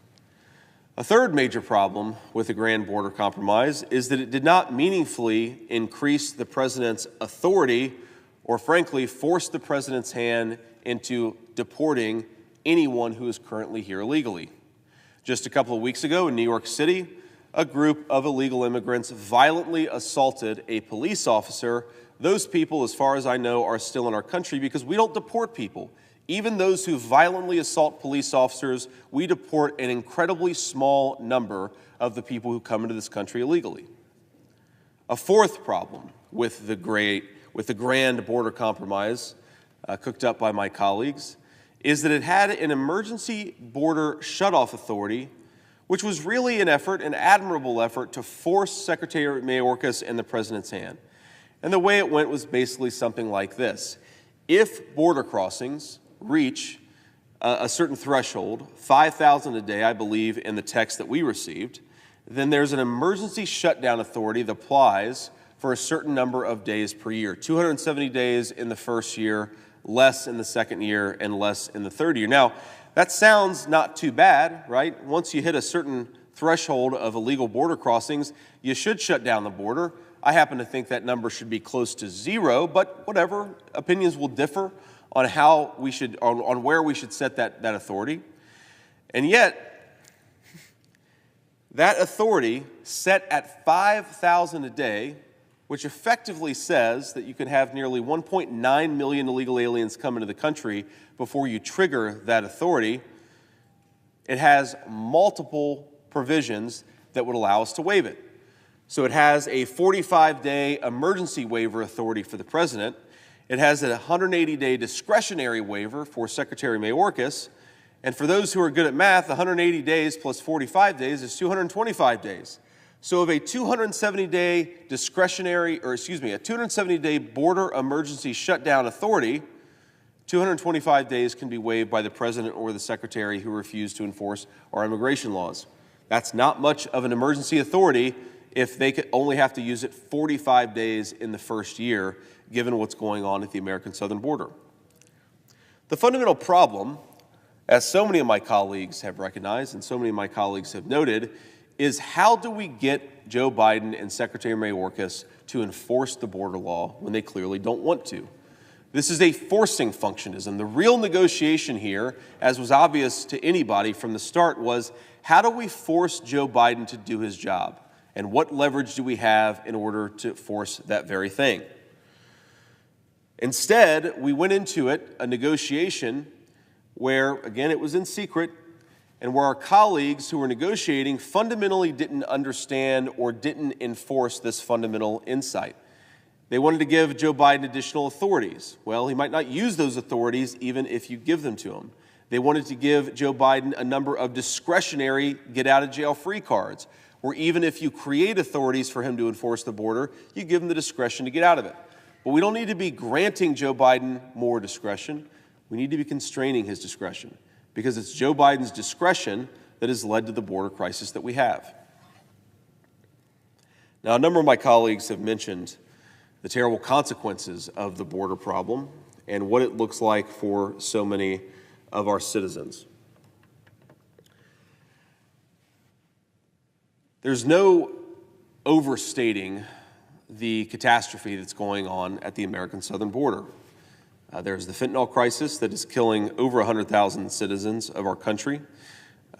A third major problem with the Grand Border Compromise is that it did not meaningfully increase the president's authority or, frankly, force the president's hand into deporting anyone who is currently here illegally. Just a couple of weeks ago in New York City, a group of illegal immigrants violently assaulted a police officer. Those people, as far as I know, are still in our country because we don't deport people. Even those who violently assault police officers, we deport an incredibly small number of the people who come into this country illegally. A fourth problem with the Grand Border Compromise, cooked up by my colleagues, is that it had an emergency border shutoff authority, which was really an admirable effort to force Secretary Mayorkas and the president's hand. And the way it went was basically something like this. If border crossings reach a certain threshold, 5,000 a day, I believe, in the text that we received, then there's an emergency shutdown authority that applies for a certain number of days per year, 270 days in the first year, less in the second year, and less in the third year. Now, that sounds not too bad, right? Once you hit a certain threshold of illegal border crossings, you should shut down the border. I happen to think that number should be close to zero, but whatever, opinions will differ on how we should, on where we should set that authority. And yet, that authority set at 5,000 a day, which effectively says that you can have nearly 1.9 million illegal aliens come into the country before you trigger that authority, it has multiple provisions that would allow us to waive it. So it has a 45-day emergency waiver authority for the president. It has a 180-day discretionary waiver for Secretary Mayorkas. And for those who are good at math, 180 days plus 45 days is 225 days. So of a 270-day a 270-day border emergency shutdown authority, 225 days can be waived by the president or the secretary who refuse to enforce our immigration laws. That's not much of an emergency authority if they could only have to use it 45 days in the first year, given what's going on at the American southern border. The fundamental problem, as so many of my colleagues have recognized and so many of my colleagues have noted, is how do we get Joe Biden and Secretary Mayorkas to enforce the border law when they clearly don't want to? This is a forcing functionism. The real negotiation here, as was obvious to anybody from the start, was how do we force Joe Biden to do his job? And what leverage do we have in order to force that very thing? Instead, we went into it, a negotiation where, again, it was in secret, and where our colleagues who were negotiating fundamentally didn't understand or didn't enforce this fundamental insight. They wanted to give Joe Biden additional authorities. Well, he might not use those authorities even if you give them to him. They wanted to give Joe Biden a number of discretionary get-out-of-jail-free cards, where even if you create authorities for him to enforce the border, you give him the discretion to get out of it. But we don't need to be granting Joe Biden more discretion. We need to be constraining his discretion, because it's Joe Biden's discretion that has led to the border crisis that we have. Now, a number of my colleagues have mentioned the terrible consequences of the border problem and what it looks like for so many of our citizens. There's no overstating the catastrophe that's going on at the American southern border. There's the fentanyl crisis that is killing over 100,000 citizens of our country.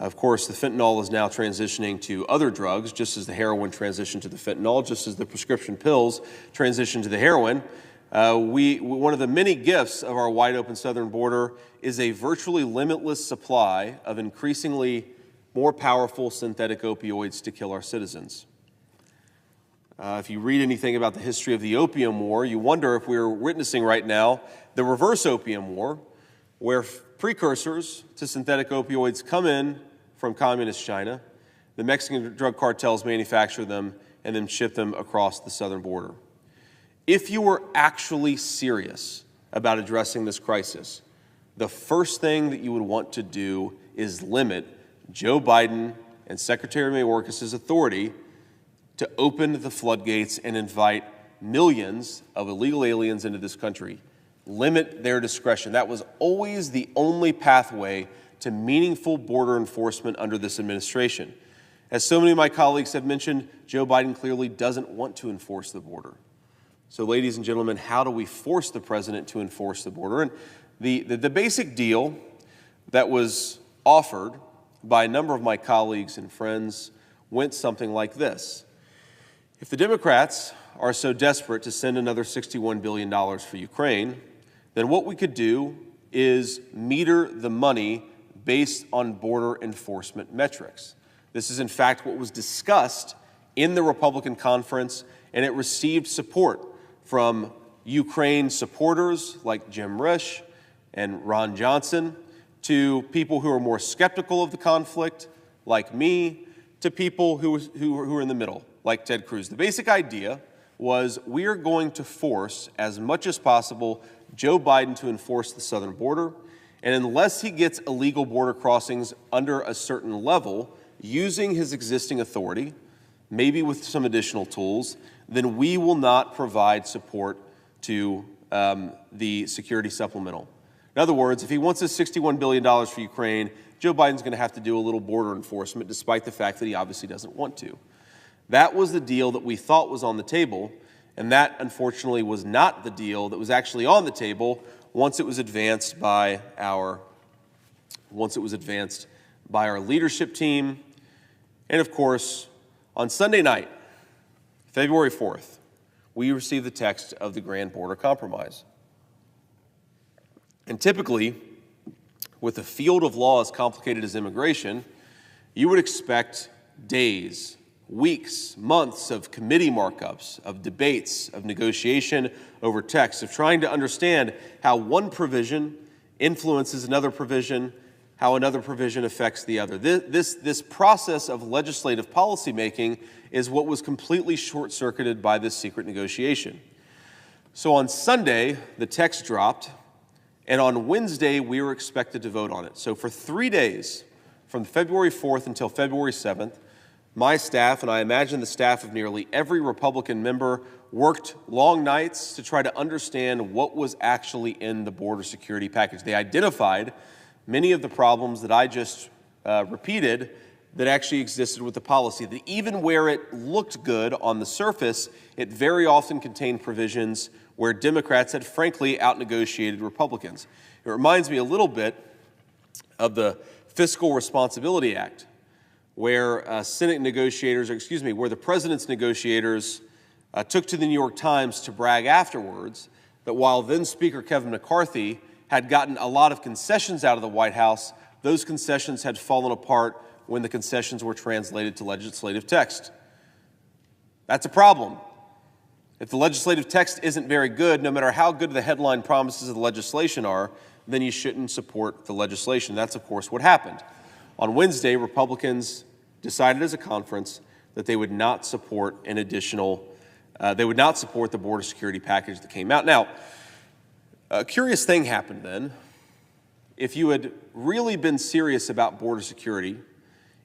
Of course, the fentanyl is now transitioning to other drugs, just as the heroin transitioned to the fentanyl, just as the prescription pills transitioned to the heroin. One of the many gifts of our wide-open southern border is a virtually limitless supply of increasingly more powerful synthetic opioids to kill our citizens. If you read anything about the history of the opium war, you wonder if we're witnessing right now the reverse opium war, where precursors to synthetic opioids come in from communist China. The Mexican drug cartels manufacture them and then ship them across the southern border. If you were actually serious about addressing this crisis, the first thing that you would want to do is limit Joe Biden and Secretary Mayorkas's authority to open the floodgates and invite millions of illegal aliens into this country. Limit their discretion. That was always the only pathway to meaningful border enforcement under this administration. As so many of my colleagues have mentioned, Joe Biden clearly doesn't want to enforce the border. So, ladies and gentlemen, how do we force the president to enforce the border? And the basic deal that was offered by a number of my colleagues and friends went something like this. If the Democrats are so desperate to send another $61 billion for Ukraine, then what we could do is meter the money based on border enforcement metrics. This is, in fact, what was discussed in the Republican conference, and it received support from Ukraine supporters like Jim Risch and Ron Johnson, to people who are more skeptical of the conflict, like me, to people who are in the middle, like Ted Cruz. The basic idea was we are going to force, as much as possible, Joe Biden to enforce the southern border, and unless he gets illegal border crossings under a certain level, using his existing authority, maybe with some additional tools, then we will not provide support to the security supplemental. In other words, if he wants his $61 billion for Ukraine, Joe Biden's going to have to do a little border enforcement, despite the fact that he obviously doesn't want to. That was the deal that we thought was on the table, and that, unfortunately, was not the deal that was actually on the table once it was advanced by our leadership team. And, of course, on Sunday night, February 4th, we received the text of the Grand Border Compromise. And typically, with a field of law as complicated as immigration, you would expect days, weeks, months of committee markups, of debates, of negotiation over text, of trying to understand how one provision influences another provision, how another provision affects the other. This process of legislative policymaking is what was completely short-circuited by this secret negotiation. So on Sunday, the text dropped, and on Wednesday, we were expected to vote on it. So for 3 days, from February 4th until February 7th, my staff, and I imagine the staff of nearly every Republican member, worked long nights to try to understand what was actually in the border security package. They identified many of the problems that I just repeated that actually existed with the policy, that even where it looked good on the surface, it very often contained provisions where Democrats had frankly outnegotiated Republicans. It reminds me a little bit of the Fiscal Responsibility Act, where where the president's negotiators took to the New York Times to brag afterwards that while then Speaker Kevin McCarthy had gotten a lot of concessions out of the White House, those concessions had fallen apart when the concessions were translated to legislative text. That's a problem. If the legislative text isn't very good, no matter how good the headline promises of the legislation are, then you shouldn't support the legislation. That's, of course, what happened. On Wednesday, Republicans decided as a conference that they would not support the border security package that came out. Now, a curious thing happened then. If you had really been serious about border security,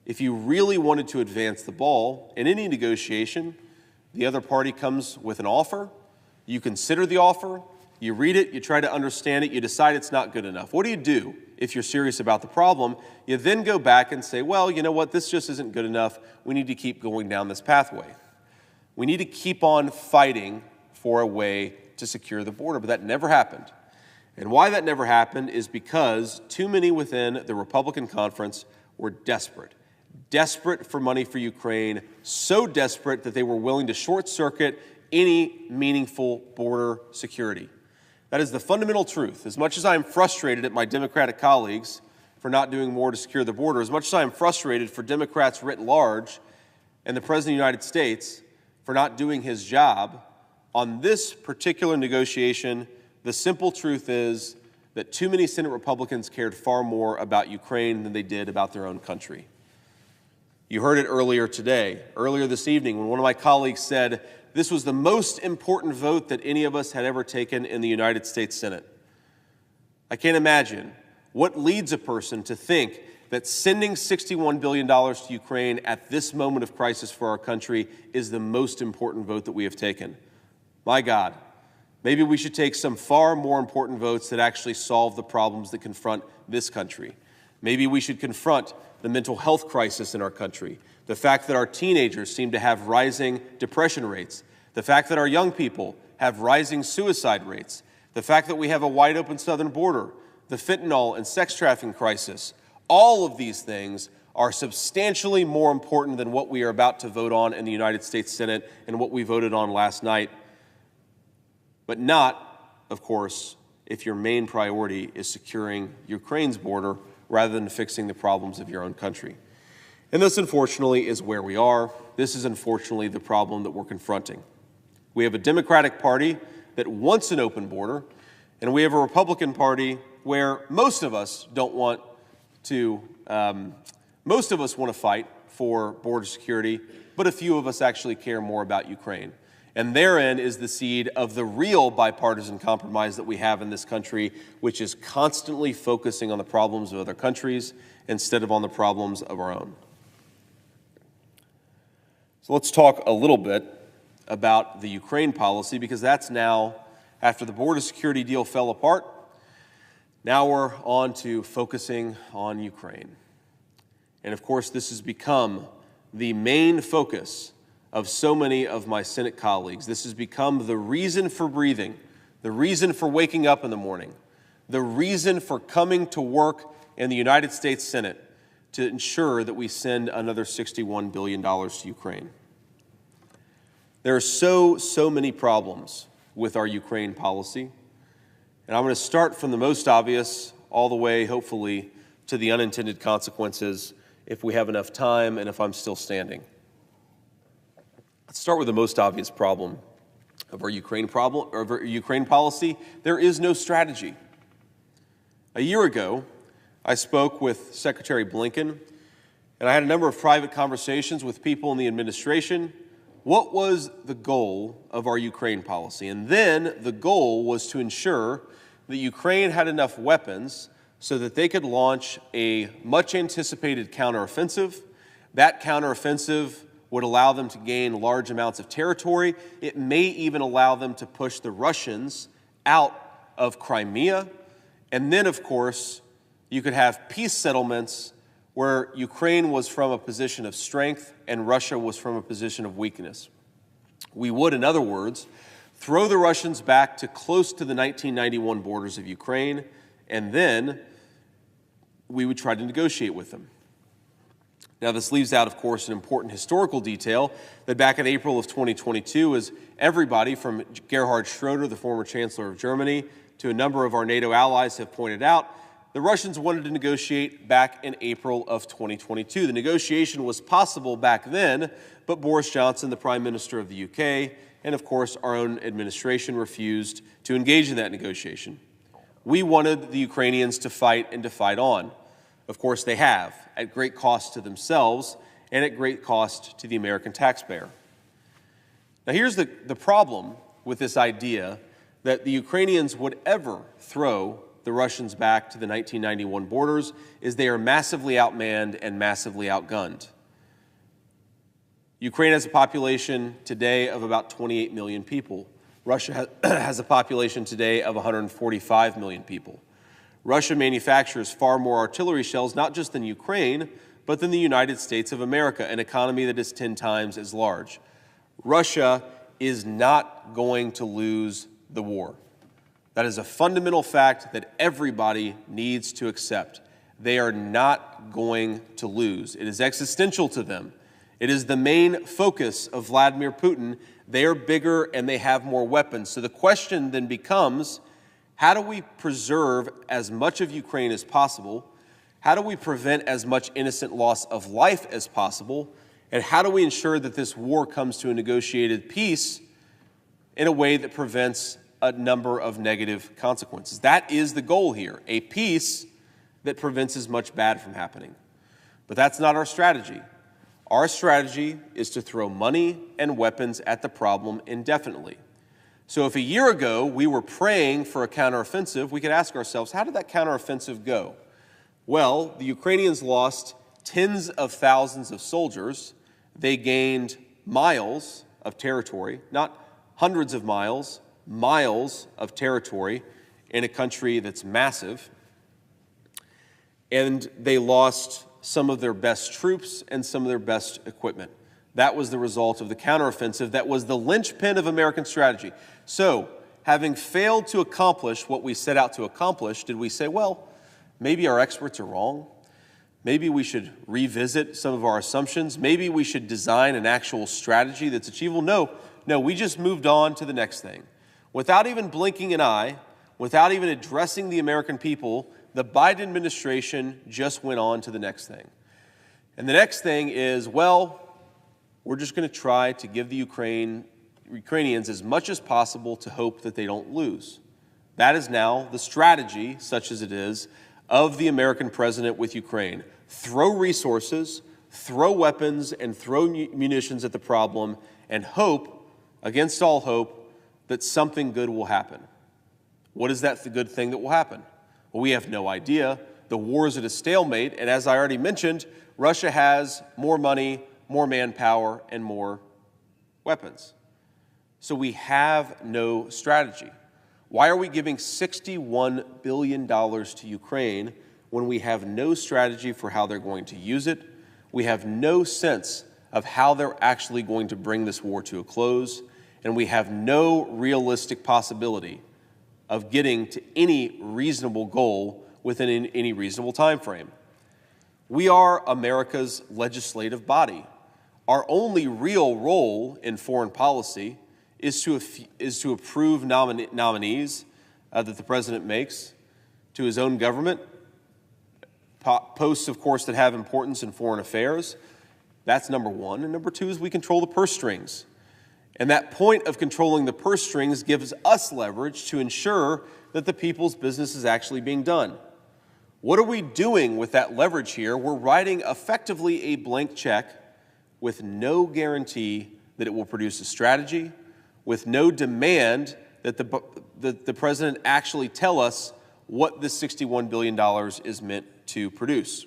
if you really wanted to advance the ball in any negotiation, the other party comes with an offer, you consider the offer, you read it, you try to understand it, you decide it's not good enough. What do you do if you're serious about the problem? You then go back and say, well, you know what, this just isn't good enough. We need to keep going down this pathway. We need to keep on fighting for a way to secure the border, but that never happened. And why that never happened is because too many within the Republican conference were desperate for money for Ukraine, so desperate that they were willing to short-circuit any meaningful border security. That is the fundamental truth. As much as I am frustrated at my Democratic colleagues for not doing more to secure the border, as much as I am frustrated for Democrats writ large and the President of the United States for not doing his job, on this particular negotiation, the simple truth is that too many Senate Republicans cared far more about Ukraine than they did about their own country. You heard it earlier this evening, when one of my colleagues said this was the most important vote that any of us had ever taken in the United States Senate. I can't imagine what leads a person to think that sending $61 billion to Ukraine at this moment of crisis for our country is the most important vote that we have taken. My God, maybe we should take some far more important votes that actually solve the problems that confront this country. Maybe we should confront the mental health crisis in our country, the fact that our teenagers seem to have rising depression rates, the fact that our young people have rising suicide rates, the fact that we have a wide open southern border, the fentanyl and sex trafficking crisis. All of these things are substantially more important than what we are about to vote on in the United States Senate and what we voted on last night. But not, of course, if your main priority is securing Ukraine's border rather than fixing the problems of your own country. And this, unfortunately, is where we are. This is, unfortunately, the problem that we're confronting. We have a Democratic Party that wants an open border, and we have a Republican Party where most of us want to fight for border security, but a few of us actually care more about Ukraine. And therein is the seed of the real bipartisan compromise that we have in this country, which is constantly focusing on the problems of other countries instead of on the problems of our own. So let's talk a little bit about the Ukraine policy, because that's now, after the border security deal fell apart, now we're on to focusing on Ukraine. And of course, this has become the main focus of so many of my Senate colleagues. This has become the reason for breathing, the reason for waking up in the morning, the reason for coming to work in the United States Senate to ensure that we send another $61 billion to Ukraine. There are so many problems with our Ukraine policy, and I'm going to start from the most obvious all the way, hopefully, to the unintended consequences if we have enough time and if I'm still standing. Let's start with the most obvious problem of our Ukraine policy. There is no strategy. A year ago, I spoke with Secretary Blinken, and I had a number of private conversations with people in the administration. What was the goal of our Ukraine policy? And then the goal was to ensure that Ukraine had enough weapons so that they could launch a much-anticipated counteroffensive. That counteroffensive would allow them to gain large amounts of territory. It may even allow them to push the Russians out of Crimea. And then, of course, you could have peace settlements where Ukraine was from a position of strength and Russia was from a position of weakness. We would, in other words, throw the Russians back to close to the 1991 borders of Ukraine, and then we would try to negotiate with them. Now, this leaves out, of course, an important historical detail that back in April of 2022, as everybody from Gerhard Schroeder, the former Chancellor of Germany, to a number of our NATO allies have pointed out, the Russians wanted to negotiate back in April of 2022. The negotiation was possible back then, but Boris Johnson, the Prime Minister of the UK, and of course our own administration refused to engage in that negotiation. We wanted the Ukrainians to fight and to fight on. Of course they have, at great cost to themselves and at great cost to the American taxpayer. Now here's the problem with this idea that the Ukrainians would ever throw the Russians back to the 1991 borders, is they are massively outmanned and massively outgunned. Ukraine has a population today of about 28 million people. Russia has a population today of 145 million people. Russia manufactures far more artillery shells, not just than Ukraine, but than the United States of America, an economy that is 10 times as large. Russia is not going to lose the war. That is a fundamental fact that everybody needs to accept. They are not going to lose. It is existential to them. It is the main focus of Vladimir Putin. They are bigger and they have more weapons. So the question then becomes, how do we preserve as much of Ukraine as possible? How do we prevent as much innocent loss of life as possible? And how do we ensure that this war comes to a negotiated peace in a way that prevents a number of negative consequences. That is the goal here, a peace that prevents as much bad from happening. But that's not our strategy. Our strategy is to throw money and weapons at the problem indefinitely. So if a year ago we were praying for a counteroffensive, we could ask ourselves, how did that counteroffensive go? Well, the Ukrainians lost tens of thousands of soldiers. They gained miles of territory, not hundreds of miles, miles of territory in a country that's massive. And they lost some of their best troops and some of their best equipment. That was the result of the counteroffensive that was the linchpin of American strategy. So, having failed to accomplish what we set out to accomplish, did we say, well, maybe our experts are wrong? Maybe we should revisit some of our assumptions? Maybe we should design an actual strategy that's achievable? No, we just moved on to the next thing. Without even blinking an eye, without even addressing the American people, the Biden administration just went on to the next thing. And the next thing is, well, we're just going to try to give the Ukrainians as much as possible to hope that they don't lose. That is now the strategy, such as it is, of the American president with Ukraine. Throw resources, throw weapons, and throw munitions at the problem, and hope, against all hope, that something good will happen. What is that the good thing that will happen? Well, we have no idea. The war is at a stalemate, and as I already mentioned, Russia has more money, more manpower, and more weapons. So we have no strategy. Why are we giving $61 billion to Ukraine when we have no strategy for how they're going to use it? We have no sense of how they're actually going to bring this war to a close, and we have no realistic possibility of getting to any reasonable goal within any reasonable time frame. We are America's legislative body. Our only real role in foreign policy is to approve nominees that the president makes to his own government, posts, of course, that have importance in foreign affairs. That's number one. And number two is we control the purse strings. And that point of controlling the purse strings gives us leverage to ensure that the people's business is actually being done. What are we doing with that leverage here? We're writing effectively a blank check with no guarantee that it will produce a strategy, with no demand that the president actually tell us what this $61 billion is meant to produce.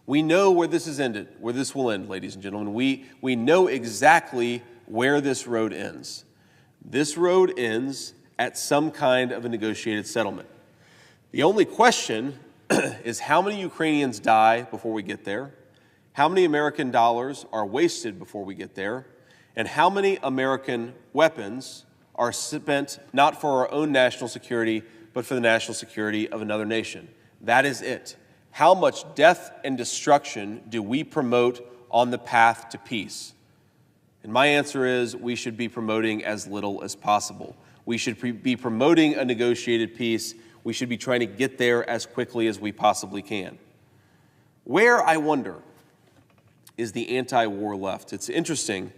We know where this is ended, where this will end, ladies and gentlemen. We know exactly where this road ends. This road ends at some kind of a negotiated settlement. The only question is how many Ukrainians die before we get there, how many American dollars are wasted before we get there, and how many American weapons are spent not for our own national security, but for the national security of another nation. That is it. How much death and destruction do we promote on the path to peace? And my answer is we should be promoting as little as possible. We should be promoting a negotiated peace. We should be trying to get there as quickly as we possibly can. Where, I wonder, is the anti-war left? It's interesting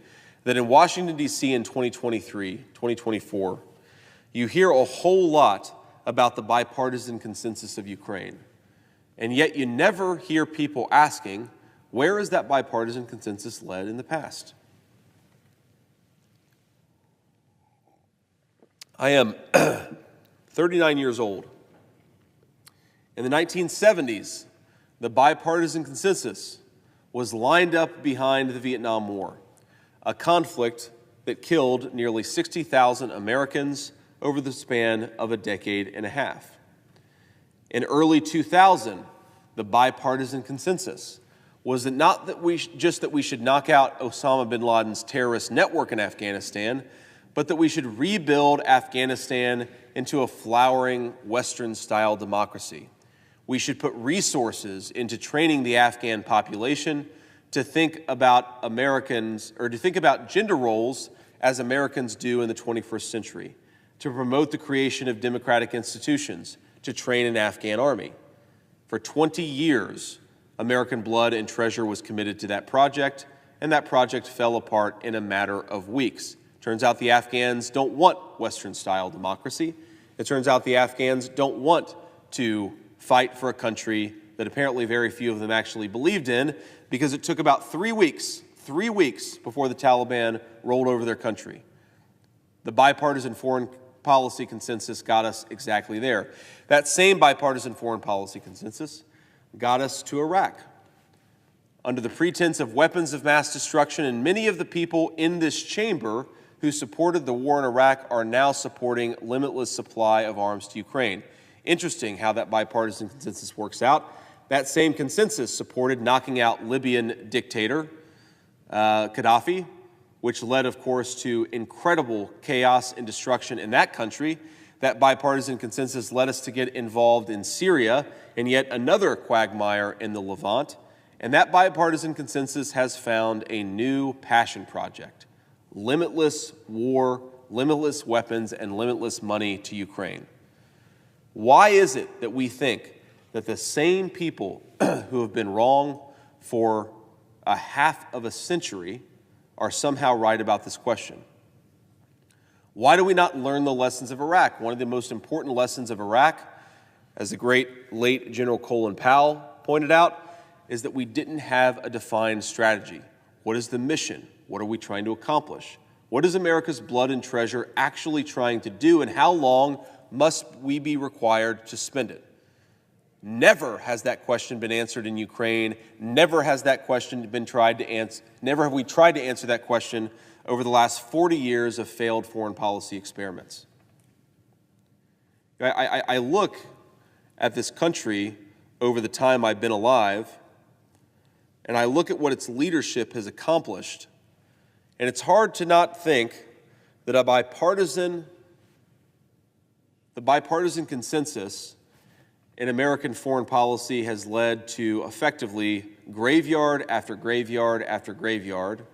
that in Washington, D.C. in 2023, 2024, you hear a whole lot about the bipartisan consensus of Ukraine. And yet you never hear people asking, where is that bipartisan consensus led in the past? I am 39 years old. In the 1970s, the bipartisan consensus was lined up behind the Vietnam War, a conflict that killed nearly 60,000 Americans over the span of a decade and a half. In early 2000, the bipartisan consensus was that not that we should knock out Osama bin Laden's terrorist network in Afghanistan, but that we should rebuild Afghanistan into a flowering Western-style democracy. We should put resources into training the Afghan population to think about Americans, or to think about gender roles as Americans do in the 21st century, to promote the creation of democratic institutions, to train an Afghan army. For 20 years, American blood and treasure was committed to that project, and that project fell apart in a matter of weeks. Turns out the Afghans don't want Western-style democracy. It turns out the Afghans don't want to fight for a country that apparently very few of them actually believed in, because it took about 3 weeks before the Taliban rolled over their country. The bipartisan foreign policy consensus got us exactly there. That same bipartisan foreign policy consensus got us to Iraq. Under the pretense of weapons of mass destruction, and many of the people in this chamber who supported the war in Iraq are now supporting limitless supply of arms to Ukraine. Interesting how that bipartisan consensus works out. That same consensus supported knocking out Libyan dictator Gaddafi, which led, of course, to incredible chaos and destruction in that country. That bipartisan consensus led us to get involved in Syria and yet another quagmire in the Levant. And that bipartisan consensus has found a new passion project: limitless war, limitless weapons, and limitless money to Ukraine. Why is it that we think that the same people who have been wrong for a half of a century are somehow right about this question? Why do we not learn the lessons of Iraq? One of the most important lessons of Iraq, as the great late General Colin Powell pointed out, is that we didn't have a defined strategy. What is the mission? What are we trying to accomplish? What is America's blood and treasure actually trying to do, and how long must we be required to spend it? Never has that question been answered in Ukraine. Never has that question been tried to answer. Never have we tried to answer that question over the last 40 years of failed foreign policy experiments. I look at this country over the time I've been alive, and I look at what its leadership has accomplished, and it's hard to not think that the bipartisan consensus in American foreign policy has led to effectively graveyard after graveyard after graveyard,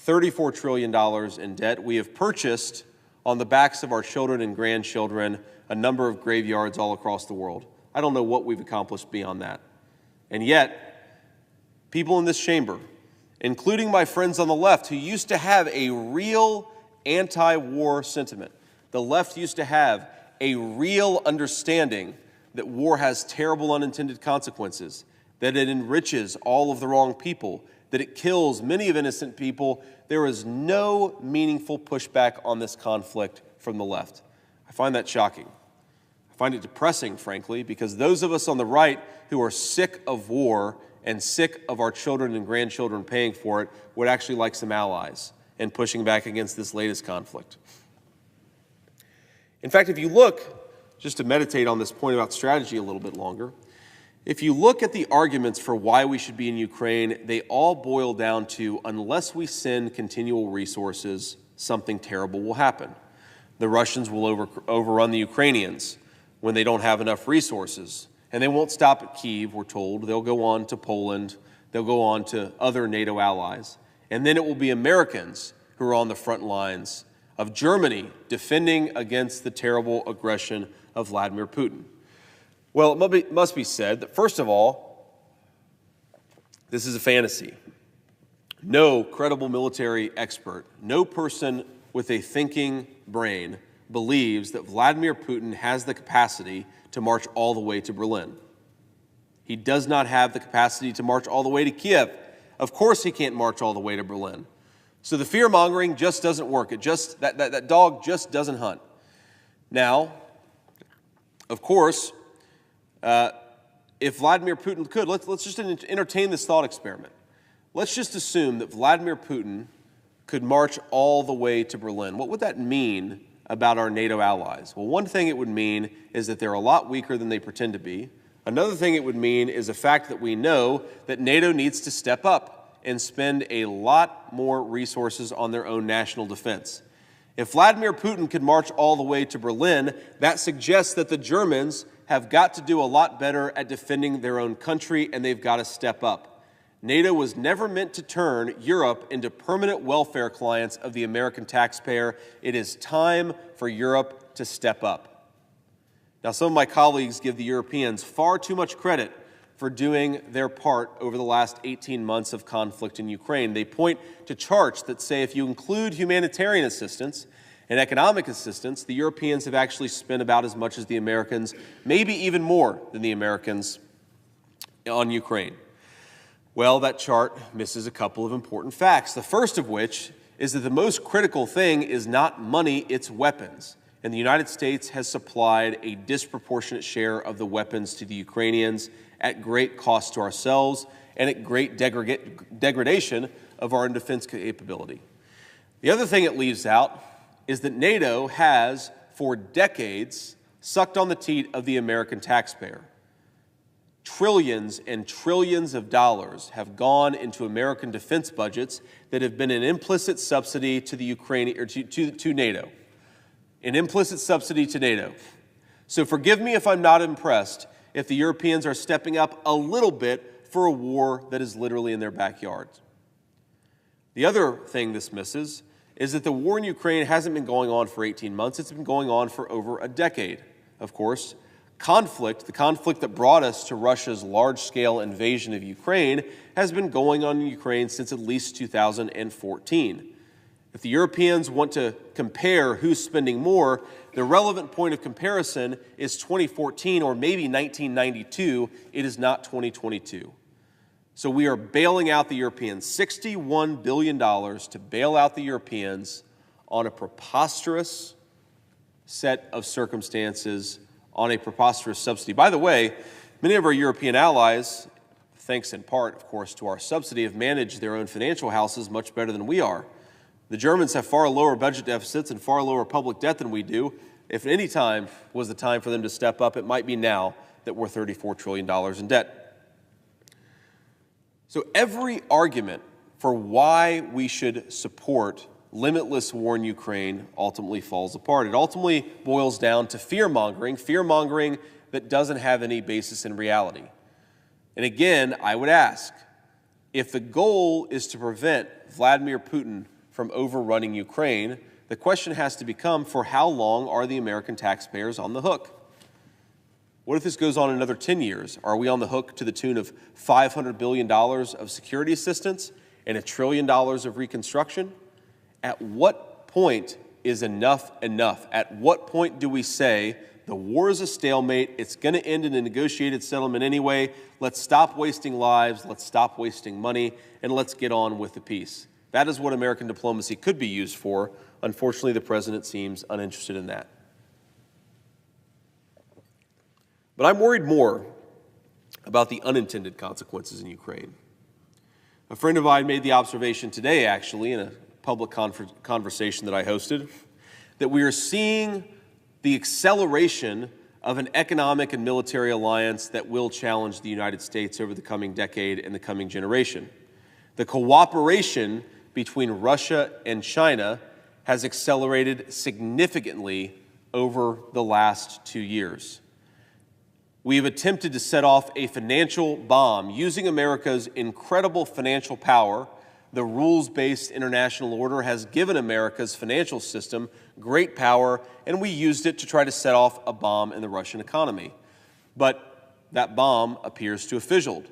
$34 trillion in debt. We have purchased on the backs of our children and grandchildren a number of graveyards all across the world. I don't know what we've accomplished beyond that. And yet, people in this chamber, including my friends on the left who used to have a real anti-war sentiment, the left used to have a real understanding that war has terrible unintended consequences, that it enriches all of the wrong people, that it kills many of innocent people. There is no meaningful pushback on this conflict from the left. I find that shocking. I find it depressing, frankly, because those of us on the right who are sick of war and sick of our children and grandchildren paying for it would actually like some allies in pushing back against this latest conflict. In fact, if you look, just to meditate on this point about strategy a little bit longer, if you look at the arguments for why we should be in Ukraine, they all boil down to, unless we send continual resources, something terrible will happen. The Russians will overrun the Ukrainians when they don't have enough resources. And they won't stop at Kyiv, we're told. They'll go on to Poland. They'll go on to other NATO allies. And then it will be Americans who are on the front lines of Germany defending against the terrible aggression of Vladimir Putin. Well, it must be said that, first of all, this is a fantasy. No credible military expert, no person with a thinking brain believes that Vladimir Putin has the capacity to march all the way to Berlin. He does not have the capacity to march all the way to Kiev. Of course he can't march all the way to Berlin. So the fear-mongering just doesn't work. That dog just doesn't hunt. Now, of course, if Vladimir Putin could, let's just entertain this thought experiment. Let's just assume that Vladimir Putin could march all the way to Berlin. What would that mean about our NATO allies? Well, one thing it would mean is that they're a lot weaker than they pretend to be. Another thing it would mean is the fact that we know that NATO needs to step up and spend a lot more resources on their own national defense. If Vladimir Putin could march all the way to Berlin, that suggests that the Germans have got to do a lot better at defending their own country, and they've got to step up. NATO was never meant to turn Europe into permanent welfare clients of the American taxpayer. It is time for Europe to step up. Now, some of my colleagues give the Europeans far too much credit for doing their part over the last 18 months of conflict in Ukraine. They point to charts that say if you include humanitarian assistance and economic assistance, the Europeans have actually spent about as much as the Americans, maybe even more than the Americans, on Ukraine. Well, that chart misses a couple of important facts. The first of which is that the most critical thing is not money, it's weapons. And the United States has supplied a disproportionate share of the weapons to the Ukrainians at great cost to ourselves and at great degradation of our own defense capability. The other thing it leaves out is that NATO has, for decades, sucked on the teat of the American taxpayer. Trillions and trillions of dollars have gone into American defense budgets that have been an implicit subsidy to the Ukraine or to NATO. An implicit subsidy to NATO. So forgive me if I'm not impressed if the Europeans are stepping up a little bit for a war that is literally in their backyard. The other thing this misses is that the war in Ukraine hasn't been going on for 18 months, it's been going on for over a decade. Of course, the conflict that brought us to Russia's large-scale invasion of Ukraine has been going on in Ukraine since at least 2014. If the Europeans want to compare who's spending more, the relevant point of comparison is 2014 or maybe 1992. It is not 2022. So we are bailing out the Europeans, $61 billion to bail out the Europeans on a preposterous set of circumstances, on a preposterous subsidy. By the way, many of our European allies, thanks in part, of course, to our subsidy, have managed their own financial houses much better than we are. The Germans have far lower budget deficits and far lower public debt than we do. If any time was the time for them to step up, it might be now that we're $34 trillion in debt. So every argument for why we should support limitless war in Ukraine ultimately falls apart. It ultimately boils down to fear-mongering that doesn't have any basis in reality. And again, I would ask, if the goal is to prevent Vladimir Putin from overrunning Ukraine, the question has to become, for how long are the American taxpayers on the hook? What if this goes on another 10 years? Are we on the hook to the tune of $500 billion of security assistance and $1 trillion of reconstruction? At what point is enough enough? At what point do we say the war is a stalemate, it's going to end in a negotiated settlement anyway, let's stop wasting lives, let's stop wasting money, and let's get on with the peace? That is what American diplomacy could be used for. Unfortunately, the president seems uninterested in that. But I'm worried more about the unintended consequences in Ukraine. A friend of mine made the observation today, actually, in a public conversation that I hosted, that we are seeing the acceleration of an economic and military alliance that will challenge the United States over the coming decade and the coming generation. The cooperation between Russia and China has accelerated significantly over the last 2 years. We have attempted to set off a financial bomb using America's incredible financial power. The rules-based international order has given America's financial system great power, and we used it to try to set off a bomb in the Russian economy. But that bomb appears to have fizzled.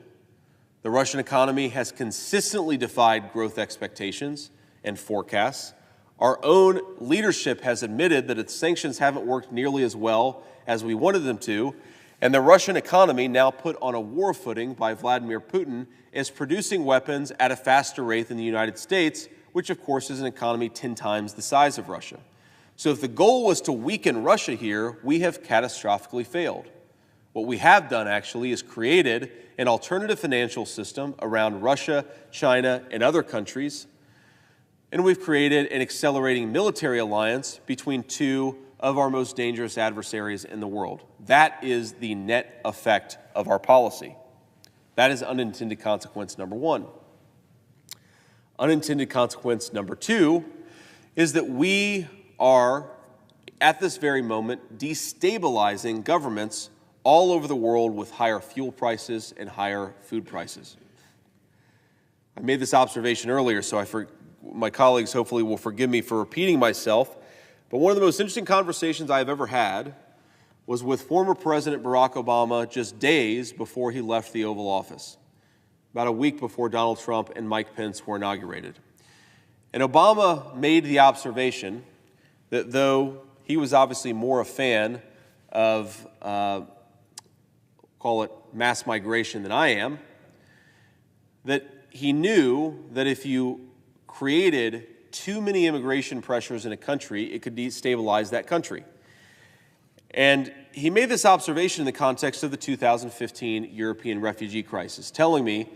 The Russian economy has consistently defied growth expectations and forecasts. Our own leadership has admitted that its sanctions haven't worked nearly as well as we wanted them to, and the Russian economy, now put on a war footing by Vladimir Putin, is producing weapons at a faster rate than the United States, which of course is an economy 10 times the size of Russia. So if the goal was to weaken Russia here, we have catastrophically failed. What we have done actually is created an alternative financial system around Russia, China, and other countries, and we've created an accelerating military alliance between two of our most dangerous adversaries in the world. That is the net effect of our policy. That is unintended consequence number one. Unintended consequence number two is that we are, at this very moment, destabilizing governments all over the world with higher fuel prices and higher food prices. I made this observation earlier, so my colleagues hopefully will forgive me for repeating myself, but one of the most interesting conversations I've ever had was with former President Barack Obama just days before he left the Oval Office, about a week before Donald Trump and Mike Pence were inaugurated. And Obama made the observation that though he was obviously more a fan of, call it mass migration than I am, that he knew that if you created too many immigration pressures in a country, it could destabilize that country. And he made this observation in the context of the 2015 European refugee crisis, telling me,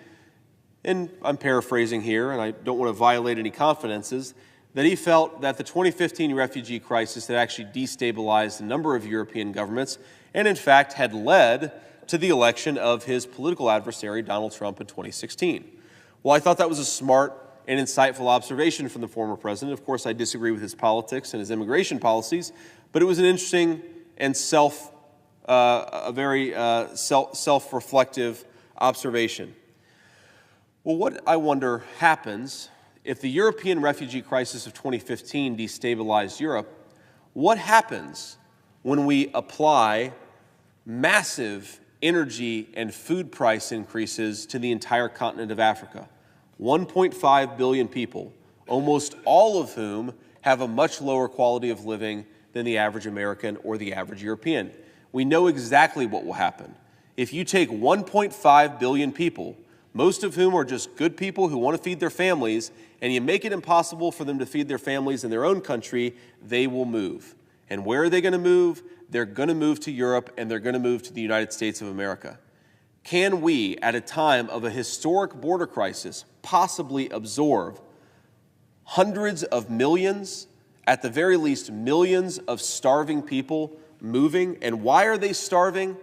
and I'm paraphrasing here, and I don't want to violate any confidences, that he felt that the 2015 refugee crisis had actually destabilized a number of European governments and, in fact, had led to the election of his political adversary, Donald Trump, in 2016. Well, I thought that was a smart and insightful observation from the former president. Of course, I disagree with his politics and his immigration policies, but it was an interesting and very self-reflective observation. Well, what I wonder happens if the European refugee crisis of 2015 destabilized Europe, what happens when we apply massive energy and food price increases to the entire continent of Africa? 1.5 billion people, almost all of whom have a much lower quality of living than the average American or the average European. We know exactly what will happen. If you take 1.5 billion people, most of whom are just good people who want to feed their families, and you make it impossible for them to feed their families in their own country, they will move. And where are they going to move? They're going to move to Europe, and they're going to move to the United States of America. Can we, at a time of a historic border crisis, possibly absorb hundreds of millions, at the very least millions of starving people moving? And why are they starving?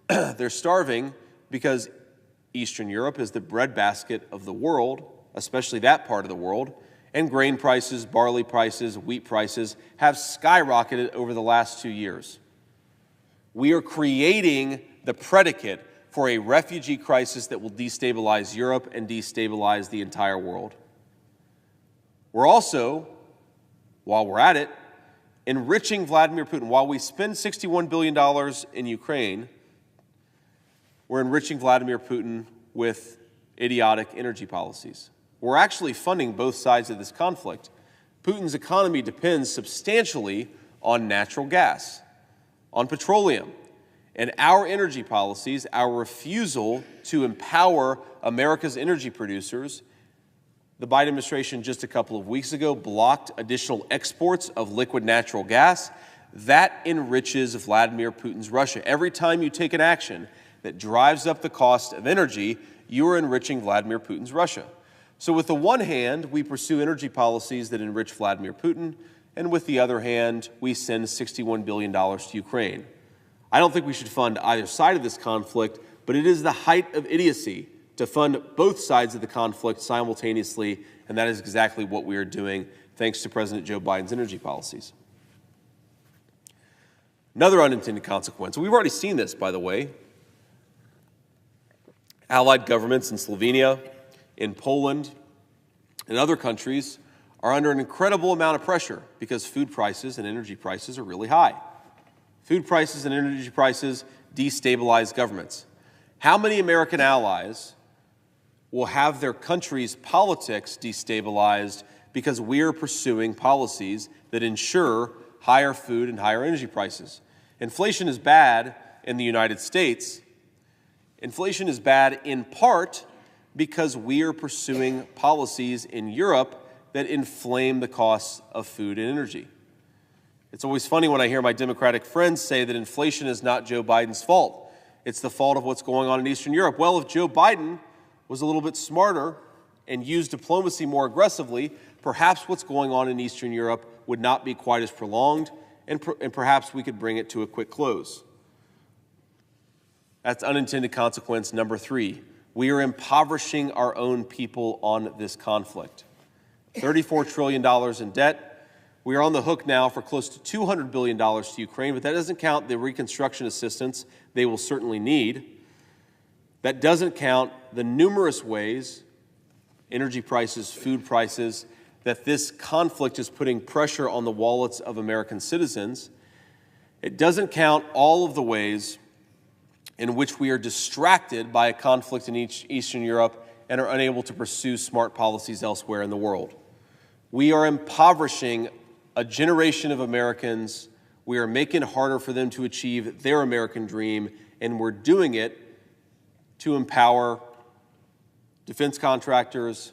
They're starving because Eastern Europe is the breadbasket of the world, especially that part of the world, and grain prices, barley prices, wheat prices have skyrocketed over the last 2 years. We are creating the predicate for a refugee crisis that will destabilize Europe and destabilize the entire world. We're also, while we're at it, enriching Vladimir Putin. While we spend $61 billion in Ukraine, we're enriching Vladimir Putin with idiotic energy policies. We're actually funding both sides of this conflict. Putin's economy depends substantially on natural gas, on petroleum. And our energy policies, our refusal to empower America's energy producers, the Biden administration just a couple of weeks ago blocked additional exports of liquid natural gas. That enriches Vladimir Putin's Russia. Every time you take an action that drives up the cost of energy, you are enriching Vladimir Putin's Russia. So with the one hand, we pursue energy policies that enrich Vladimir Putin, and with the other hand, we send $61 billion to Ukraine. I don't think we should fund either side of this conflict, but it is the height of idiocy to fund both sides of the conflict simultaneously, and that is exactly what we are doing thanks to President Joe Biden's energy policies. Another unintended consequence, we've already seen this, by the way. Allied governments in Slovenia, in Poland, and other countries are under an incredible amount of pressure because food prices and energy prices are really high. Food prices and energy prices destabilize governments. How many American allies will have their country's politics destabilized because we are pursuing policies that ensure higher food and higher energy prices? Inflation is bad in the United States. Inflation is bad in part because we are pursuing policies in Europe that inflame the costs of food and energy. It's always funny when I hear my Democratic friends say that inflation is not Joe Biden's fault. It's the fault of what's going on in Eastern Europe. Well, if Joe Biden was a little bit smarter and used diplomacy more aggressively, perhaps what's going on in Eastern Europe would not be quite as prolonged, and perhaps we could bring it to a quick close. That's unintended consequence number 3. We are impoverishing our own people on this conflict. $34 trillion in debt. We are on the hook now for close to $200 billion to Ukraine, but that doesn't count the reconstruction assistance they will certainly need. That doesn't count the numerous ways, energy prices, food prices, that this conflict is putting pressure on the wallets of American citizens. It doesn't count all of the ways in which we are distracted by a conflict in Eastern Europe and are unable to pursue smart policies elsewhere in the world. We are impoverishing a generation of Americans. We are making it harder for them to achieve their American dream, and we're doing it to empower defense contractors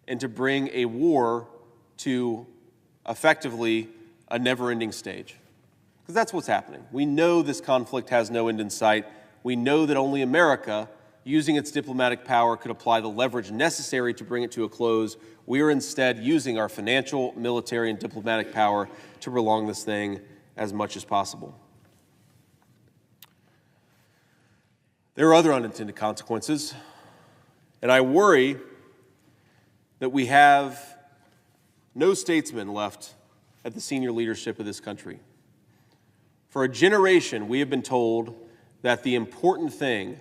and to bring a war to effectively a never-ending stage. Because that's what's happening. We know this conflict has no end in sight. We know that only America, using its diplomatic power, could apply the leverage necessary to bring it to a close. We are instead using our financial, military, and diplomatic power to prolong this thing as much as possible. There are other unintended consequences, and I worry that we have no statesmen left at the senior leadership of this country. For a generation, we have been told that the important thing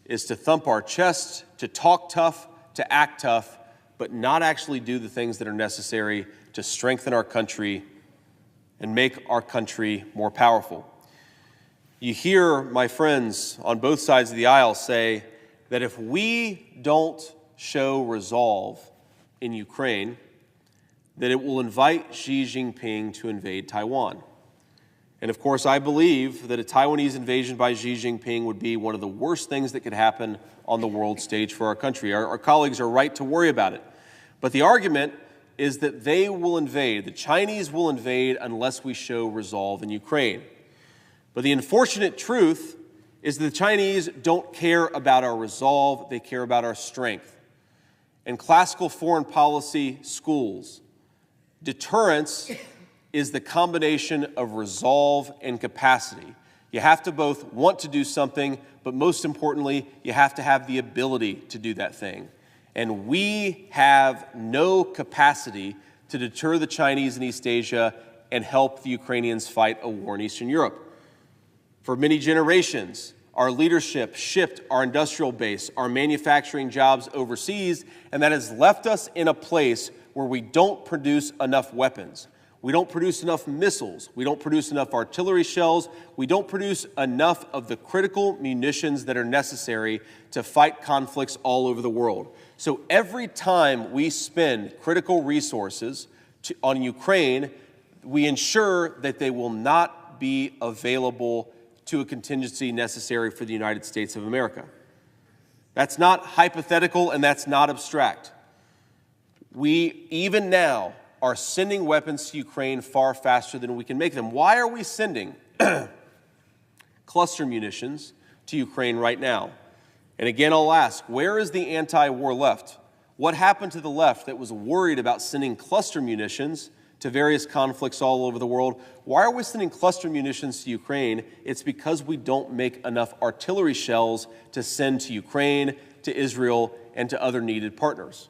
is to thump our chest, to talk tough, to act tough, but not actually do the things that are necessary to strengthen our country and make our country more powerful. You hear my friends on both sides of the aisle say that if we don't show resolve in Ukraine, that it will invite Xi Jinping to invade Taiwan. And of course, I believe that a Taiwanese invasion by Xi Jinping would be one of the worst things that could happen on the world stage for our country. Our colleagues are right to worry about it. But the argument is that they will invade, the Chinese will invade unless we show resolve in Ukraine. But the unfortunate truth is that the Chinese don't care about our resolve, they care about our strength. In classical foreign policy schools, deterrence is the combination of resolve and capacity. You have to both want to do something, but most importantly, you have to have the ability to do that thing. And we have no capacity to deter the Chinese in East Asia and help the Ukrainians fight a war in Eastern Europe. For many generations, our leadership shipped our industrial base, our manufacturing jobs overseas, and that has left us in a place where we don't produce enough weapons. We don't produce enough missiles. We don't produce enough artillery shells. We don't produce enough of the critical munitions that are necessary to fight conflicts all over the world. So every time we spend critical resources on Ukraine, we ensure that they will not be available to a contingency necessary for the United States of America. That's not hypothetical and that's not abstract. We, even now, are sending weapons to Ukraine far faster than we can make them. Why are we sending cluster munitions to Ukraine right now? And again, I'll ask, where is the anti-war left? What happened to the left that was worried about sending cluster munitions to various conflicts all over the world? Why are we sending cluster munitions to Ukraine? It's because we don't make enough artillery shells to send to Ukraine, to Israel, and to other needed partners.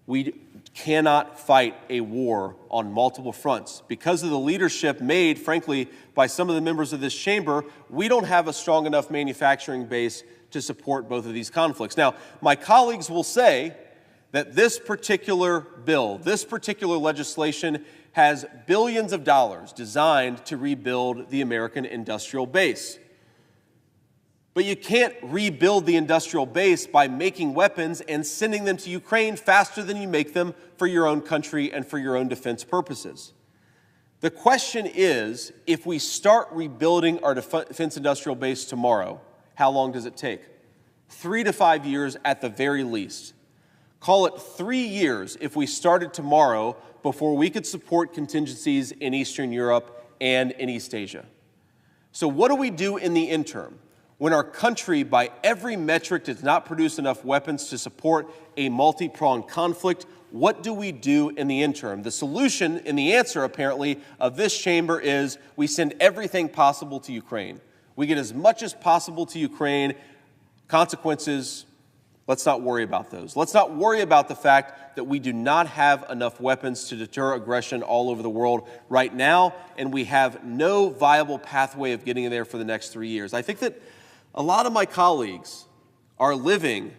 We cannot fight a war on multiple fronts. Because of the leadership made, frankly, by some of the members of this chamber, we don't have a strong enough manufacturing base to support both of these conflicts. Now, my colleagues will say that this particular bill, this particular legislation has billions of dollars designed to rebuild the American industrial base. But you can't rebuild the industrial base by making weapons and sending them to Ukraine faster than you make them for your own country and for your own defense purposes. The question is, if we start rebuilding our defense industrial base tomorrow, how long does it take? 3 to 5 years at the very least. Call it 3 years if we started tomorrow before we could support contingencies in Eastern Europe and in East Asia. So what do we do in the interim? When our country, by every metric, does not produce enough weapons to support a multi-pronged conflict, what do we do in the interim? The solution and the answer, apparently, of this chamber is we send everything possible to Ukraine. We get as much as possible to Ukraine. Consequences, let's not worry about those. Let's not worry about the fact that we do not have enough weapons to deter aggression all over the world right now, and we have no viable pathway of getting there for the next 3 years. I think that a lot of my colleagues are living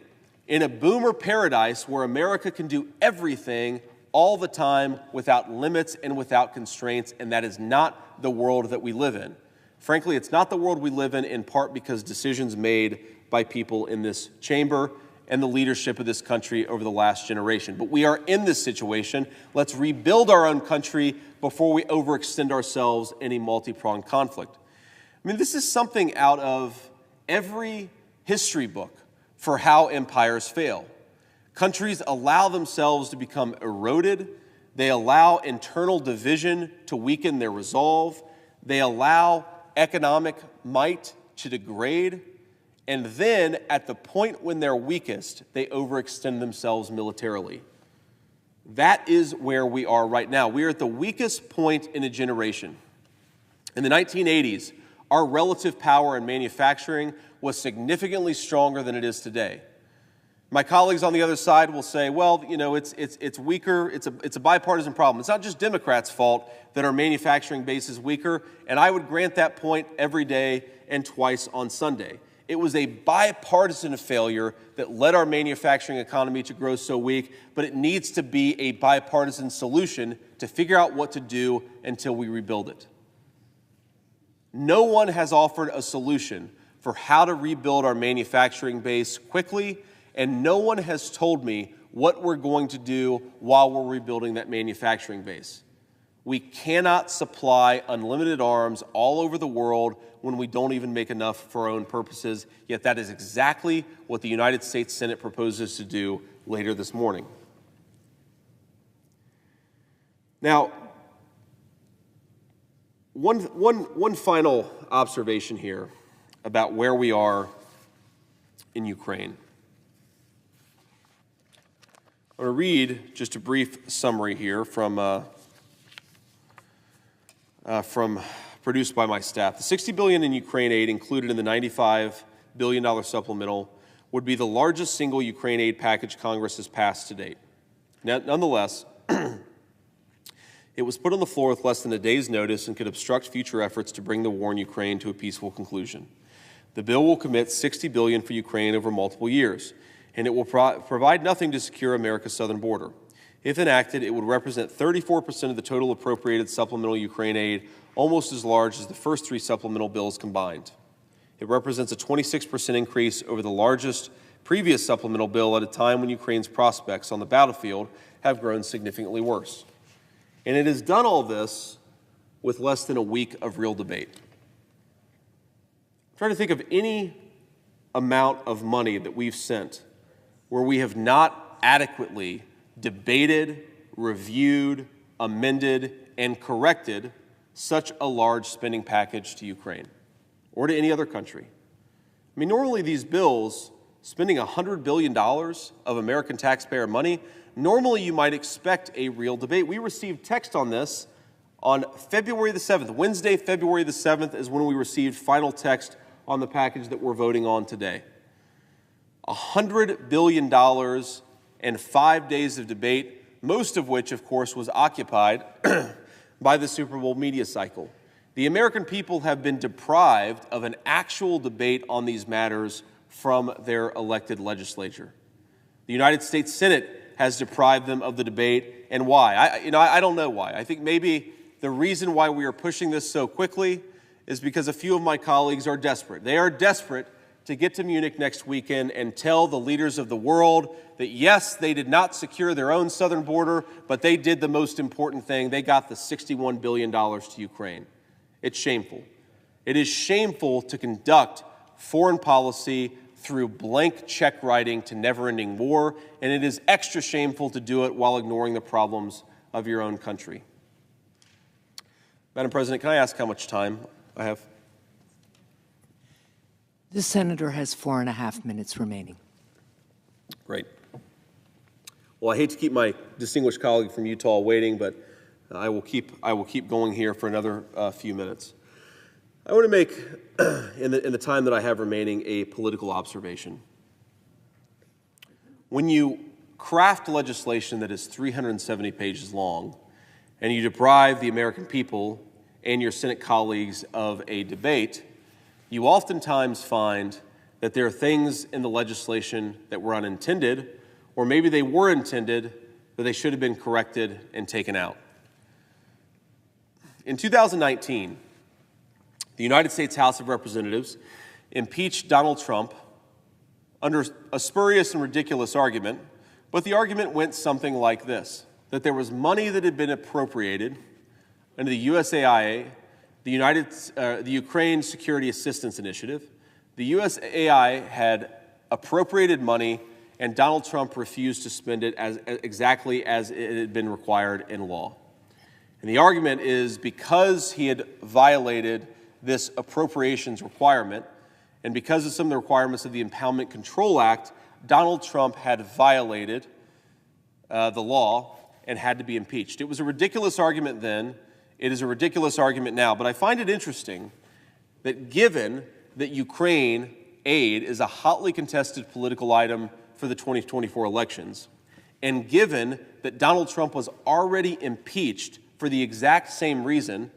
in a boomer paradise where America can do everything all the time without limits and without constraints, and that is not the world that we live in. Frankly, it's not the world we live in part because decisions made by people in this chamber and the leadership of this country over the last generation. But we are in this situation. Let's rebuild our own country before we overextend ourselves in a multi-pronged conflict. I mean, this is something out of every history book for how empires fail. Countries allow themselves to become eroded. They allow internal division to weaken their resolve. They allow economic might to degrade. And then, at the point when they're weakest, they overextend themselves militarily. That is where we are right now. We are at the weakest point in a generation. In the 1980s, our relative power in manufacturing was significantly stronger than it is today. My colleagues on the other side will say, well, you know, it's weaker, it's a bipartisan problem. It's not just Democrats' fault that our manufacturing base is weaker, and I would grant that point every day and twice on Sunday. It was a bipartisan failure that led our manufacturing economy to grow so weak, but it needs to be a bipartisan solution to figure out what to do until we rebuild it. No one has offered a solution for how to rebuild our manufacturing base quickly, and no one has told me what we're going to do while we're rebuilding that manufacturing base. We cannot supply unlimited arms all over the world when we don't even make enough for our own purposes, yet that is exactly what the United States Senate proposes to do later this morning. Now, one final observation here about where we are in Ukraine. I'm going to read just a brief summary here from produced by my staff. The $60 billion in Ukraine aid included in the $95 billion supplemental would be the largest single Ukraine aid package Congress has passed to date. Nonetheless, it was put on the floor with less than a day's notice and could obstruct future efforts to bring the war in Ukraine to a peaceful conclusion. The bill will commit $60 billion for Ukraine over multiple years, and it will provide nothing to secure America's southern border. If enacted, it would represent 34% of the total appropriated supplemental Ukraine aid, almost as large as the first three supplemental bills combined. It represents a 26% increase over the largest previous supplemental bill at a time when Ukraine's prospects on the battlefield have grown significantly worse. And it has done all this with less than a week of real debate. I'm trying to think of any amount of money that we've sent where we have not adequately debated, reviewed, amended, and corrected such a large spending package to Ukraine or to any other country. I mean, normally these bills, spending $100 billion of American taxpayer money, normally you might expect a real debate. We received text on this on February the 7th. Wednesday, February the 7th is when we received final text on the package that we're voting on today. $100 billion and 5 days of debate, most of which, of course, was occupied by the Super Bowl media cycle. The American people have been deprived of an actual debate on these matters from their elected legislature. The United States Senate has deprived them of the debate, and why? I don't know why. I think maybe the reason why we are pushing this so quickly is because a few of my colleagues are desperate. They are desperate to get to Munich next weekend and tell the leaders of the world that, yes, they did not secure their own southern border, but they did the most important thing. They got the $61 billion to Ukraine. It's shameful. It is shameful to conduct foreign policy through blank check writing to never-ending war, and it is extra shameful to do it while ignoring the problems of your own country. Madam President, can I ask how much time I have? The senator has 4.5 minutes remaining. Great. Well, I hate to keep my distinguished colleague from Utah waiting, but I will keep going here for another few minutes. I want to make, in the time that I have remaining, a political observation. When you craft legislation that is 370 pages long, and you deprive the American people and your Senate colleagues of a debate, you oftentimes find that there are things in the legislation that were unintended, or maybe they were intended, but they should have been corrected and taken out. In 2019, the United States House of Representatives impeached Donald Trump under a spurious and ridiculous argument, but the argument went something like this: that there was money that had been appropriated under the USAID, the Ukraine Security Assistance Initiative. The USAID had appropriated money, and Donald Trump refused to spend it exactly as it had been required in law. And the argument is because he had violated this appropriations requirement, and because of some of the requirements of the Impoundment Control Act, Donald Trump had violated the law and had to be impeached. It was a ridiculous argument then. It is a ridiculous argument now. But I find it interesting that given that Ukraine aid is a hotly contested political item for the 2024 elections, and given that Donald Trump was already impeached for the exact same reason,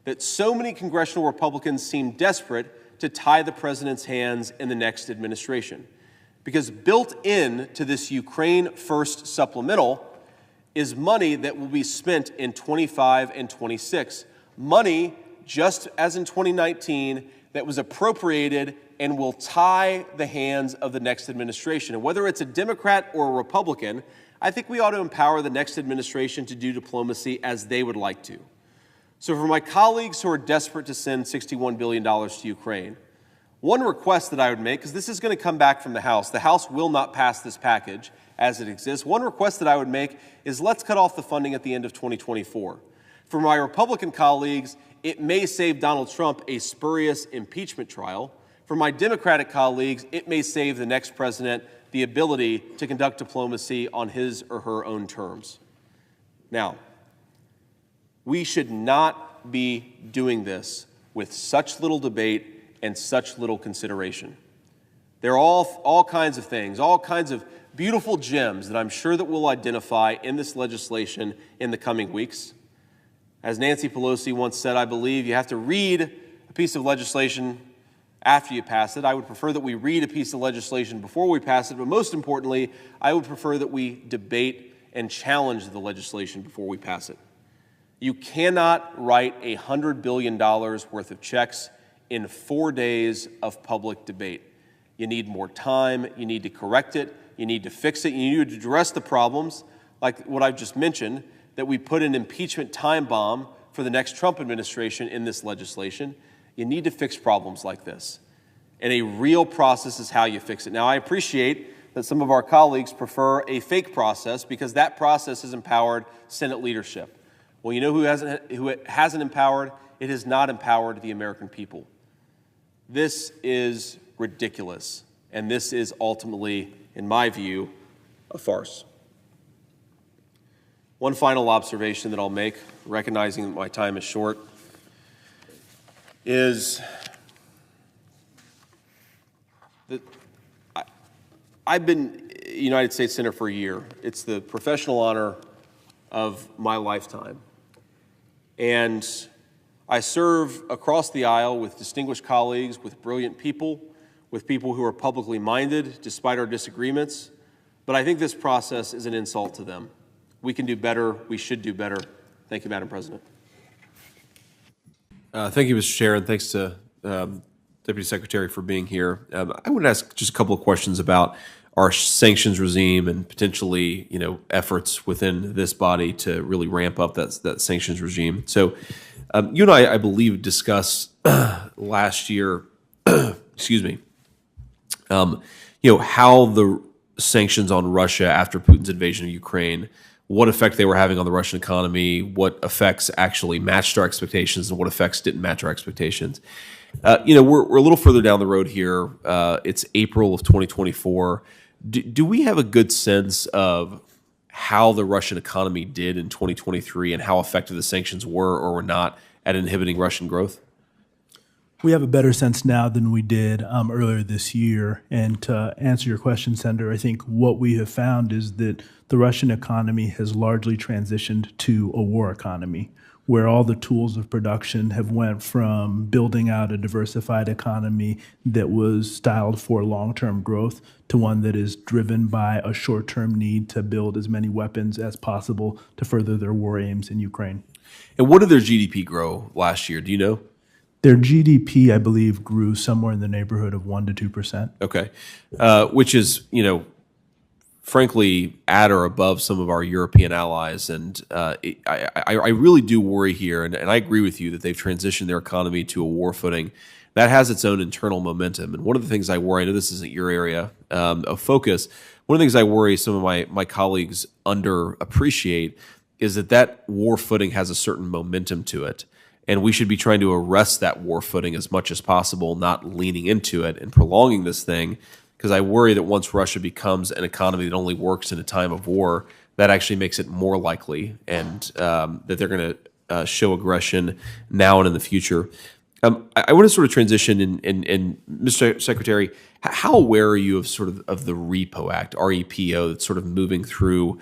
that so many congressional Republicans seem desperate to tie the president's hands in the next administration. Because built in to this Ukraine First supplemental is money that will be spent in 25 and 26. Money, just as in 2019, that was appropriated and will tie the hands of the next administration. And whether it's a Democrat or a Republican, I think we ought to empower the next administration to do diplomacy as they would like to. So for my colleagues who are desperate to send $61 billion to Ukraine, one request that I would make, because this is going to come back from the House will not pass this package as it exists. One request that I would make is let's cut off the funding at the end of 2024. For my Republican colleagues, it may save Donald Trump a spurious impeachment trial. For my Democratic colleagues, it may save the next president the ability to conduct diplomacy on his or her own terms. Now, we should not be doing this with such little debate and such little consideration. There are all kinds of things, all kinds of beautiful gems that I'm sure that we'll identify in this legislation in the coming weeks. As Nancy Pelosi once said, I believe you have to read a piece of legislation after you pass it. I would prefer that we read a piece of legislation before we pass it, but most importantly, I would prefer that we debate and challenge the legislation before we pass it. You cannot write $100 billion worth of checks in 4 days of public debate. You need more time, you need to correct it, you need to fix it, you need to address the problems, like what I've just mentioned, that we put an impeachment time bomb for the next Trump administration in this legislation. You need to fix problems like this. And a real process is how you fix it. Now, I appreciate that some of our colleagues prefer a fake process because that process has empowered Senate leadership. Well, you know who it hasn't empowered? It has not empowered the American people. This is ridiculous, and this is ultimately, in my view, a farce. One final observation that I'll make, recognizing that my time is short, is that I've been a United States Senator for a year. It's the professional honor of my lifetime. And I serve across the aisle with distinguished colleagues, with brilliant people, with people who are publicly minded despite our disagreements. But I think this process is an insult to them. We can do better. We should do better. Thank you, Madam President. Thank you, Mr. Chair, and thanks to Deputy Secretary for being here. I would ask just a couple of questions about our sanctions regime and potentially, efforts within this body to really ramp up that sanctions regime. So, you and I believe, discussed last year, excuse me, how the sanctions on Russia after Putin's invasion of Ukraine, what effect they were having on the Russian economy, what effects actually matched our expectations, and what effects didn't match our expectations. We're a little further down the road here. It's April of 2024. Do we have a good sense of how the Russian economy did in 2023 and how effective the sanctions were or were not at inhibiting Russian growth? We have a better sense now than we did earlier this year. And to answer your question, Senator, I think what we have found is that the Russian economy has largely transitioned to a war economy, where all the tools of production have went from building out a diversified economy that was styled for long-term growth to one that is driven by a short-term need to build as many weapons as possible to further their war aims in Ukraine. And what did their GDP grow last year? Do you know? Their GDP, I believe, grew somewhere in the neighborhood of 1% to 2%. Okay. Which is, frankly, at or above some of our European allies. And I really do worry here, and I agree with you that they've transitioned their economy to a war footing. That has its own internal momentum. And one of the things I worry, I know this isn't your area of focus, one of the things I worry some of my colleagues underappreciate is that war footing has a certain momentum to it. And we should be trying to arrest that war footing as much as possible, not leaning into it and prolonging this thing, because I worry that once Russia becomes an economy that only works in a time of war, that actually makes it more likely and that they're going to show aggression now and in the future. I want to sort of transition, and Mr. Secretary, how aware are you of the REPO Act, REPO, that's sort of moving through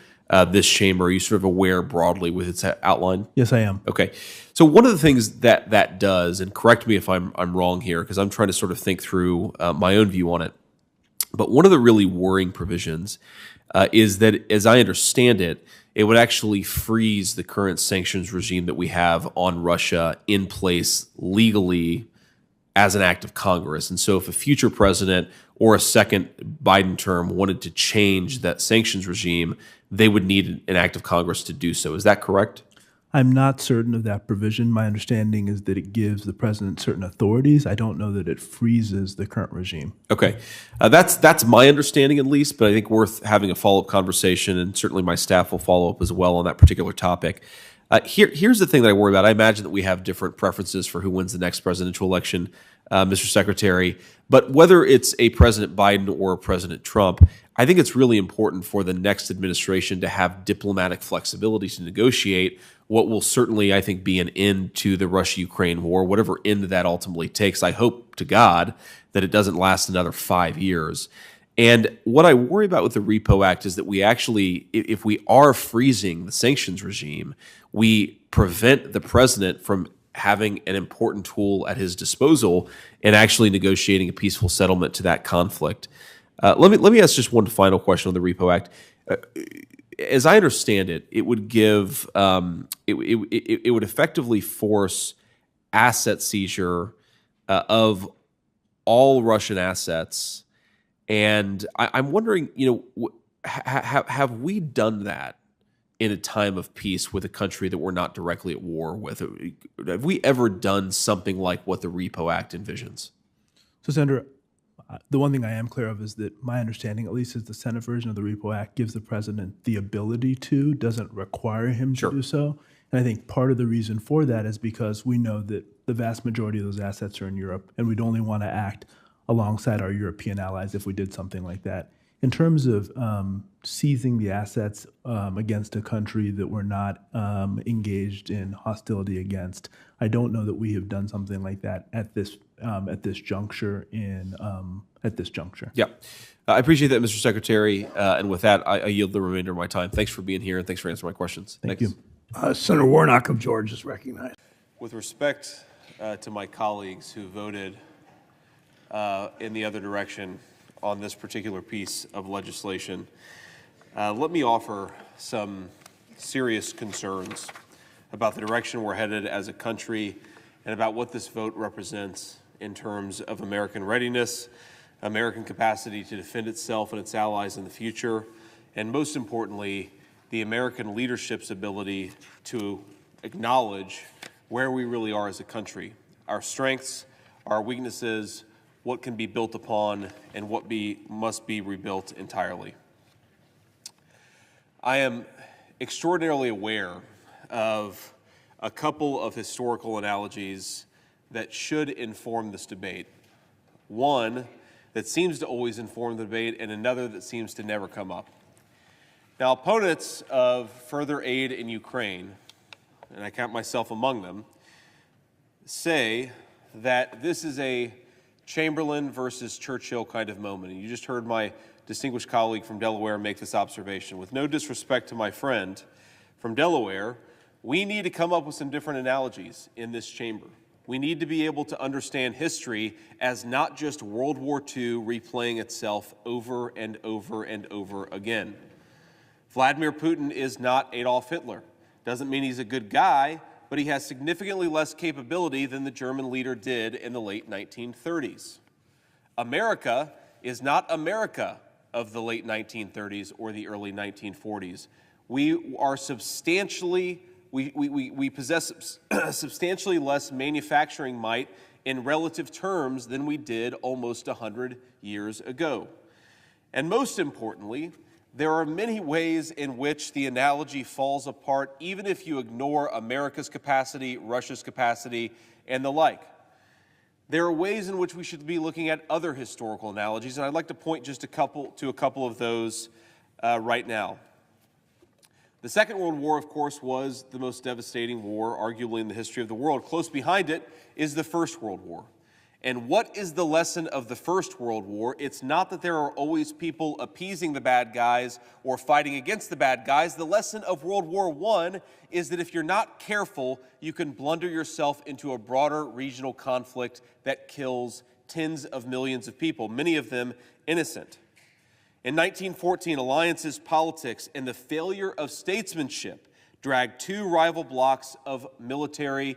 this chamber? Are you sort of aware broadly with its outline? Yes, I am. Okay. So one of the things that does, and correct me if I'm wrong here, because I'm trying to sort of think through my own view on it, but one of the really worrying provisions is that, as I understand it, it would actually freeze the current sanctions regime that we have on Russia in place legally as an act of Congress. And so if a future president or a second Biden term wanted to change that sanctions regime, they would need an act of Congress to do so. Is that correct? I'm not certain of that provision. My understanding is that it gives the president certain authorities. I don't know that it freezes the current regime. Okay. That's my understanding, at least, but I think worth having a follow-up conversation, and certainly my staff will follow up as well on that particular topic. Here's the thing that I worry about. I imagine that we have different preferences for who wins the next presidential election, Mr. Secretary, but whether it's a President Biden or a President Trump, I think it's really important for the next administration to have diplomatic flexibility to negotiate what will certainly, I think, be an end to the Russia-Ukraine war, whatever end that ultimately takes. I hope to God that it doesn't last another 5 years. And what I worry about with the REPO Act is that we actually, if we are freezing the sanctions regime, we prevent the president from having an important tool at his disposal and actually negotiating a peaceful settlement to that conflict. Let me ask just one final question on the REPO Act. As I understand it, it would give it would effectively force asset seizure of all Russian assets. And I'm wondering, have we done that in a time of peace with a country that we're not directly at war with? Have we ever done something like what the REPO Act envisions? So, Senator, the one thing I am clear of is that my understanding, at least, is the Senate version of the REPO Act gives the president the ability to, doesn't require him to do so. And I think part of the reason for that is because we know that the vast majority of those assets are in Europe, and we'd only want to act alongside our European allies if we did something like that. In terms of seizing the assets against a country that we're not engaged in hostility against, I don't know that we have done something like that at this juncture. Yeah, I appreciate that, Mr. Secretary. And with that, I yield the remainder of my time. Thanks for being here, and thanks for answering my questions. Thank you. Senator Warnock of Georgia is recognized. With respect to my colleagues who voted in the other direction on this particular piece of legislation, let me offer some serious concerns about the direction we're headed as a country and about what this vote represents in terms of American readiness, American capacity to defend itself and its allies in the future, and most importantly, the American leadership's ability to acknowledge where we really are as a country, our strengths, our weaknesses, what can be built upon, and what must be rebuilt entirely. I am extraordinarily aware of a couple of historical analogies that should inform this debate. One that seems to always inform the debate, and another that seems to never come up. Now, opponents of further aid in Ukraine, and I count myself among them, say that this is a Chamberlain versus Churchill kind of moment. And you just heard my distinguished colleague from Delaware make this observation. With no disrespect to my friend from Delaware, we need to come up with some different analogies in this chamber. We need to be able to understand history as not just World War II replaying itself over and over and over again. Vladimir Putin is not Adolf Hitler. Doesn't mean he's a good guy, but but he has significantly less capability than the German leader did in the late 1930s. America is not America of the late 1930s or the early 1940s. We are we possess substantially less manufacturing might in relative terms than we did almost 100 years ago. And most importantly, there are many ways in which the analogy falls apart, even if you ignore America's capacity, Russia's capacity, and the like. There are ways in which we should be looking at other historical analogies, and I'd like to point just a couple of those right now. The Second World War, of course, was the most devastating war, arguably, in the history of the world. Close behind it is the First World War. And what is the lesson of the First World War? It's not that there are always people appeasing the bad guys or fighting against the bad guys. The lesson of World War I is that if you're not careful, you can blunder yourself into a broader regional conflict that kills tens of millions of people, many of them innocent. In 1914, alliances, politics, and the failure of statesmanship dragged two rival blocs of militaries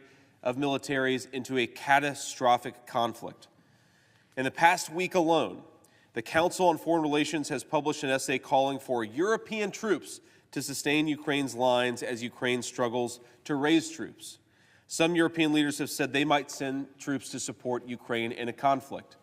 into a catastrophic conflict. In the past week alone, the Council on Foreign Relations has published an essay calling for European troops to sustain Ukraine's lines as Ukraine struggles to raise troops. Some European leaders have said they might send troops to support Ukraine in a conflict.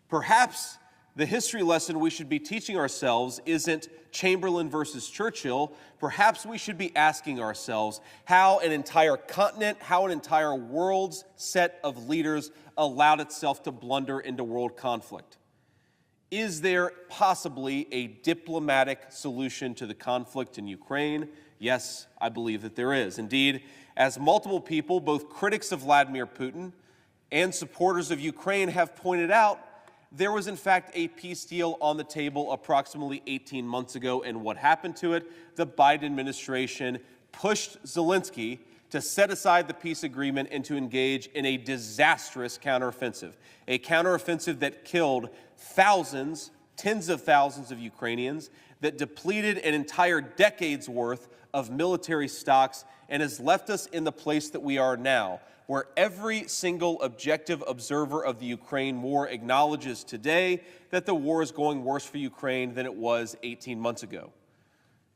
Perhaps the history lesson we should be teaching ourselves isn't Chamberlain versus Churchill. Perhaps we should be asking ourselves how an entire continent, how an entire world's set of leaders allowed itself to blunder into world conflict. Is there possibly a diplomatic solution to the conflict in Ukraine? Yes, I believe that there is. Indeed, as multiple people, both critics of Vladimir Putin and supporters of Ukraine, have pointed out, there was, in fact, a peace deal on the table approximately 18 months ago, and what happened to it? The Biden administration pushed Zelensky to set aside the peace agreement and to engage in a disastrous counteroffensive, a counteroffensive that killed thousands, tens of thousands of Ukrainians, that depleted an entire decade's worth of military stocks, and has left us in the place that we are now, where every single objective observer of the Ukraine war acknowledges today that the war is going worse for Ukraine than it was 18 months ago.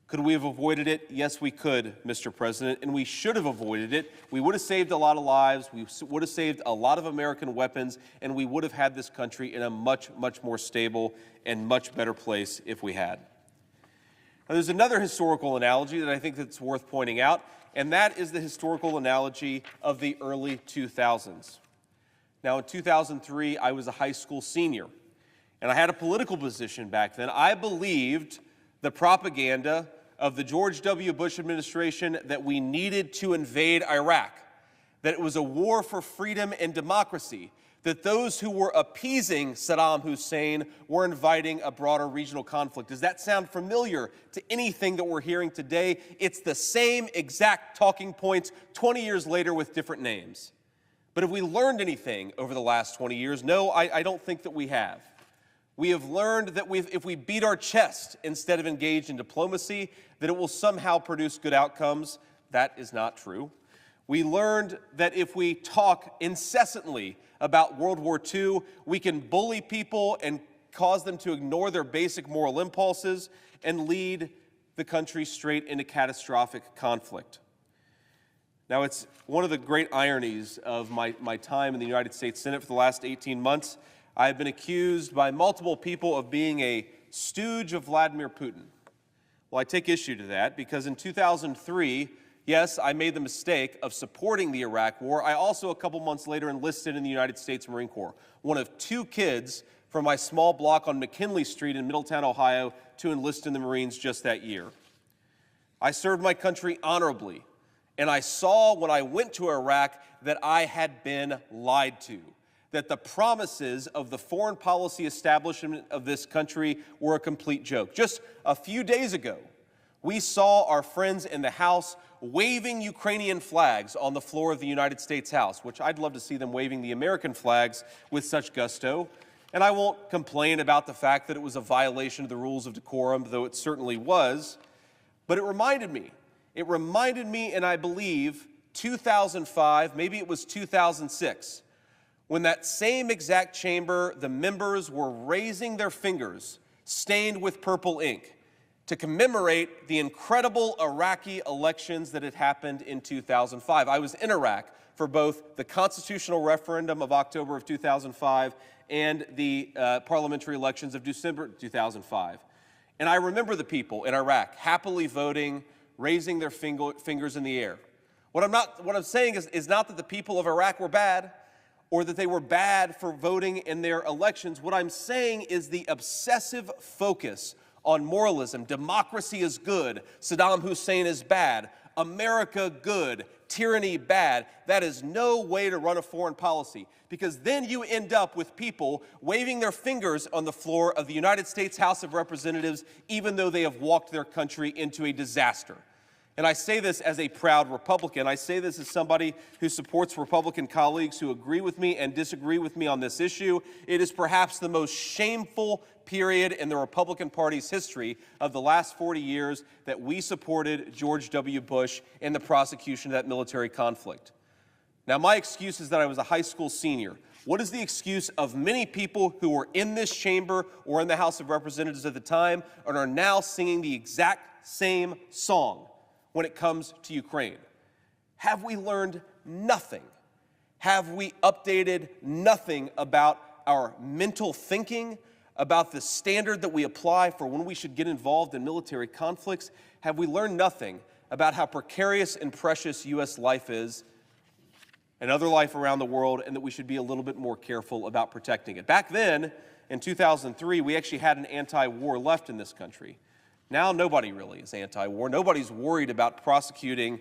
Could we have avoided it? Yes, we could, Mr. President, and we should have avoided it. We would have saved a lot of lives, we would have saved a lot of American weapons, and we would have had this country in a much, much more stable and much better place if we had. Now, there's another historical analogy that I think that's worth pointing out, and that is the historical analogy of the early 2000s. Now, in 2003, I was a high school senior, and I had a political position back then. I believed the propaganda of the George W. Bush administration that we needed to invade Iraq, that it was a war for freedom and democracy, that those who were appeasing Saddam Hussein were inviting a broader regional conflict. Does that sound familiar to anything that we're hearing today? It's the same exact talking points 20 years later with different names. But have we learned anything over the last 20 years? No, I don't think that we have. We have learned that if we beat our chest instead of engage in diplomacy, that it will somehow produce good outcomes. That is not true. We learned that if we talk incessantly about World War II, we can bully people and cause them to ignore their basic moral impulses and lead the country straight into catastrophic conflict. Now, it's one of the great ironies of my time in the United States Senate for the last 18 months. I have been accused by multiple people of being a stooge of Vladimir Putin. Well, I take issue to that because in 2003, yes, I made the mistake of supporting the Iraq War. I also, a couple months later, enlisted in the United States Marine Corps, one of two kids from my small block on McKinley Street in Middletown, Ohio, to enlist in the Marines just that year. I served my country honorably, and I saw when I went to Iraq that I had been lied to, that the promises of the foreign policy establishment of this country were a complete joke. Just a few days ago, we saw our friends in the House waving Ukrainian flags on the floor of the United States House, which I'd love to see them waving the American flags with such gusto. And I won't complain about the fact that it was a violation of the rules of decorum, though it certainly was. But it reminded me, and I believe 2005, maybe it was 2006, when that same exact chamber, the members were raising their fingers stained with purple ink to commemorate the incredible Iraqi elections that had happened in 2005. I was in Iraq for both the constitutional referendum of October of 2005 and the parliamentary elections of December 2005. And I remember the people in Iraq happily voting, raising their fingers in the air. What I'm saying is not that the people of Iraq were bad, or that they were bad for voting in their elections. What I'm saying is the obsessive focus on moralism. Democracy is good. Saddam Hussein is bad. America good. Tyranny bad. That is no way to run a foreign policy, because then you end up with people waving their fingers on the floor of the United States House of Representatives, even though they have walked their country into a disaster. And I say this as a proud Republican. I say this as somebody who supports Republican colleagues who agree with me and disagree with me on this issue. It is perhaps the most shameful period in the Republican Party's history of the last 40 years that we supported George W. Bush in the prosecution of that military conflict. Now, my excuse is that I was a high school senior. What is the excuse of many people who were in this chamber or in the House of Representatives at the time and are now singing the exact same song when it comes to Ukraine? Have we learned nothing? Have we updated nothing about our mental thinking, about the standard that we apply for when we should get involved in military conflicts? Have we learned nothing about how precarious and precious U.S. life is and other life around the world, and that we should be a little bit more careful about protecting it? Back then, in 2003, we actually had an anti-war left in this country. Now nobody really is anti-war. Nobody's worried about prosecuting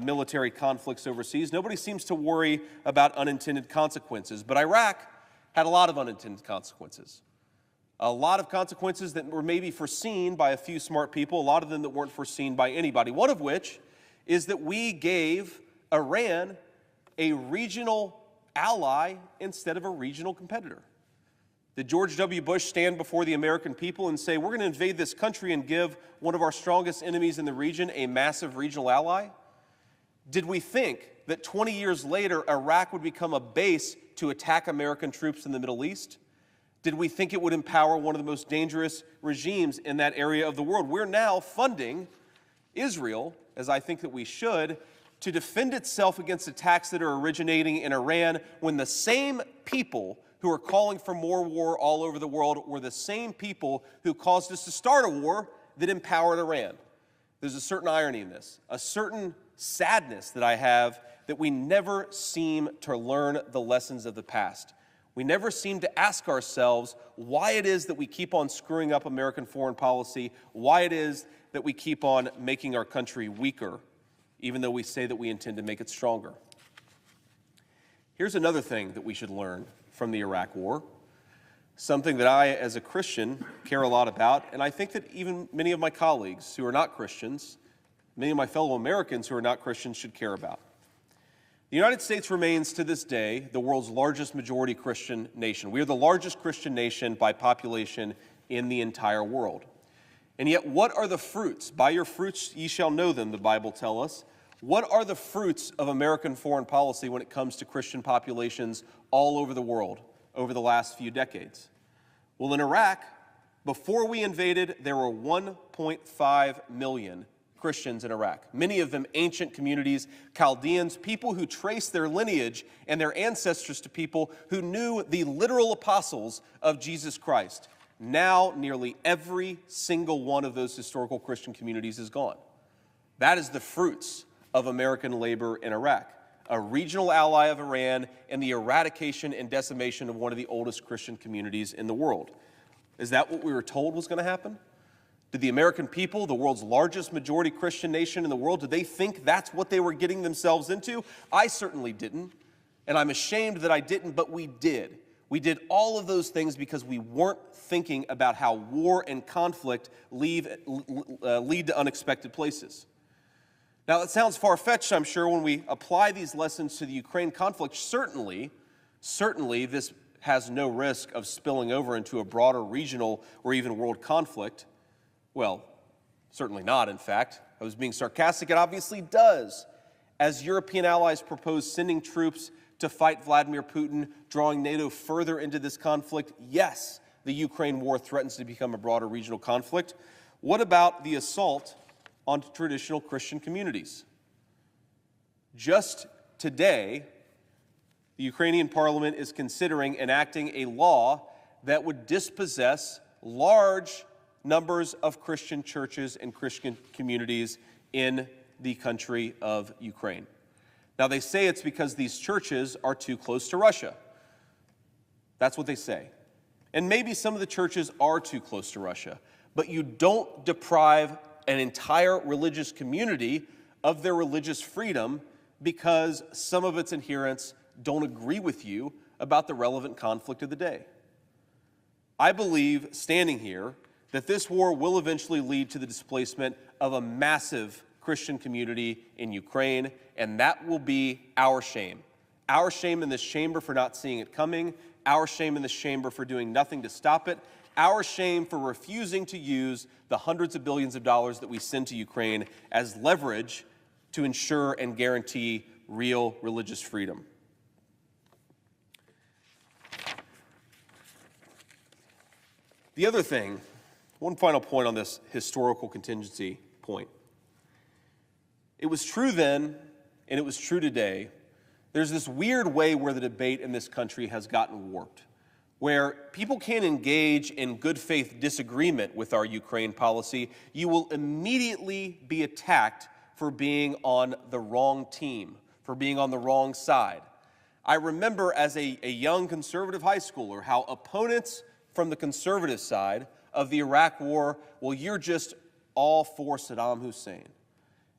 military conflicts overseas. Nobody seems to worry about unintended consequences. But Iraq had a lot of unintended consequences. A lot of consequences that were maybe foreseen by a few smart people, a lot of them that weren't foreseen by anybody. One of which is that we gave Iran a regional ally instead of a regional competitor. Did George W. Bush stand before the American people and say, we're going to invade this country and give one of our strongest enemies in the region a massive regional ally? Did we think that 20 years later, Iraq would become a base to attack American troops in the Middle East? Did we think it would empower one of the most dangerous regimes in that area of the world? We're now funding Israel, as I think that we should, to defend itself against attacks that are originating in Iran, when the same people who are calling for more war all over the world were the same people who caused us to start a war that empowered Iran. There's a certain irony in this, a certain sadness that I have, that we never seem to learn the lessons of the past. We never seem to ask ourselves why it is that we keep on screwing up American foreign policy, why it is that we keep on making our country weaker, even though we say that we intend to make it stronger. Here's another thing that we should learn from the Iraq War, something that I, as a Christian, care a lot about, and I think that even many of my colleagues who are not Christians, many of my fellow Americans who are not Christians, should care about. The United States remains, to this day, the world's largest majority Christian nation. We are the largest Christian nation by population in the entire world. And yet, what are the fruits? By your fruits ye shall know them, the Bible tells us. What are the fruits of American foreign policy when it comes to Christian populations all over the world over the last few decades? Well, in Iraq, before we invaded, there were 1.5 million Christians in Iraq, many of them ancient communities, Chaldeans, people who trace their lineage and their ancestors to people who knew the literal apostles of Jesus Christ. Now, nearly every single one of those historical Christian communities is gone. That is the fruits of American labor in Iraq, a regional ally of Iran, and the eradication and decimation of one of the oldest Christian communities in the world. Is that what we were told was going to happen? Did the American people, the world's largest majority Christian nation in the world, did they think that's what they were getting themselves into? I certainly didn't, and I'm ashamed that I didn't, but we did. We did all of those things because we weren't thinking about how war and conflict lead to unexpected places. Now, that sounds far-fetched, I'm sure, when we apply these lessons to the Ukraine conflict. Certainly, this has no risk of spilling over into a broader regional or even world conflict. Well, certainly not, in fact. I was being sarcastic. It obviously does. as European allies propose sending troops to fight Vladimir Putin, drawing NATO further into this conflict? Yes, the Ukraine war threatens to become a broader regional conflict. What about the assault on traditional Christian communities? Just today, the Ukrainian parliament is considering enacting a law that would dispossess large numbers of Christian churches and Christian communities in the country of Ukraine. Now, they say it's because these churches are too close to Russia. That's what they say. And maybe some of the churches are too close to Russia, but you don't deprive an entire religious community of their religious freedom because some of its adherents don't agree with you about the relevant conflict of the day. I believe, standing here, that this war will eventually lead to the displacement of a massive Christian community in Ukraine, and that will be our shame. Our shame in this chamber for not seeing it coming, our shame in this chamber for doing nothing to stop it, our shame for refusing to use the hundreds of billions of dollars that we send to Ukraine as leverage to ensure and guarantee real religious freedom. The other thing, one final point on this historical contingency point. It was true then, and it was true today. There's this weird way where the debate in this country has gotten warped, where people can't engage in good faith disagreement with our Ukraine policy. You will immediately be attacked for being on the wrong team, for being on the wrong side. I remember as a young conservative high schooler how opponents from the conservative side of the Iraq War, well, you're just all for Saddam Hussein.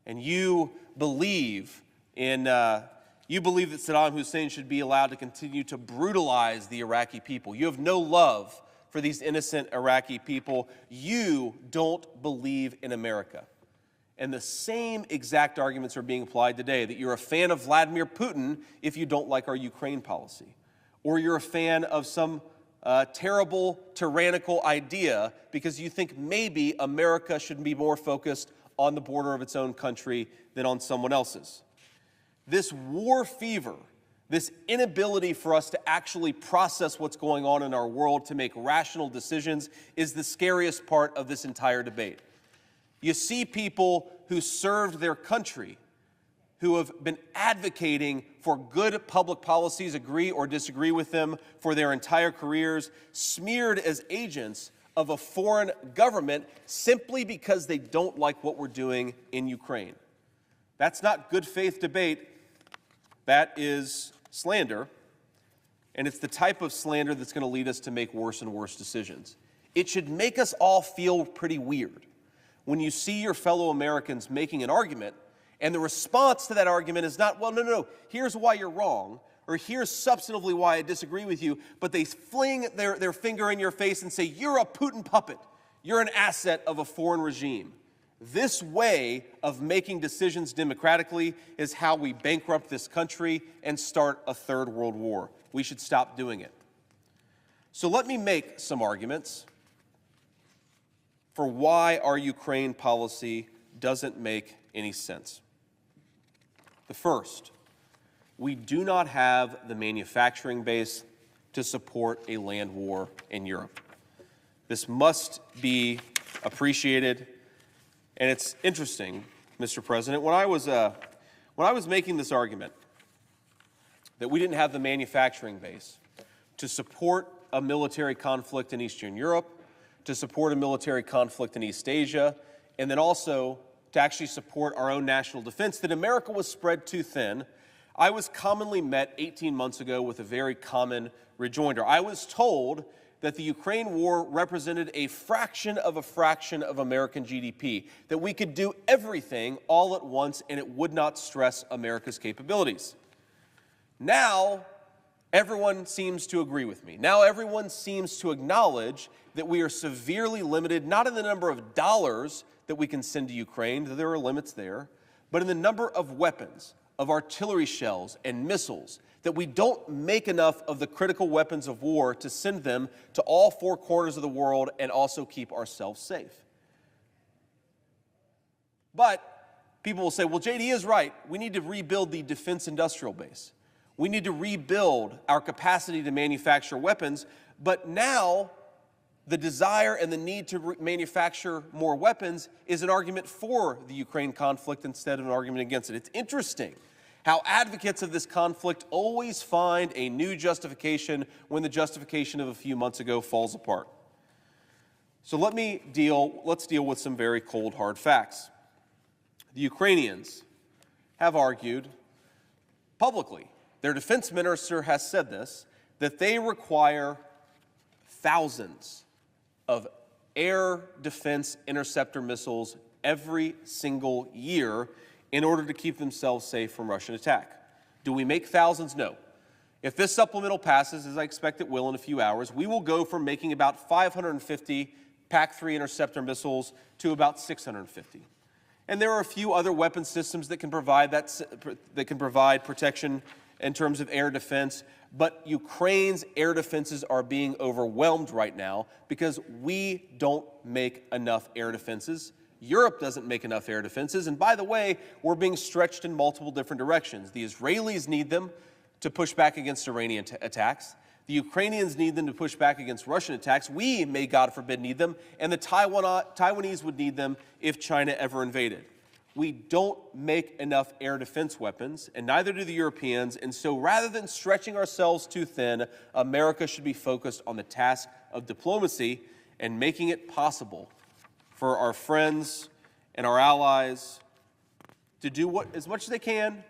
And you believe that Saddam Hussein should be allowed to continue to brutalize the Iraqi people. You have no love for these innocent Iraqi people. You don't believe in America. And the same exact arguments are being applied today, that you're a fan of Vladimir Putin if you don't like our Ukraine policy, or you're a fan of some terrible, tyrannical idea because you think maybe America should be more focused on the border of its own country than on someone else's. This war fever, this inability for us to actually process what's going on in our world, to make rational decisions, is the scariest part of this entire debate. You see people who served their country, who have been advocating for good public policies, agree or disagree with them, for their entire careers, smeared as agents of a foreign government simply because they don't like what we're doing in Ukraine. That's not good faith debate. That is slander, and it's the type of slander that's going to lead us to make worse and worse decisions. It should make us all feel pretty weird when you see your fellow Americans making an argument, and the response to that argument is not, well, no, here's why you're wrong, or here's substantively why I disagree with you, but they fling their finger in your face and say, you're a Putin puppet. You're an asset of a foreign regime. This way of making decisions democratically is how we bankrupt this country and start a third world war. We should stop doing it. So let me make some arguments for why our Ukraine policy doesn't make any sense. The first, we do not have the manufacturing base to support a land war in Europe. This must be appreciated. And it's interesting, Mr. President, when I was making this argument that we didn't have the manufacturing base to support a military conflict in Eastern Europe, to support a military conflict in East Asia, and then also to actually support our own national defense, that America was spread too thin, I was commonly met 18 months ago with a very common rejoinder. I was told that the Ukraine war represented a fraction of American GDP, that we could do everything all at once and it would not stress America's capabilities. Now, everyone seems to agree with me. Now everyone seems to acknowledge that we are severely limited, not in the number of dollars that we can send to Ukraine, though there are limits there, but in the number of weapons, of artillery shells and missiles, that we don't make enough of the critical weapons of war to send them to all four corners of the world and also keep ourselves safe. But People will say, well, JD is right. We need to rebuild the defense industrial base. We need to rebuild our capacity to manufacture weapons. But now the desire and the need to manufacture more weapons is an argument for the Ukraine conflict instead of an argument against it. It's interesting how advocates of this conflict always find a new justification when the justification of a few months ago falls apart. So let's deal with some very cold, hard facts. The Ukrainians have argued publicly, their defense minister has said this, that they require thousands of air defense interceptor missiles every single year in order to keep themselves safe from Russian attack. Do we make thousands? No. If this supplemental passes, as I expect it will in a few hours, we will go from making about 550 PAC-3 interceptor missiles to about 650. And there are a few other weapon systems that can provide protection in terms of air defense, but Ukraine's air defenses are being overwhelmed right now because we don't make enough air defenses. Europe doesn't make enough air defenses, and by the way, we're being stretched in multiple different directions. The Israelis need them to push back against Iranian attacks. The Ukrainians need them to push back against Russian attacks. We, may God forbid, need them, and the Taiwanese would need them if China ever invaded. We don't make enough air defense weapons, and neither do the Europeans, and so rather than stretching ourselves too thin, America should be focused on the task of diplomacy and making it possible for our friends and our allies to do as much as they can,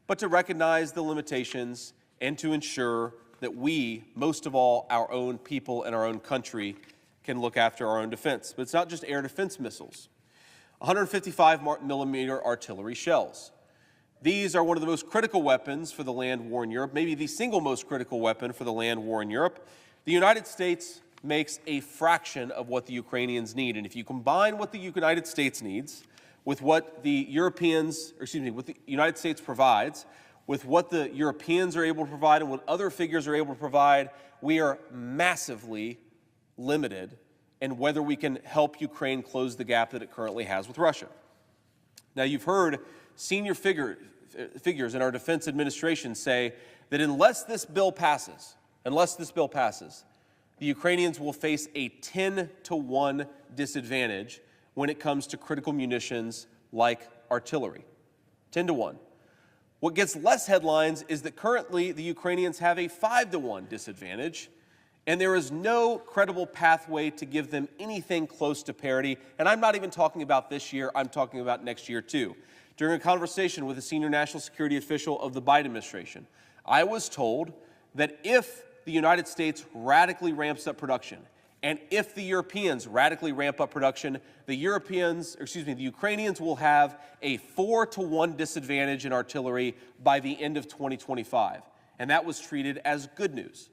but to recognize the limitations and to ensure that we, most of all, our own people and our own country, can look after our own defense. But it's not just air defense missiles. 155mm artillery shells. These are one of the most critical weapons for the land war in Europe, maybe the single most critical weapon for the land war in Europe. The United States makes a fraction of what the Ukrainians need. And if you combine what the United States needs with what the what the United States provides, with what the Europeans are able to provide and what other figures are able to provide, we are massively limited in whether we can help Ukraine close the gap that it currently has with Russia. Now, you've heard senior figures in our defense administration say that unless this bill passes, the Ukrainians will face a 10-to-1 disadvantage when it comes to critical munitions like artillery. 10-to-1. What gets less headlines is that currently the Ukrainians have a 5-to-1 disadvantage, and there is no credible pathway to give them anything close to parity. And I'm not even talking about this year, I'm talking about next year too. During a conversation with a senior national security official of the Biden administration, I was told that if the United States radically ramps up production, and if the Europeans radically ramp up production, the Ukrainians will have a 4-to-1 disadvantage in artillery by the end of 2025. And that was treated as good news.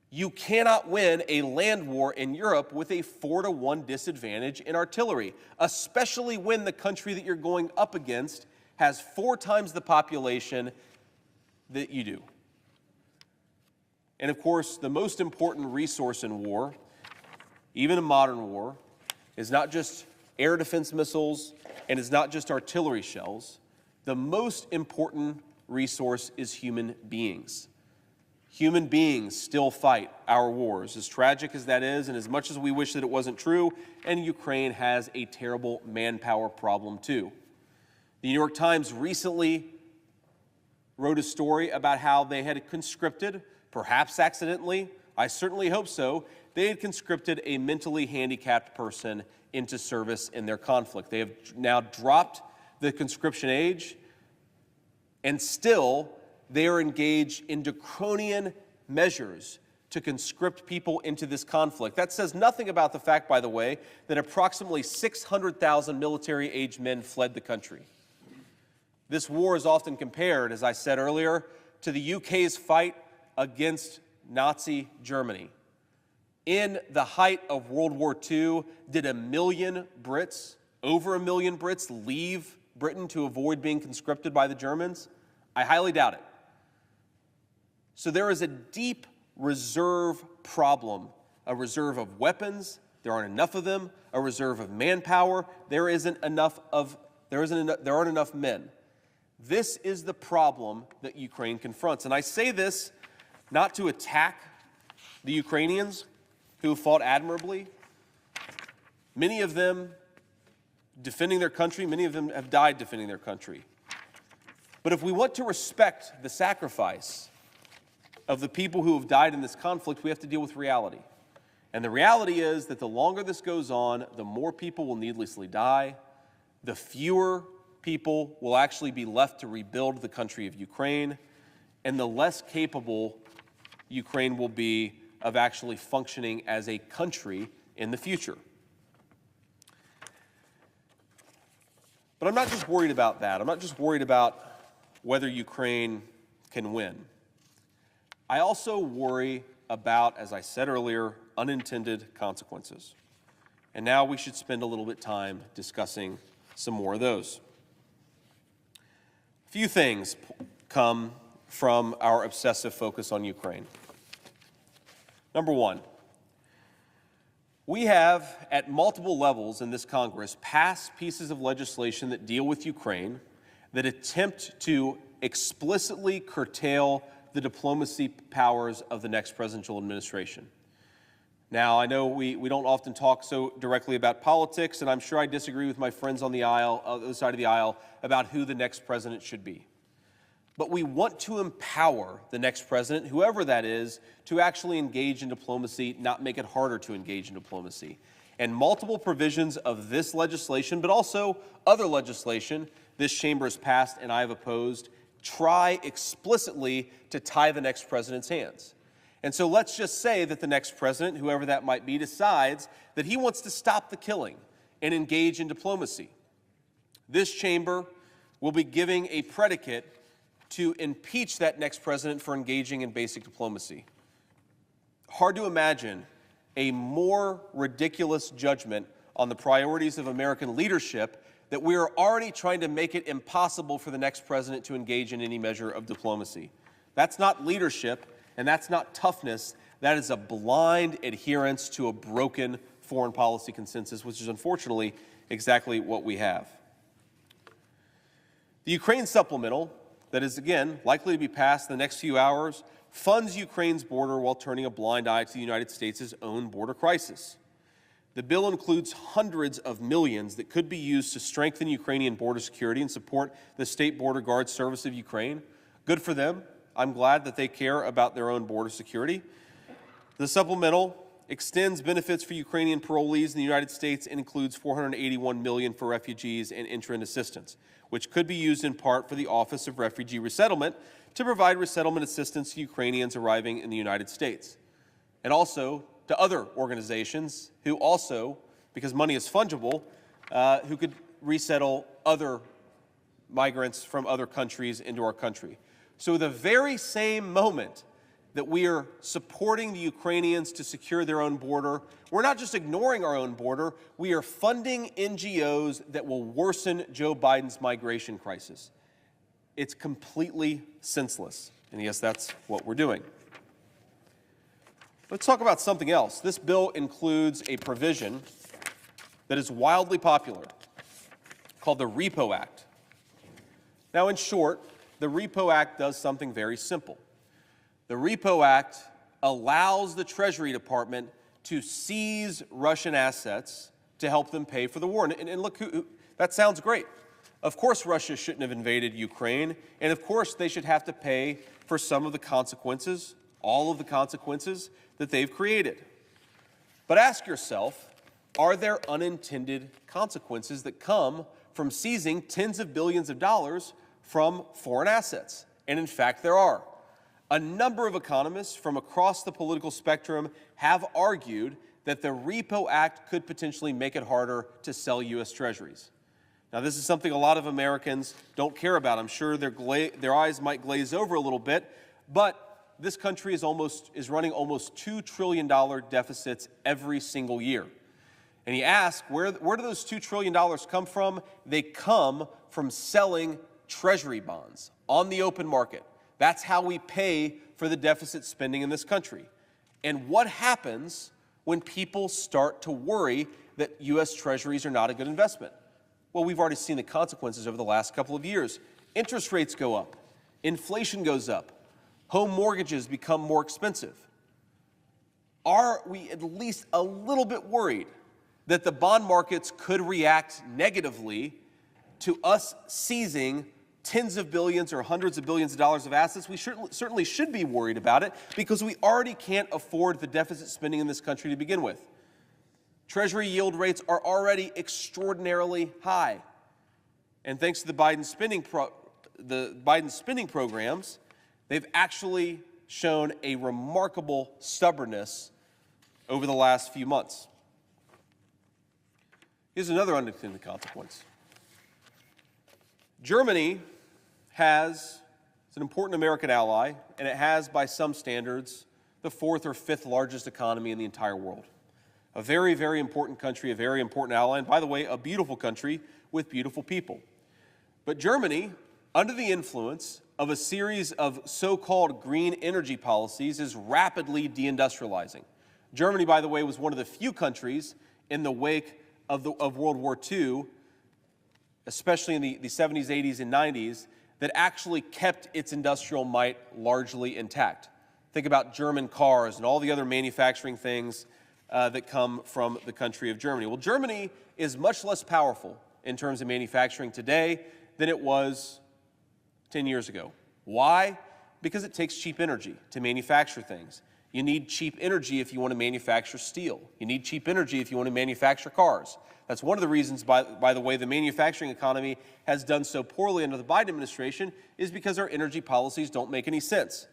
You cannot win a land war in Europe with a 4-to-1 disadvantage in artillery, especially when the country that you're going up against has 4 times the population that you do. And of course, the most important resource in war, even in modern war, is not just air defense missiles and is not just artillery shells. The most important resource is human beings. Human beings still fight our wars, as tragic as that is, and as much as we wish that it wasn't true, and Ukraine has a terrible manpower problem too. The New York Times recently wrote a story about how they had conscripted, perhaps accidentally, I certainly hope so, they had conscripted a mentally handicapped person into service in their conflict. They have now dropped the conscription age, and still they are engaged in draconian measures to conscript people into this conflict. That says nothing about the fact, by the way, that approximately 600,000 military-aged men fled the country. This war is often compared, as I said earlier, to the UK's fight against Nazi Germany. In the height of World War II, did over 1 million Brits leave Britain to avoid being conscripted by the Germans? I highly doubt it. So there is a deep reserve problem, a reserve of weapons, there aren't enough of them, a reserve of manpower, there isn't enough of There aren't enough men. This is the problem that Ukraine confronts. And I say this not to attack the Ukrainians who have fought admirably. Many of them defending their country, many of them have died defending their country. But if we want to respect the sacrifice of the people who have died in this conflict, we have to deal with reality. And the reality is that the longer this goes on, the more people will needlessly die, the fewer people will actually be left to rebuild the country of Ukraine, and the less capable Ukraine will be of actually functioning as a country in the future. But I'm not just worried about that. I'm not just worried about whether Ukraine can win. I also worry about, as I said earlier, unintended consequences. And now we should spend a little bit of time discussing some more of those. A few things come from our obsessive focus on Ukraine. Number one, we have, at multiple levels in this Congress, passed pieces of legislation that deal with Ukraine that attempt to explicitly curtail the diplomacy powers of the next presidential administration. Now, I know we don't often talk so directly about politics, and I'm sure I disagree with my friends on the aisle, on the other side of the aisle, about who the next president should be. But we want to empower the next president, whoever that is, to actually engage in diplomacy, not make it harder to engage in diplomacy. And multiple provisions of this legislation, but also other legislation this chamber has passed and I have opposed, try explicitly to tie the next president's hands. And so let's just say that the next president, whoever that might be, decides that he wants to stop the killing and engage in diplomacy. This chamber will be giving a predicate to impeach that next president for engaging in basic diplomacy. Hard to imagine a more ridiculous judgment on the priorities of American leadership that we are already trying to make it impossible for the next president to engage in any measure of diplomacy. That's not leadership, and that's not toughness. That is a blind adherence to a broken foreign policy consensus, which is unfortunately exactly what we have. The Ukraine supplemental, that is, again, likely to be passed in the next few hours, funds Ukraine's border while turning a blind eye to the United States' own border crisis. The bill includes hundreds of millions that could be used to strengthen Ukrainian border security and support the State Border Guard Service of Ukraine. Good for them. I'm glad that they care about their own border security. The supplemental extends benefits for Ukrainian parolees in the United States and includes $481 million for refugees and entrant assistance, which could be used in part for the Office of Refugee Resettlement to provide resettlement assistance to Ukrainians arriving in the United States, and also to other organizations who also, because money is fungible, who could resettle other migrants from other countries into our country. So the very same moment that we are supporting the Ukrainians to secure their own border, we're not just ignoring our own border, we are funding NGOs that will worsen Joe Biden's migration crisis. It's completely senseless. And yes, that's what we're doing. Let's talk about something else. This bill includes a provision that is wildly popular called the Repo Act. Now, in short, the Repo Act does something very simple. The Repo Act allows the Treasury Department to seize Russian assets to help them pay for the war. And look, that sounds great. Of course Russia shouldn't have invaded Ukraine, and of course they should have to pay for some of the consequences, all of the consequences that they've created. But ask yourself, are there unintended consequences that come from seizing tens of billions of dollars from foreign assets? And in fact, there are. A number of economists from across the political spectrum have argued that the Repo Act could potentially make it harder to sell U.S. treasuries. Now, this is something a lot of Americans don't care about. I'm sure their eyes might glaze over a little bit, but this country is running almost $2 trillion deficits every single year. And you ask, where do those $2 trillion come from? They come from selling treasury bonds on the open market. That's how we pay for the deficit spending in this country. And what happens when people start to worry that U.S. treasuries are not a good investment? Well, we've already seen the consequences over the last couple of years. Interest rates go up, inflation goes up, home mortgages become more expensive. Are we at least a little bit worried that the bond markets could react negatively to us seizing tens of billions or hundreds of billions of dollars of assets? We certainly should be worried about it because we already can't afford the deficit spending in this country to begin with. Treasury yield rates are already extraordinarily high. And thanks to the Biden spending programs, they've actually shown a remarkable stubbornness over the last few months. Here's another unintended consequence. Germany is an important American ally, and it has, by some standards, the fourth or fifth largest economy in the entire world. A very, very important country, a very important ally, and by the way, a beautiful country with beautiful people. But Germany, under the influence of a series of so-called green energy policies, is rapidly deindustrializing. Germany, by the way, was one of the few countries in the wake of World War II, especially in the 70s, 80s, and 90s, that actually kept its industrial might largely intact. Think about German cars and all the other manufacturing things that come from the country of Germany. Well, Germany is much less powerful in terms of manufacturing today than it was 10 years ago. Why? Because it takes cheap energy to manufacture things. You need cheap energy if you want to manufacture steel. You need cheap energy if you want to manufacture cars. That's one of the reasons, by the way, the manufacturing economy has done so poorly under the Biden administration, is because our energy policies don't make any sense.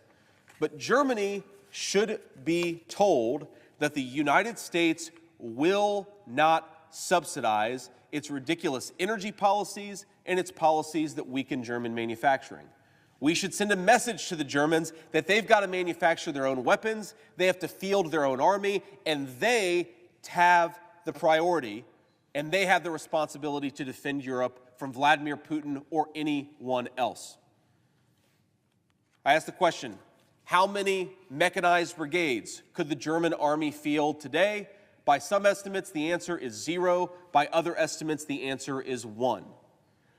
But Germany should be told that the United States will not subsidize its ridiculous energy policies and its policies that weaken German manufacturing. We should send a message to the Germans that they've got to manufacture their own weapons, they have to field their own army, and they have the priority, and they have the responsibility to defend Europe from Vladimir Putin or anyone else. I asked the question, how many mechanized brigades could the German army field today? By some estimates, the answer is 0. By other estimates, the answer is 1.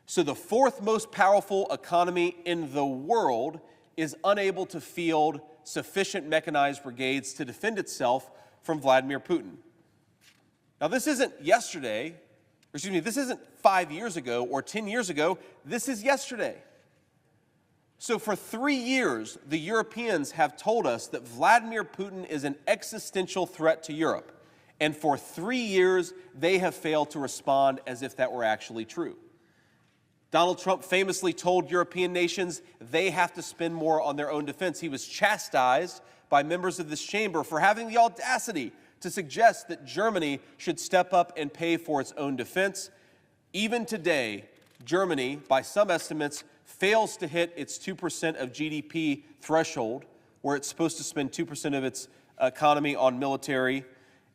So the fourth most powerful economy in the world is unable to field sufficient mechanized brigades to defend itself from Vladimir Putin. Now, this isn't yesterday, this isn't 5 years ago or 10 years ago, this is yesterday. So for 3 years, the Europeans have told us that Vladimir Putin is an existential threat to Europe. And for 3 years, they have failed to respond as if that were actually true. Donald Trump famously told European nations they have to spend more on their own defense. He was chastised by members of this chamber for having the audacity to suggest that Germany should step up and pay for its own defense. Even today, Germany, by some estimates, fails to hit its 2% of GDP threshold, where it's supposed to spend 2% of its economy on military.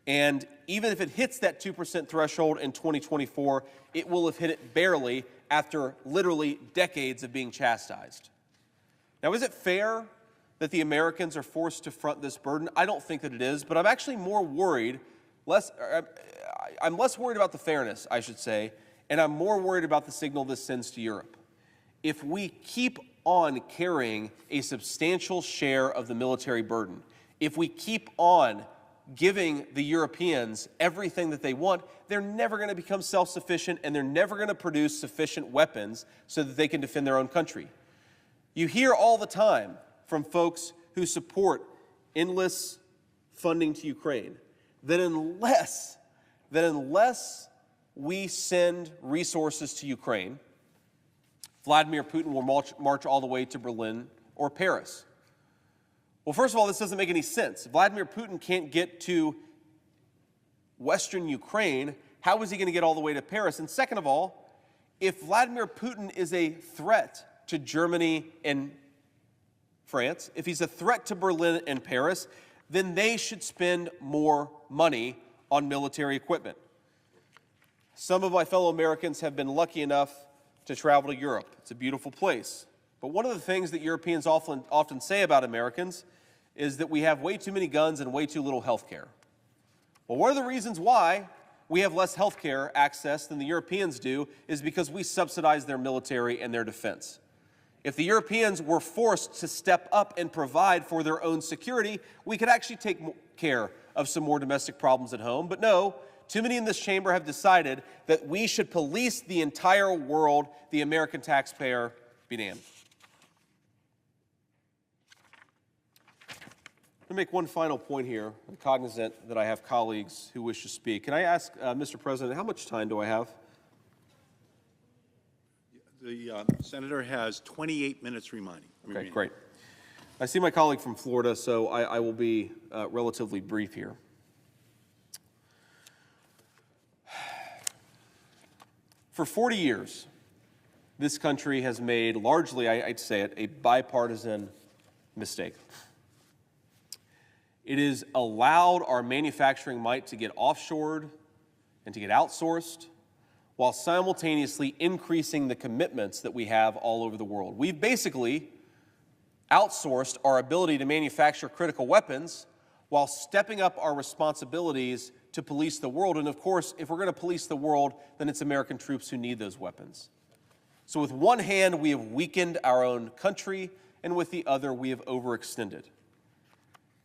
And even if it hits that 2% threshold in 2024, it will have hit it barely after literally decades of being chastised. Now, is it fair that the Americans are forced to front this burden? I don't think that it is, but I'm actually more worried, I'm less worried about the fairness, I should say, and I'm more worried about the signal this sends to Europe. If we keep on carrying a substantial share of the military burden, if we keep on giving the Europeans everything that they want, they're never going to become self-sufficient and they're never going to produce sufficient weapons so that they can defend their own country. You hear all the time from folks who support endless funding to Ukraine that unless we send resources to Ukraine, Vladimir Putin will march all the way to Berlin or Paris. Well, first of all, this doesn't make any sense. Vladimir Putin can't get to Western Ukraine. How is he going to get all the way to Paris? And second of all, if Vladimir Putin is a threat to Germany and France, if he's a threat to Berlin and Paris, then they should spend more money on military equipment. Some of my fellow Americans have been lucky enough to travel to Europe. It's a beautiful place. But one of the things that Europeans often say about Americans is that we have way too many guns and way too little health care. Well, one of the reasons why we have less health care access than the Europeans do is because we subsidize their military and their defense. If the Europeans were forced to step up and provide for their own security, we could actually take care of some more domestic problems at home. But no, too many in this chamber have decided that we should police the entire world, the American taxpayer be damned. Let me make one final point here. I'm cognizant that I have colleagues who wish to speak. Can I ask, Mr. President, how much time do I have? The senator has 28 minutes remaining. Okay, great. I see my colleague from Florida, so I will be relatively brief here. For 40 years, this country has made largely, I'd say it, a bipartisan mistake. It has allowed our manufacturing might to get offshored and to get outsourced while simultaneously increasing the commitments that we have all over the world. We've basically outsourced our ability to manufacture critical weapons while stepping up our responsibilities to police the world. And of course, if we're going to police the world, then it's American troops who need those weapons. So with one hand, we have weakened our own country, and with the other, we have overextended.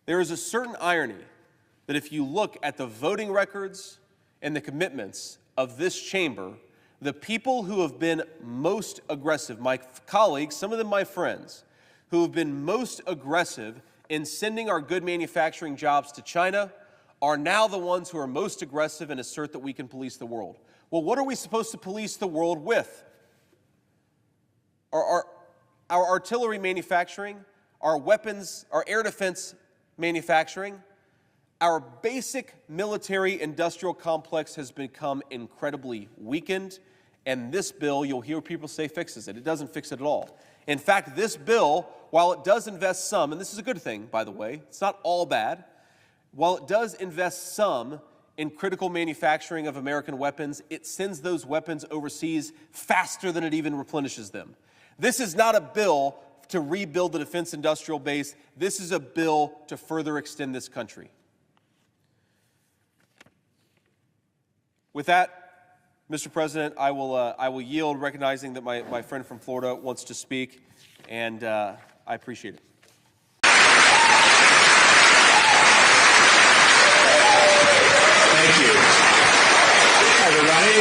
There is a certain irony that if you look at the voting records and the commitments of this chamber, the people who have been most aggressive, my colleagues, some of them my friends, who have been most aggressive in sending our good manufacturing jobs to China are now the ones who are most aggressive and assert that we can police the world. Well, what are we supposed to police the world with? Our artillery manufacturing, our weapons, our air defense manufacturing, our basic military industrial complex has become incredibly weakened, and this bill, you'll hear people say fixes it. It doesn't fix it at all. In fact, this bill, while it does invest some, and this is a good thing, by the way, it's not all bad, while it does invest some in critical manufacturing of American weapons, it sends those weapons overseas faster than it even replenishes them. This is not a bill to rebuild the defense industrial base. This is a bill to further extend this country. With that, Mr. President, I will yield, recognizing that my friend from Florida wants to speak, and I appreciate it. Thank you. Everybody.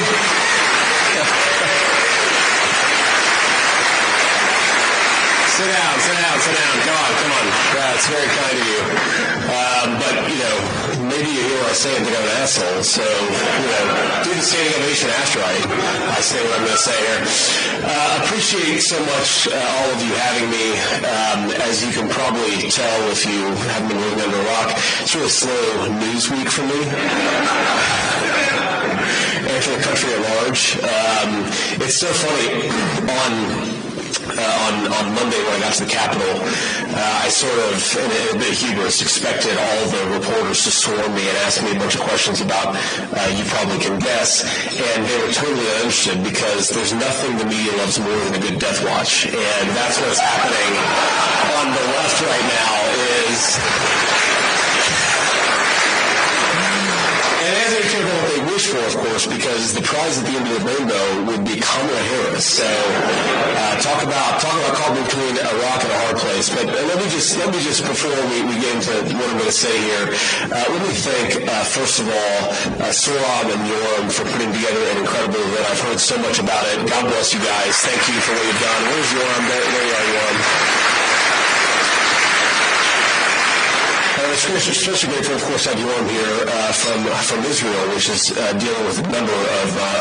Sit down. Come on. That's very kind of you. But, maybe you hear what I say and think I'm an asshole. So, do the standing ovation after I say what I'm going to say here. Appreciate so much all of you having me. As you can probably tell if you haven't been living under a rock, it's really slow news week for me. And for the country at large. It's so funny, on Monday when I got to the Capitol, I sort of, in a bit hubris, expected all the reporters to swarm me and ask me a bunch of questions about, you probably can guess, and they were totally uninterested because there's nothing the media loves more than a good death watch, and that's what's happening on the left right now is... And as they care about what they wish for, of course, because the prize at the end of the rainbow would be Kamala Harris. So talk about caught between a rock and a hard place. But let me just before we get into what I'm going to say here, let me thank first of all Sohrab and Yoram for putting together an incredible event. I've heard so much about it. God bless you guys. Thank you for what you've done. Where's Yoram? There you are, Yoram. It's especially grateful, of course, to have Yoram here from Israel, which is dealing with a number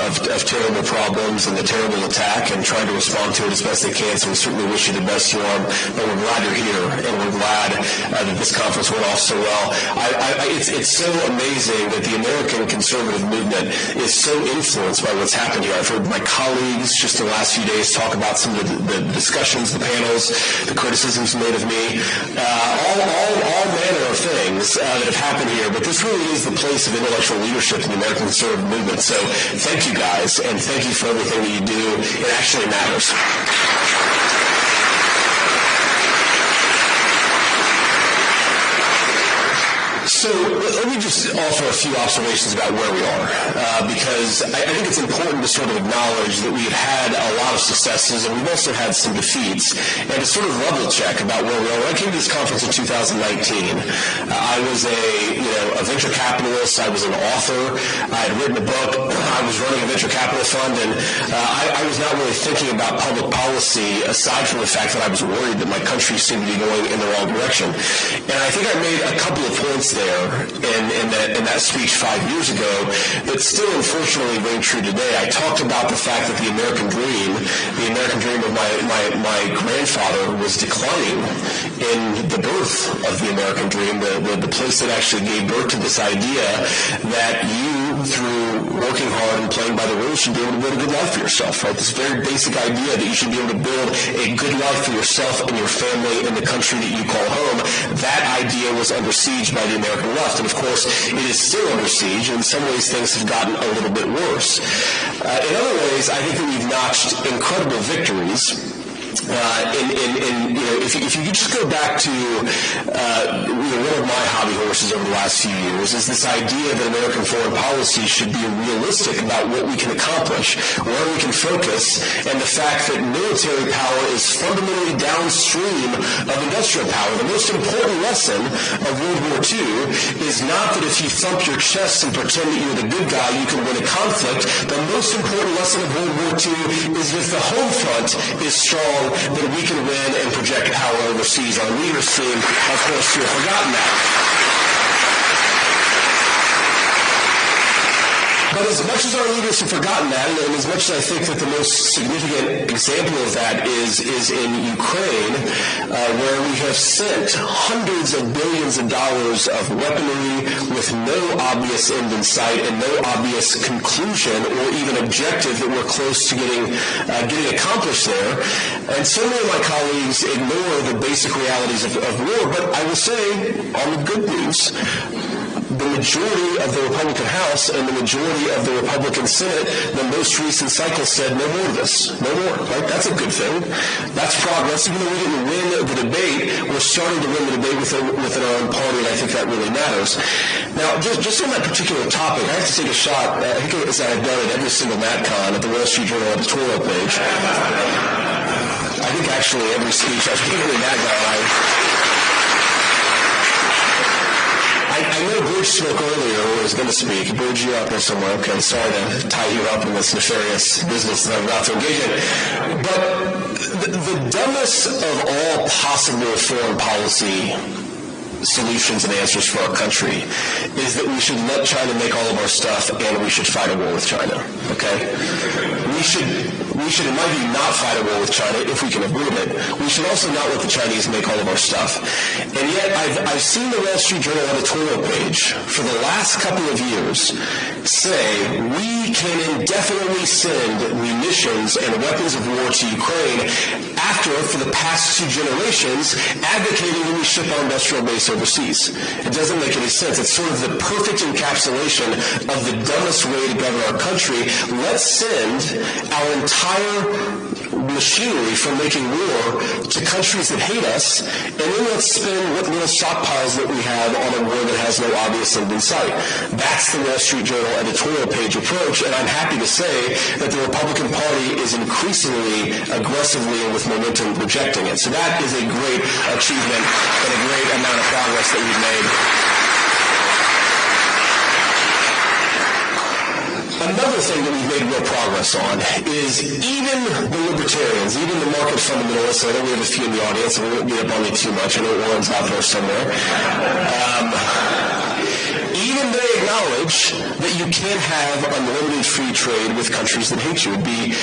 of terrible problems and the terrible attack and trying to respond to it as best they can. So we certainly wish you the best, Yoram. But we're glad you're here, and we're glad that this conference went off so well. It's so amazing that the American conservative movement is so influenced by what's happened here. I've heard my colleagues just in the last few days talk about some of the discussions, the panels, the criticisms made of me, all manner of things that have happened here, but this really is the place of intellectual leadership in the American conservative movement. So thank you guys, and thank you for everything that you do. It actually matters. So let me me just offer a few observations about where we are, because I think it's important to sort of acknowledge that we've had a lot of successes and we've also had some defeats, and to sort of level check about where we are. When I came to this conference in 2019, I was a venture capitalist. I was an author. I had written a book. I was running a venture capital fund, and I was not really thinking about public policy aside from the fact that I was worried that my country seemed to be going in the wrong direction. And I think I made a couple of points there in that speech 5 years ago that still unfortunately ring true today. I talked about the fact that the American dream of my grandfather was declining in the birth of the American dream, the place that actually gave birth to this idea that you, through working hard and playing by the rules, should be able to build a good life for yourself, right? This very basic idea that you should be able to build a good life for yourself and your family in the country that you call home. That idea was under siege by the American left, and of course it is still under siege. In some ways things have gotten a little bit worse. In other ways, I think that we've notched incredible victories. If you could just go back to one of my hobby horses over the last few years is this idea that American foreign policy should be realistic about what we can accomplish, where we can focus, and the fact that military power is fundamentally downstream of industrial power. The most important lesson of World War II is not that if you thump your chest and pretend that you're the good guy, you can win a conflict. The most important lesson of World War II is that if the home front is strong, that we can win and project power overseas. Our leaders seem, of course, to have forgotten that. But as much as our leaders have forgotten that, and as much as I think that the most significant example of that is in Ukraine, where we have sent hundreds of billions of dollars of weaponry with no obvious end in sight and no obvious conclusion or even objective that we're close to getting accomplished there. And so many of my colleagues ignore the basic realities of war, but I will say, on the good news, the majority of the Republican House and the majority of the Republican Senate, the most recent cycle said no more of this, no more, right? That's a good thing. That's progress. Even though we didn't win the debate, we're starting to win the debate within our own party, and I think that really matters. Now, just on that particular topic, I have to take a shot, I think as I've done at every single NatCon at the Wall Street Journal editorial page. I think actually every speech I've given at NatCon, I know Bridge spoke earlier, or was going to speak. Bridge, you're out there somewhere. Okay, sorry to tie you up in this nefarious business that I'm about to engage in. But the dumbest of all possible foreign policy solutions and answers for our country is that we should let China make all of our stuff and we should fight a war with China, okay? We should, in my view, not fight a war with China if we can avoid it. We should also not let the Chinese make all of our stuff. And yet, I've seen the Wall Street Journal editorial page for the last couple of years say we can indefinitely send munitions and weapons of war to Ukraine after, for the past 2 generations, advocating that we ship our industrial base overseas. It doesn't make any sense. It's sort of the perfect encapsulation of the dumbest way to govern our country. Let's send our entire machinery for making war to countries that hate us, and then let's spend what little stockpiles that we have on a war that has no obvious end in sight. That's the Wall Street Journal editorial page approach, and I'm happy to say that the Republican Party is increasingly aggressively and with momentum rejecting it. So that is a great achievement and a great amount of progress that we've made. Another thing that we've made real progress on is even the libertarians, even the market fundamentalists, I know we have a few in the audience, and we won't beat up on me too much, I know Warren's out there somewhere. Even they acknowledge that you can't have unlimited free trade with countries that hate you. It would be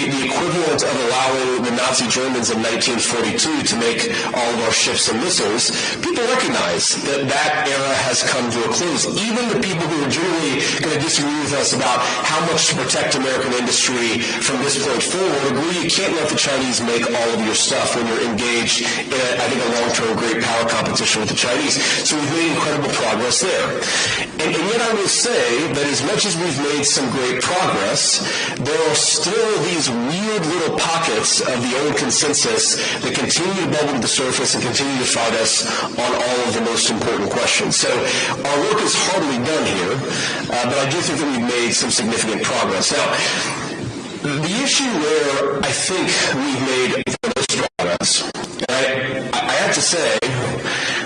the equivalent of allowing the Nazi Germans in 1942 to make all of our ships and missiles. People recognize that that era has come to a close. Even the people who are generally going to disagree with us about how much to protect American industry from this point forward agree you can't let the Chinese make all of your stuff when you're engaged in, a long-term great power competition with the Chinese. So we've made incredible progress there. And yet I will say that as much as we've made some great progress, there are still these weird little pockets of the old consensus that continue to bubble to the surface and continue to fight us on all of the most important questions. So our work is hardly done here, but I do think that we've made some significant progress. Now, the issue where I think we've made the most progress, and I have to say,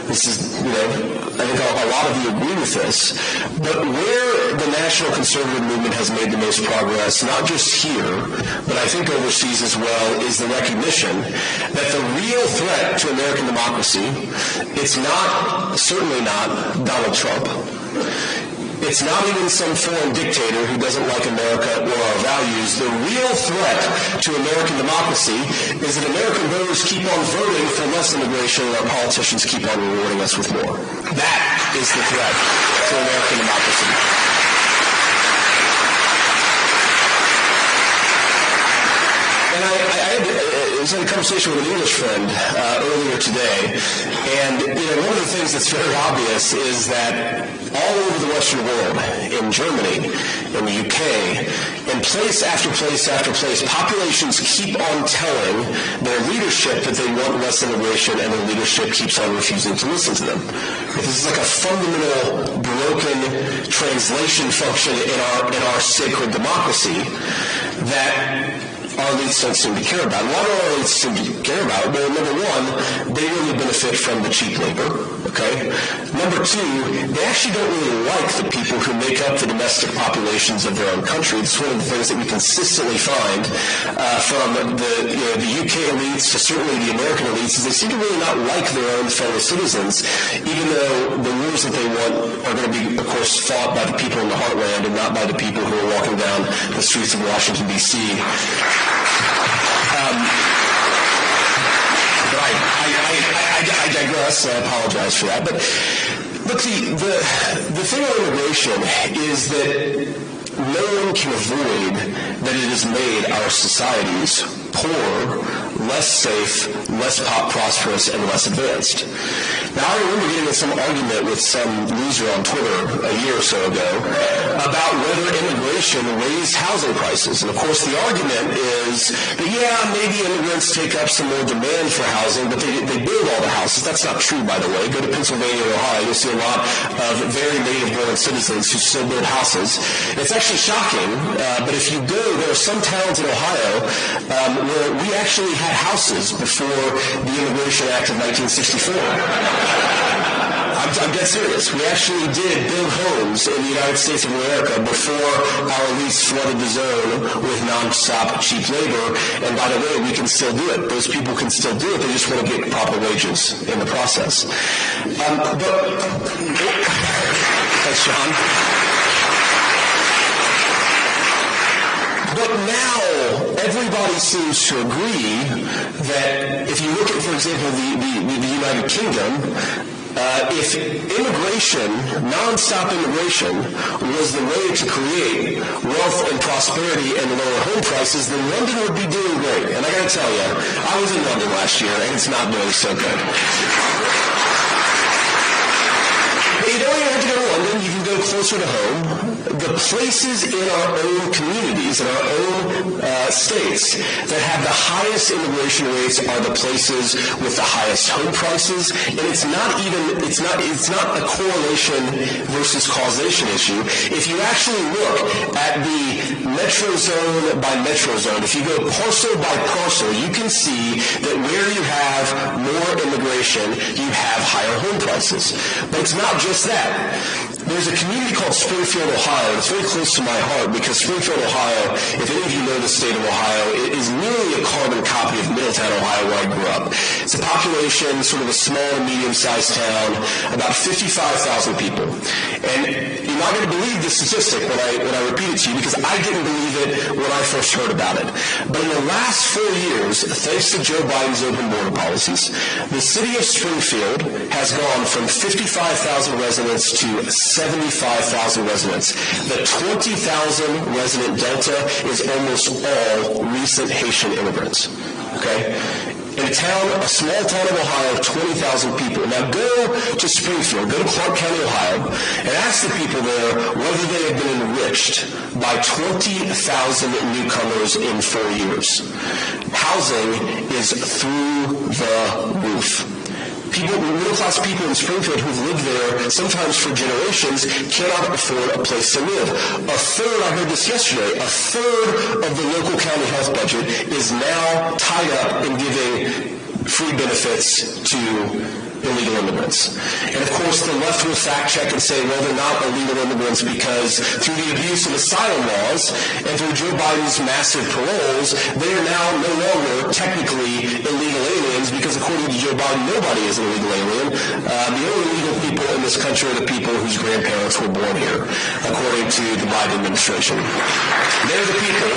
this is, I think a lot of you agree with this, but where the national conservative movement has made the most progress, not just here, but I think overseas as well, is the recognition that the real threat to American democracy, it's certainly not Donald Trump. It's not even some foreign dictator who doesn't like America or our values. The real threat to American democracy is that American voters keep on voting for less immigration and our politicians keep on rewarding us with more. That is the threat to American democracy. And I was in a conversation with an English friend earlier today, and one of the things that's very obvious is that all over the Western world, in Germany, in the UK, in place after place after place, populations keep on telling their leadership that they want less immigration, and their leadership keeps on refusing to listen to them. This is like a fundamental broken translation function in our sacred democracy that our elites don't seem to care about. Why do our elites seem to care about it? Well, number one, they really benefit from the cheap labor, okay? Number two, they actually don't really like the people who make up the domestic populations of their own country. It's one of the things that we consistently find from the UK elites to certainly the American elites, is they seem to really not like their own fellow citizens, even though the wars that they want are going to be, of course, fought by the people in the heartland and not by the people who are walking down the streets of Washington, D.C. I digress. I apologize for that. But look, the thing on immigration is that no one can avoid that it has made our societies poorer, less safe, less prosperous, and less advanced. Now, I remember getting in some argument with some loser on Twitter a year or so ago about whether immigration raised housing prices. And of course, the argument is that, yeah, maybe immigrants take up some more demand for housing, but they build all the houses. That's not true, by the way. Go to Pennsylvania or Ohio, you'll see a lot of very native-born citizens who still build houses. It's actually shocking, but if you go, there are some towns in Ohio where we actually had houses before the Immigration Act of 1964. I'm dead serious. We actually did build homes in the United States of America before our elites flooded the zone with nonstop cheap labor. And by the way, we can still do it. Those people can still do it. They just want to get proper wages in the process. Thanks, John. But now everybody seems to agree that if you look at, for example, the United Kingdom, if immigration, nonstop immigration, was the way to create wealth and prosperity and lower home prices, then London would be doing great. And I got to tell you, I was in London last year, and it's not doing so good. But you don't even have to go to London. You can go closer to home. The places in our own communities, in our own states, that have the highest immigration rates are the places with the highest home prices. And it's not a correlation versus causation issue. If you actually look at the metro zone by metro zone, if you go parcel by parcel, you can see that where you have more immigration, you have higher home prices. But it's not just that. There's a community called Springfield, Ohio. It's very close to my heart because Springfield, Ohio, if any of you know the state of Ohio, it is nearly a carbon copy of Middletown, Ohio, where I grew up. It's a population, sort of a small to medium-sized town, about 55,000 people. And you're not going to believe the statistic when I repeat it to you because I didn't believe it when I first heard about it. But in the last 4 years, thanks to Joe Biden's open border policies, the city of Springfield has gone from 55,000 residents to 75,000 residents. The 20,000 resident delta is almost all recent Haitian immigrants. Okay? in a small town of Ohio of 20,000 people. Now go to Springfield, go to Clark County, Ohio, and ask the people there whether they have been enriched by 20,000 newcomers in 4 years. Housing is through the roof. Middle-class people in Springfield who've lived there sometimes for generations cannot afford a place to live. A third, I heard this yesterday, a third of the local county health budget is now tied up in giving free benefits to illegal immigrants. And of course, the left will fact check and say, well, they're not illegal immigrants because through the abuse of asylum laws and through Joe Biden's massive paroles, they are now no longer technically illegal aliens because according to Joe Biden, nobody is an illegal alien. The only illegal people in this country are the people whose grandparents were born here, according to the Biden administration. They're the people.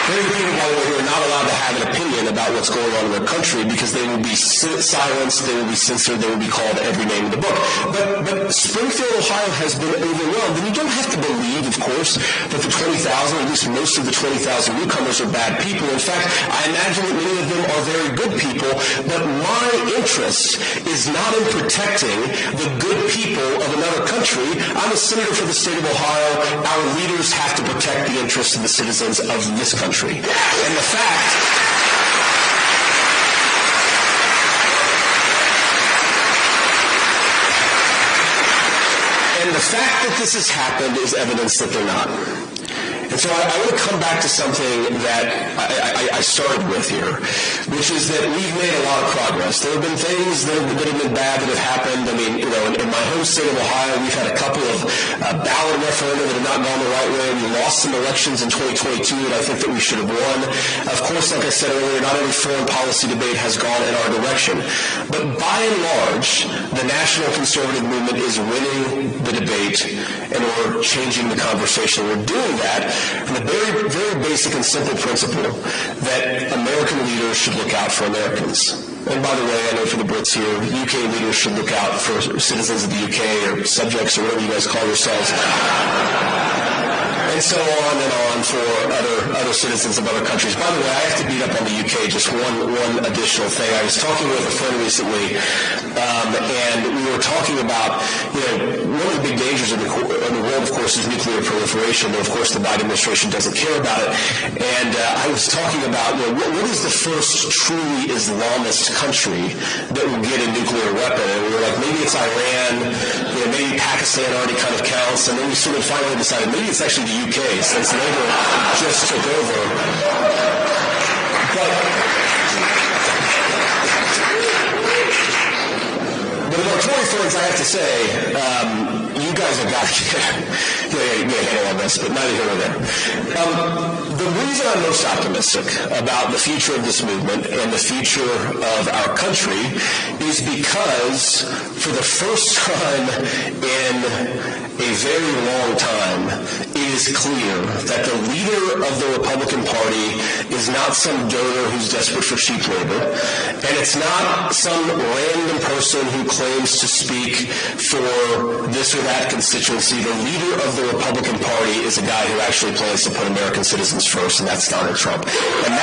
There are people, by the way, who are not allowed to have an opinion about what's going on in their country because they will be silenced, they will be censored, they will be called every name in the book. But Springfield, Ohio has been overwhelmed. And you don't have to believe, of course, that the 20,000, or at least most of the 20,000 newcomers are bad people. In fact, I imagine that many of them are very good people. But my interest is not in protecting the good people of another country. I'm a senator for the state of Ohio. Our leaders have to protect the interests of the citizens of this country. And the fact that this has happened is evidence that they're not. And so I want to come back to something that I started with here, which is that we've made a lot of progress. There have been things that have been bad that have happened. I mean, in my home state of Ohio, we've had a couple of ballot referenda that have not gone the right way. We lost some elections in 2022 that I think that we should have won. Of course, like I said earlier, not every foreign policy debate has gone in our direction. But by and large, the national conservative movement is winning the debate, and we're changing the conversation. We're doing that from the very, very basic and simple principle that American leaders should look out for Americans. And by the way, I know for the Brits here, UK leaders should look out for citizens of the UK or subjects or whatever you guys call yourselves. And so on and on for other citizens of other countries. By the way, I have to beat up on the UK just one additional thing. I was talking with a friend recently, and we were talking about, one of the big dangers in the world, of course, is nuclear proliferation. And of course, the Biden administration doesn't care about it. And I was talking about, what is the first truly Islamist country that will get a nuclear weapon? And we were like, maybe it's Iran, maybe Pakistan already kind of counts. And then we sort of finally decided maybe it's actually the UK, since Labour just took over. But about Tory friends, I have to say, you guys have got to get a handle on this, but neither here nor there. The reason I'm most optimistic about the future of this movement and the future of our country is because for the first time in a very long time, it is clear that the leader of the Republican Party is not some donor who's desperate for cheap labor, and it's not some random person who claims to speak for this or that constituency. The leader of the Republican Party is a guy who actually plans to put American citizens first, and that's Donald Trump. And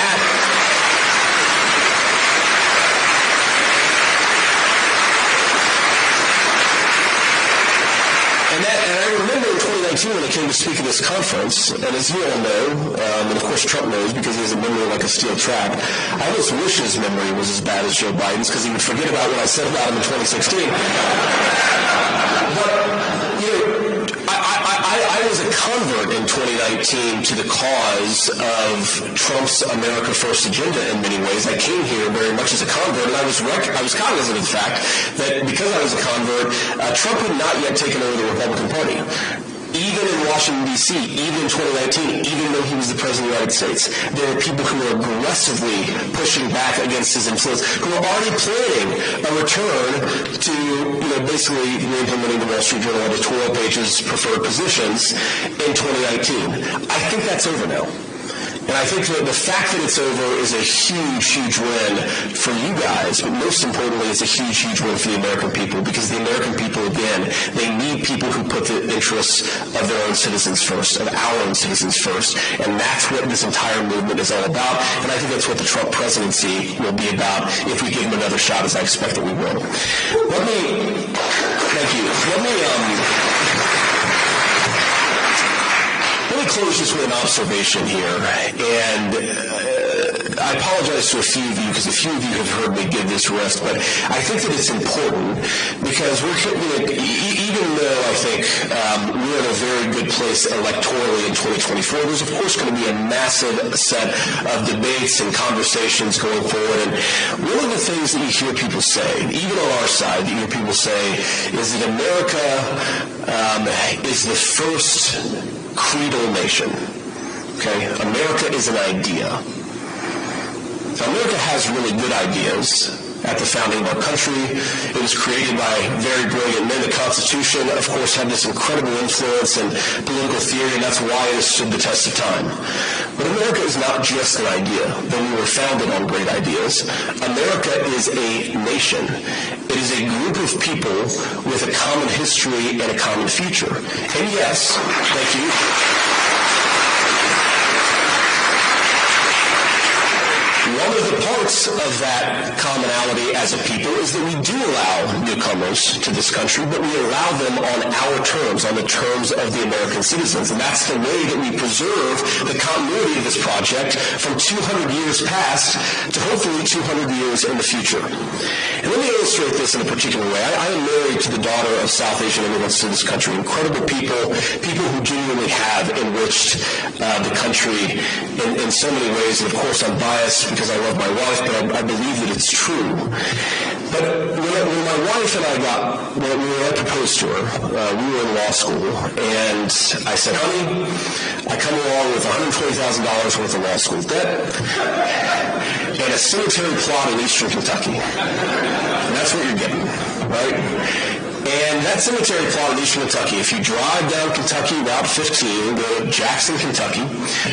I remember in 2019 when I came to speak at this conference, and as you all know, and of course Trump knows because he has a memory like a steel trap, I almost wish his memory was as bad as Joe Biden's because he would forget about what I said about him in 2016. But, I was a convert in 2019 to the cause of Trump's America First agenda in many ways. I came here very much as a convert, and I was cognizant of the fact that because I was a convert, Trump had not yet taken over the Republican Party. Even in Washington, D.C., even in 2019, even though he was the President of the United States, there are people who are aggressively pushing back against his influence, who are already planning a return to, basically re-implementing the Wall Street Journal editorial pages, preferred positions in 2019. I think that's over now. And I think that the fact that it's over is a huge, huge win for you guys, but most importantly, it's a huge, huge win for the American people, because the American people, again, they need people who put the interests of their own citizens first, of our own citizens first, and that's what this entire movement is all about, and I think that's what the Trump presidency will be about if we give him another shot, as I expect that we will. Thank you. Let me close just with an observation here, and I apologize to a few of you, because a few of you have heard me give this risk, but I think that it's important, because even though I think we're in a very good place electorally in 2024, there's of course going to be a massive set of debates and conversations going forward, and one of the things that you hear people say, even on our side, that you hear people say, is that America is the first creedal nation. Okay? America is an idea. America has really good ideas at the founding of our country. It was created by very brilliant men. The Constitution, of course, had this incredible influence in political theory, and that's why it has stood the test of time. But America is not just an idea, though we were founded on great ideas. America is a nation. It is a group of people with a common history and a common future. And yes, thank you. One of the parts of that commonality as a people is that we do allow newcomers to this country, but we allow them on our terms, on the terms of the American citizens. And that's the way that we preserve the continuity of this project from 200 years past to hopefully 200 years in the future. And let me illustrate this in a particular way. I am married to the daughter of South Asian immigrants to this country, incredible people who genuinely have enriched the country in so many ways. And of course, I'm biased because I love my wife, but I believe that it's true. But when my wife and I proposed to her, we were in law school, and I said, honey, I come along with $120,000 worth of law school debt and a cemetery plot in eastern Kentucky. And that's what you're getting, right? And that cemetery plot in eastern Kentucky, if you drive down Kentucky Route 15, go to Jackson, Kentucky,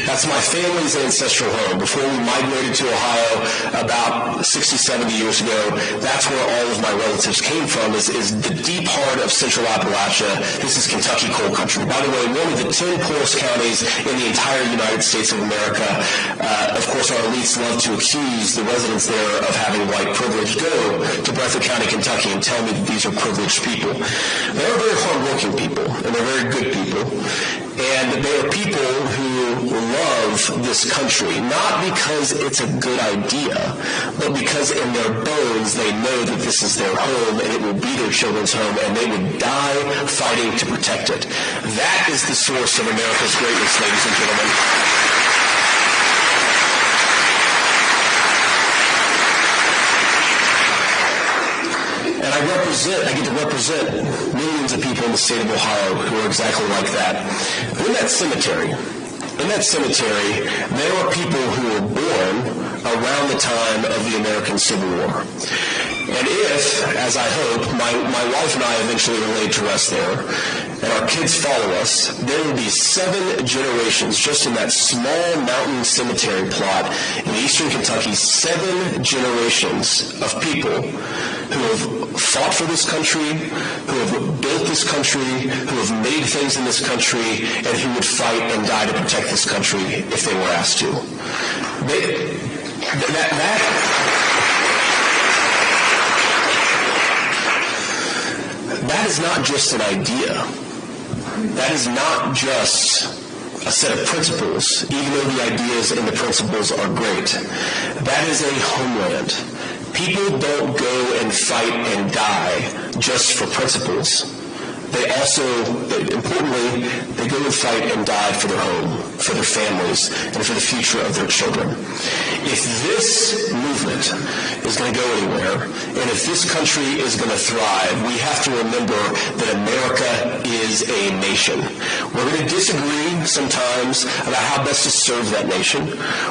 that's my family's ancestral home. Before we migrated to Ohio about 60, 70 years ago, that's where all of my relatives came from, is the deep heart of central Appalachia. This is Kentucky coal country. By the way, one of the 10 poorest counties in the entire United States of America. Of course, our elites love to accuse the residents there of having white privilege. Go to Breathitt County, Kentucky, and tell me that these are privileged people. They are very hardworking people, and they're very good people. And they are people who love this country, not because it's a good idea, but because in their bones they know that this is their home and it will be their children's home, and they would die fighting to protect it. That is the source of America's greatness, ladies and gentlemen. And I get to represent millions of people in the state of Ohio who are exactly like that. In that cemetery, there are people who were born around the time of the American Civil War. And if, as I hope, my wife and I eventually are laid to rest there, and our kids follow us, there will be 7 generations just in that small mountain cemetery plot in eastern Kentucky, 7 generations of people who have fought for this country, who have built this country, who have made things in this country, and who would fight and die to protect this country if they were asked to. That is not just an idea. That is not just a set of principles, even though the ideas and the principles are great. That is a homeland. People don't go and fight and die just for principles. They also, importantly, they go and fight and die for their home, for their families, and for the future of their children. If this movement is going to go anywhere, and if this country is going to thrive, we have to remember that America is a nation. We're going to disagree sometimes about how best to serve that nation.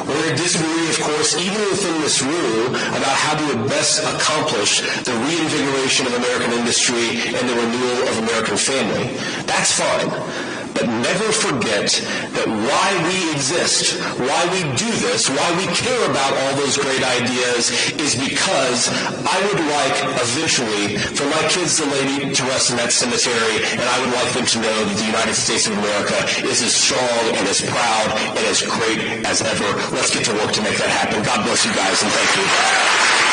We're going to disagree, of course, even within this room, about how to best accomplish the reinvigoration of American industry and the renewal of American family. That's fine. but never forget that why we exist, why we do this, why we care about all those great ideas is because I would like eventually for my kids to rest in that cemetery, and I would like them to know that the United States of America is as strong and as proud and as great as ever. Let's get to work to make that happen. God bless you guys, and thank you.